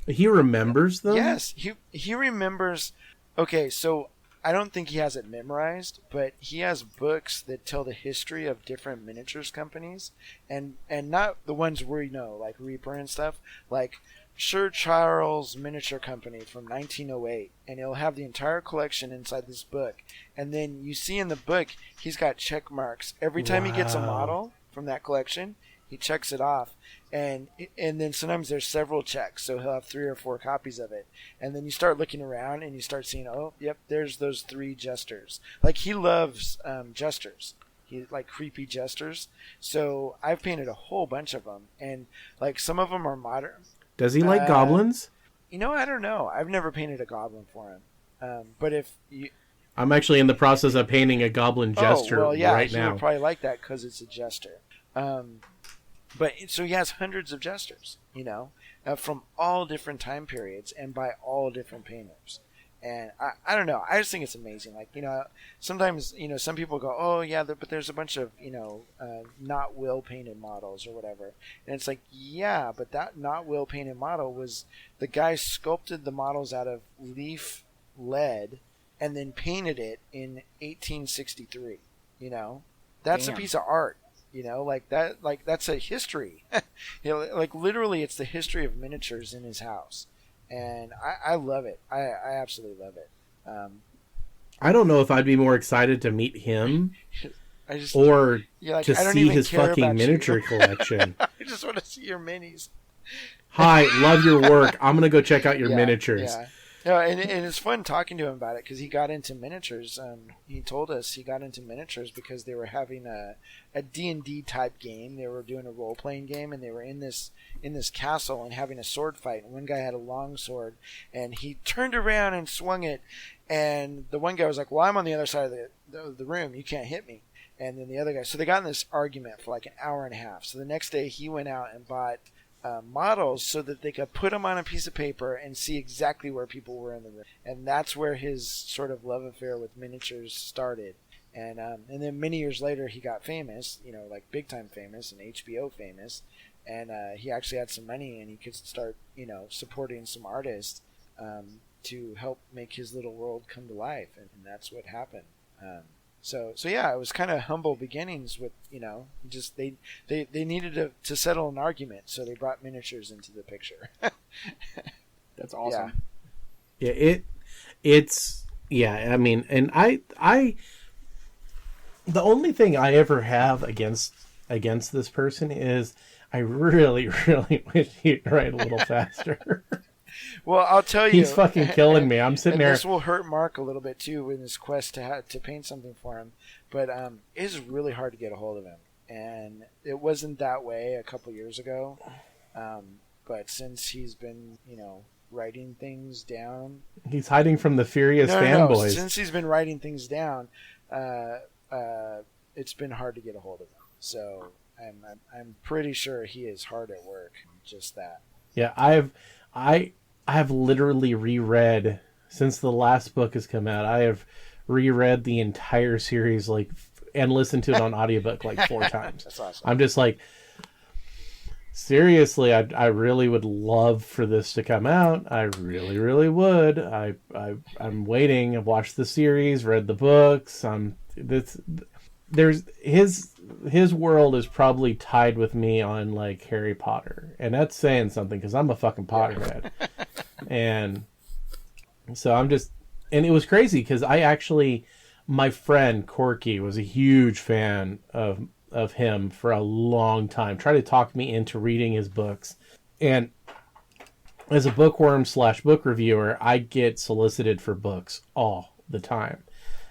Speaker 1: He remembers them?
Speaker 2: Yes, he remembers. Okay, so I don't think he has it memorized, but he has books that tell the history of different miniatures companies, and not the ones we know, like Reaper and stuff, like Sir Charles Miniature Company from 1908, and he'll have the entire collection inside this book. And then you see in the book, he's got check marks. Every time he gets a model from that collection, he checks it off. and then sometimes there's several checks, so he'll have 3 or 4 copies of it, and then you start looking around and you start seeing, oh, yep, there's those 3 jesters. Like, he loves jesters. He like creepy jesters. So I've painted a whole bunch of them, and like some of them are modern.
Speaker 1: Does he like goblins?
Speaker 2: You know, I don't know. I've never painted a goblin for him. But if you,
Speaker 1: I'm actually in the process of painting a goblin jester right
Speaker 2: he
Speaker 1: now.
Speaker 2: would probably like that because it's a jester. But so he has hundreds of jesters, you know, from all different time periods and by all different painters. And I don't know. I just think it's amazing. Like, you know, sometimes, you know, some people go, oh, yeah, but there's a bunch of, you know, not Will painted models or whatever. And it's like, yeah, but that not Will painted model was the guy sculpted the models out of leaf lead and then painted it in 1863. You know, that's
Speaker 4: Damn.
Speaker 2: a piece of art. You know, like that's a history. You know, like literally it's the history of miniatures in his house. And I love it. I absolutely love it.
Speaker 1: I don't know if I'd be more excited to meet him
Speaker 2: I just
Speaker 1: or
Speaker 2: like,
Speaker 1: to
Speaker 2: I don't
Speaker 1: see
Speaker 2: even
Speaker 1: his
Speaker 2: care
Speaker 1: fucking
Speaker 2: about
Speaker 1: miniature
Speaker 2: you.
Speaker 1: collection.
Speaker 2: I just want to see your minis.
Speaker 1: Hi, love your work. I'm going to go check out your miniatures.
Speaker 2: Yeah. No, and it's fun talking to him about it because he got into miniatures. He told us he got into miniatures because they were having a D&D type game. They were doing a role playing game, and they were in this castle and having a sword fight. And one guy had a long sword, and he turned around and swung it. And the one guy was like, "Well, I'm on the other side of the room. You can't hit me." And then the other guy. So they got in this argument for like an hour and a half. So the next day he went out and bought models so that they could put them on a piece of paper and see exactly where people were in the room. And that's where his sort of love affair with miniatures started. And then many years later he got famous, you know, like big time famous and HBO famous. And he actually had some money and he could start, you know, supporting some artists to help make his little world come to life. And that's what happened. So yeah, it was kind of humble beginnings with, you know, just they needed to settle an argument, so they brought miniatures into the picture.
Speaker 4: That's awesome.
Speaker 1: Yeah, it's I mean, and I the only thing I ever have against this person is I really, really wish he'd write a little faster.
Speaker 2: Well, I'll tell you,
Speaker 1: he's fucking killing me. I'm sitting there.
Speaker 2: This will hurt Mark a little bit too in his quest to paint something for him, but it's really hard to get a hold of him, and it wasn't that way a couple years ago. But since he's been, you know, writing things down,
Speaker 1: he's hiding from the furious fanboys.
Speaker 2: No, since he's been writing things down, it's been hard to get a hold of him. So I'm pretty sure he is hard at work. Just that.
Speaker 1: Yeah, I have literally reread since the last book has come out. I have reread the entire series and listened to it on audiobook like 4 times.
Speaker 2: That's awesome.
Speaker 1: I'm just like, seriously, I really would love for this to come out. I really, really would. I'm waiting. I've watched the series, read the books. There's his world is probably tied with me on like Harry Potter, and that's saying something because I'm a fucking Potterhead. And so I'm just, and it was crazy because my friend Corky was a huge fan of him for a long time, tried to talk me into reading his books. And as a bookworm / book reviewer, I get solicited for books all the time.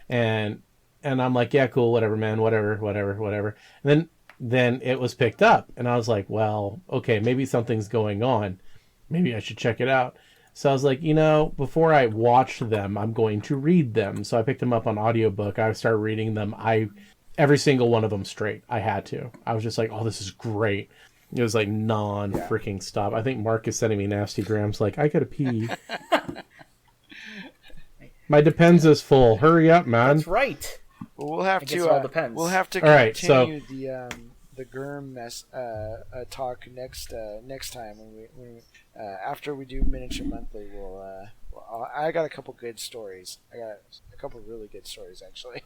Speaker 1: And I'm like, yeah, cool, whatever, man, whatever. And then it was picked up, and I was like, well, okay, maybe something's going on. Maybe I should check it out. So I was like, you know, before I watch them, I'm going to read them. So I picked them up on audiobook. I started reading them. Every single one of them straight. I had to. I was just like, oh, this is great. It was like non-freaking stop. I think Mark is sending me nasty grams like, I gotta pee. My Depensa's full. Hurry up, man.
Speaker 4: That's right.
Speaker 2: Well, we'll have
Speaker 4: I guess
Speaker 2: to.
Speaker 4: it all depends.
Speaker 2: We'll have to
Speaker 1: All right,
Speaker 2: continue the Germ talk next time when after we do Miniature Monthly. I got a couple good stories. I got a couple really good stories actually.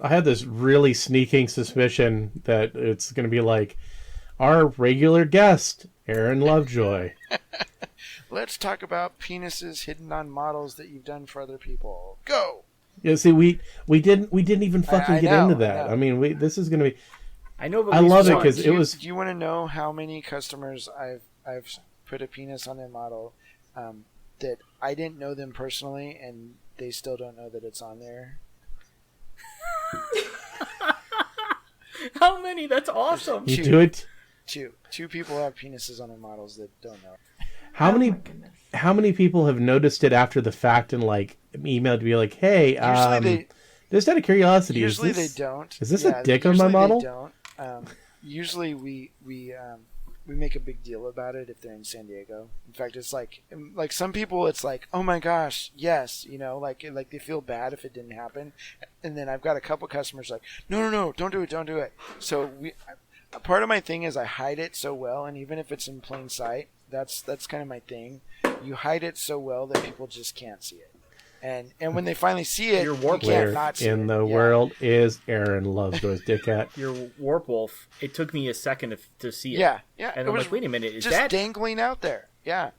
Speaker 1: I had this really sneaking suspicion that it's going to be like our regular guest, Aaron Lovejoy.
Speaker 2: Let's talk about penises hidden on models that you've done for other people. Go.
Speaker 1: Yeah, see, we didn't even fucking get into that.
Speaker 2: I know.
Speaker 1: I mean, this is going to be.
Speaker 4: I know. Of at
Speaker 1: I
Speaker 4: least
Speaker 1: love it
Speaker 4: one.
Speaker 1: because it was.
Speaker 2: Do you want to know how many customers I've put a penis on their model that I didn't know them personally, and they still don't know that it's on there?
Speaker 4: How many? That's awesome.
Speaker 1: You do it.
Speaker 2: Two people have penises on their models that don't know.
Speaker 1: How
Speaker 3: Oh
Speaker 1: many?
Speaker 3: my goodness.
Speaker 1: How many people have noticed it after the fact and like emailed to be like, "Hey, just out of curiosity,
Speaker 2: Usually
Speaker 1: is this,
Speaker 2: they don't.
Speaker 1: Is this a dick on my model?"
Speaker 2: They don't. Usually we make a big deal about it if they're in San Diego. In fact, it's like some people, it's like, oh my gosh, yes, like they feel bad if it didn't happen. And then I've got a couple customers like, no, don't do it. So part of my thing is I hide it so well, and even if it's in plain sight, that's kind of my thing. You hide it so well that people just can't see it. And when they finally see it,
Speaker 4: Your
Speaker 2: you
Speaker 4: warp
Speaker 2: can't
Speaker 1: Where
Speaker 2: not see
Speaker 1: in
Speaker 2: it.
Speaker 1: the
Speaker 2: Yeah.
Speaker 1: world is Aaron Lovejoy's dick at?
Speaker 4: Your warp wolf. It took me a second to see it.
Speaker 2: Yeah.
Speaker 4: And I'm like, wait a minute, is
Speaker 2: just
Speaker 4: that?
Speaker 2: dangling out there. Yeah.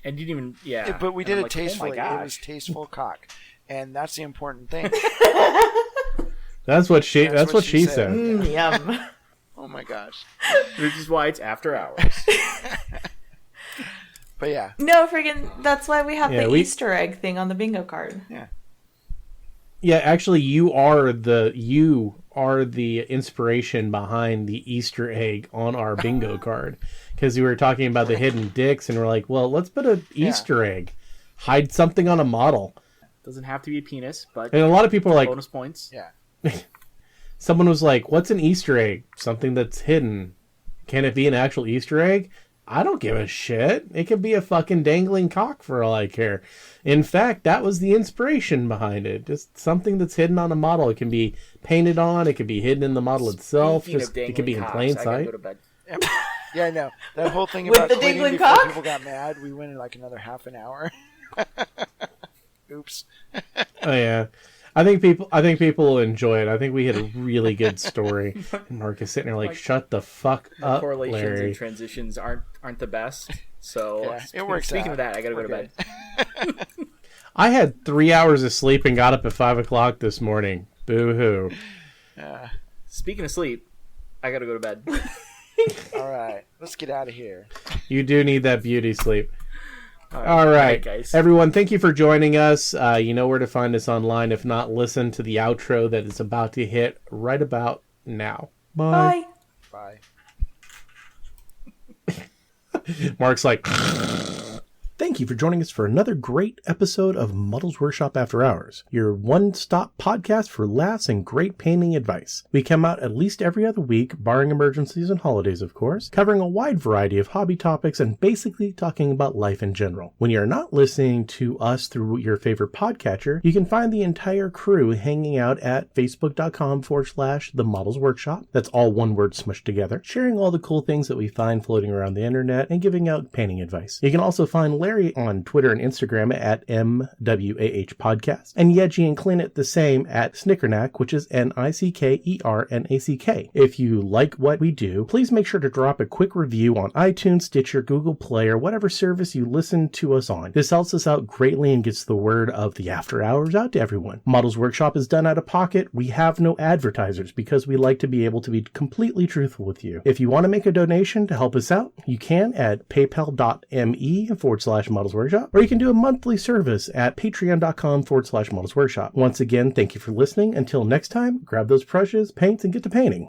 Speaker 4: And didn't even. Yeah.
Speaker 2: But we
Speaker 4: And
Speaker 2: did
Speaker 4: I'm
Speaker 2: it
Speaker 4: like, oh my
Speaker 2: tastefully. It
Speaker 4: gosh.
Speaker 2: was tasteful cock, and that's the important thing.
Speaker 1: That's what she. That's what she
Speaker 2: said.
Speaker 1: said.
Speaker 3: Yum.
Speaker 2: Oh my gosh!
Speaker 4: Which is why it's after hours.
Speaker 2: But yeah,
Speaker 3: No, freaking. That's why we have
Speaker 1: Yeah,
Speaker 3: the
Speaker 1: we-
Speaker 3: Easter egg thing on the bingo card.
Speaker 1: Yeah, actually, you are the inspiration behind the Easter egg on our bingo card, because we were talking about the hidden dicks, and we're like, well, let's put an Easter egg, hide something on a model,
Speaker 4: Doesn't have to be a penis, but
Speaker 1: and a lot of people are like,
Speaker 4: bonus points.
Speaker 2: yeah.
Speaker 1: someone was like, what's an Easter egg? Something that's hidden. Can it be an actual Easter egg? I don't give a shit. It could be a fucking dangling cock for all I care. In fact, that was the inspiration behind it. Just something that's hidden on a model. It can be painted on. It can be hidden in the model itself.
Speaker 4: Speaking
Speaker 1: Just
Speaker 4: of
Speaker 1: it can be in
Speaker 4: dangling
Speaker 1: plain
Speaker 4: cocks, I gotta
Speaker 1: sight.
Speaker 4: go to bed.
Speaker 2: Yeah, I know that whole thing
Speaker 3: With
Speaker 2: about
Speaker 3: the
Speaker 2: quitting
Speaker 3: dangling
Speaker 2: before
Speaker 3: cock?
Speaker 2: people got mad. We went in like another half an hour. Oops.
Speaker 1: Oh yeah, I think people will enjoy it. I think we had a really good story. And Mark is sitting there like, shut the fuck up,
Speaker 4: Correlations
Speaker 1: Larry.
Speaker 4: and transitions aren't the best. So
Speaker 2: Yeah, it works
Speaker 4: Speaking
Speaker 2: out.
Speaker 4: of that, I gotta go to
Speaker 2: We're
Speaker 4: bed.
Speaker 1: I had 3 hours of sleep and got up at 5 o'clock this morning. Boo hoo.
Speaker 4: Speaking of sleep, I gotta go to bed.
Speaker 2: All right, let's get out of here.
Speaker 1: You do need that beauty sleep. All right,
Speaker 4: guys.
Speaker 1: everyone, thank you for joining us. You know where to find us online. If not, listen to the outro that is about to hit right about now. Bye.
Speaker 3: Bye.
Speaker 2: Bye.
Speaker 1: Mark's like... Thank you for joining us for another great episode of Muddles Workshop After Hours, your one-stop podcast for laughs and great painting advice. We come out at least every other week, barring emergencies and holidays, of course, covering a wide variety of hobby topics and basically talking about life in general. When you're not listening to us through your favorite podcatcher, you can find the entire crew hanging out at facebook.com/The Models Workshop. That's all one word smushed together, sharing all the cool things that we find floating around the internet and giving out painting advice. You can also find Larry on Twitter and Instagram at MWAH Podcast, and Yeji and Clint the same at Snickernack, which is NICKERNACK. If you like what we do, please make sure to drop a quick review on iTunes, Stitcher, Google Play, or whatever service you listen to us on. This helps us out greatly and gets the word of the After Hours out to everyone. Models Workshop is done out of pocket. We have no advertisers because we like to be able to be completely truthful with you. If you want to make a donation to help us out, you can at paypal.me/Models Workshop, or you can do a monthly service at patreon.com/Models Workshop. Once again, thank you for listening. Until next time, grab those brushes, paints, and get to painting.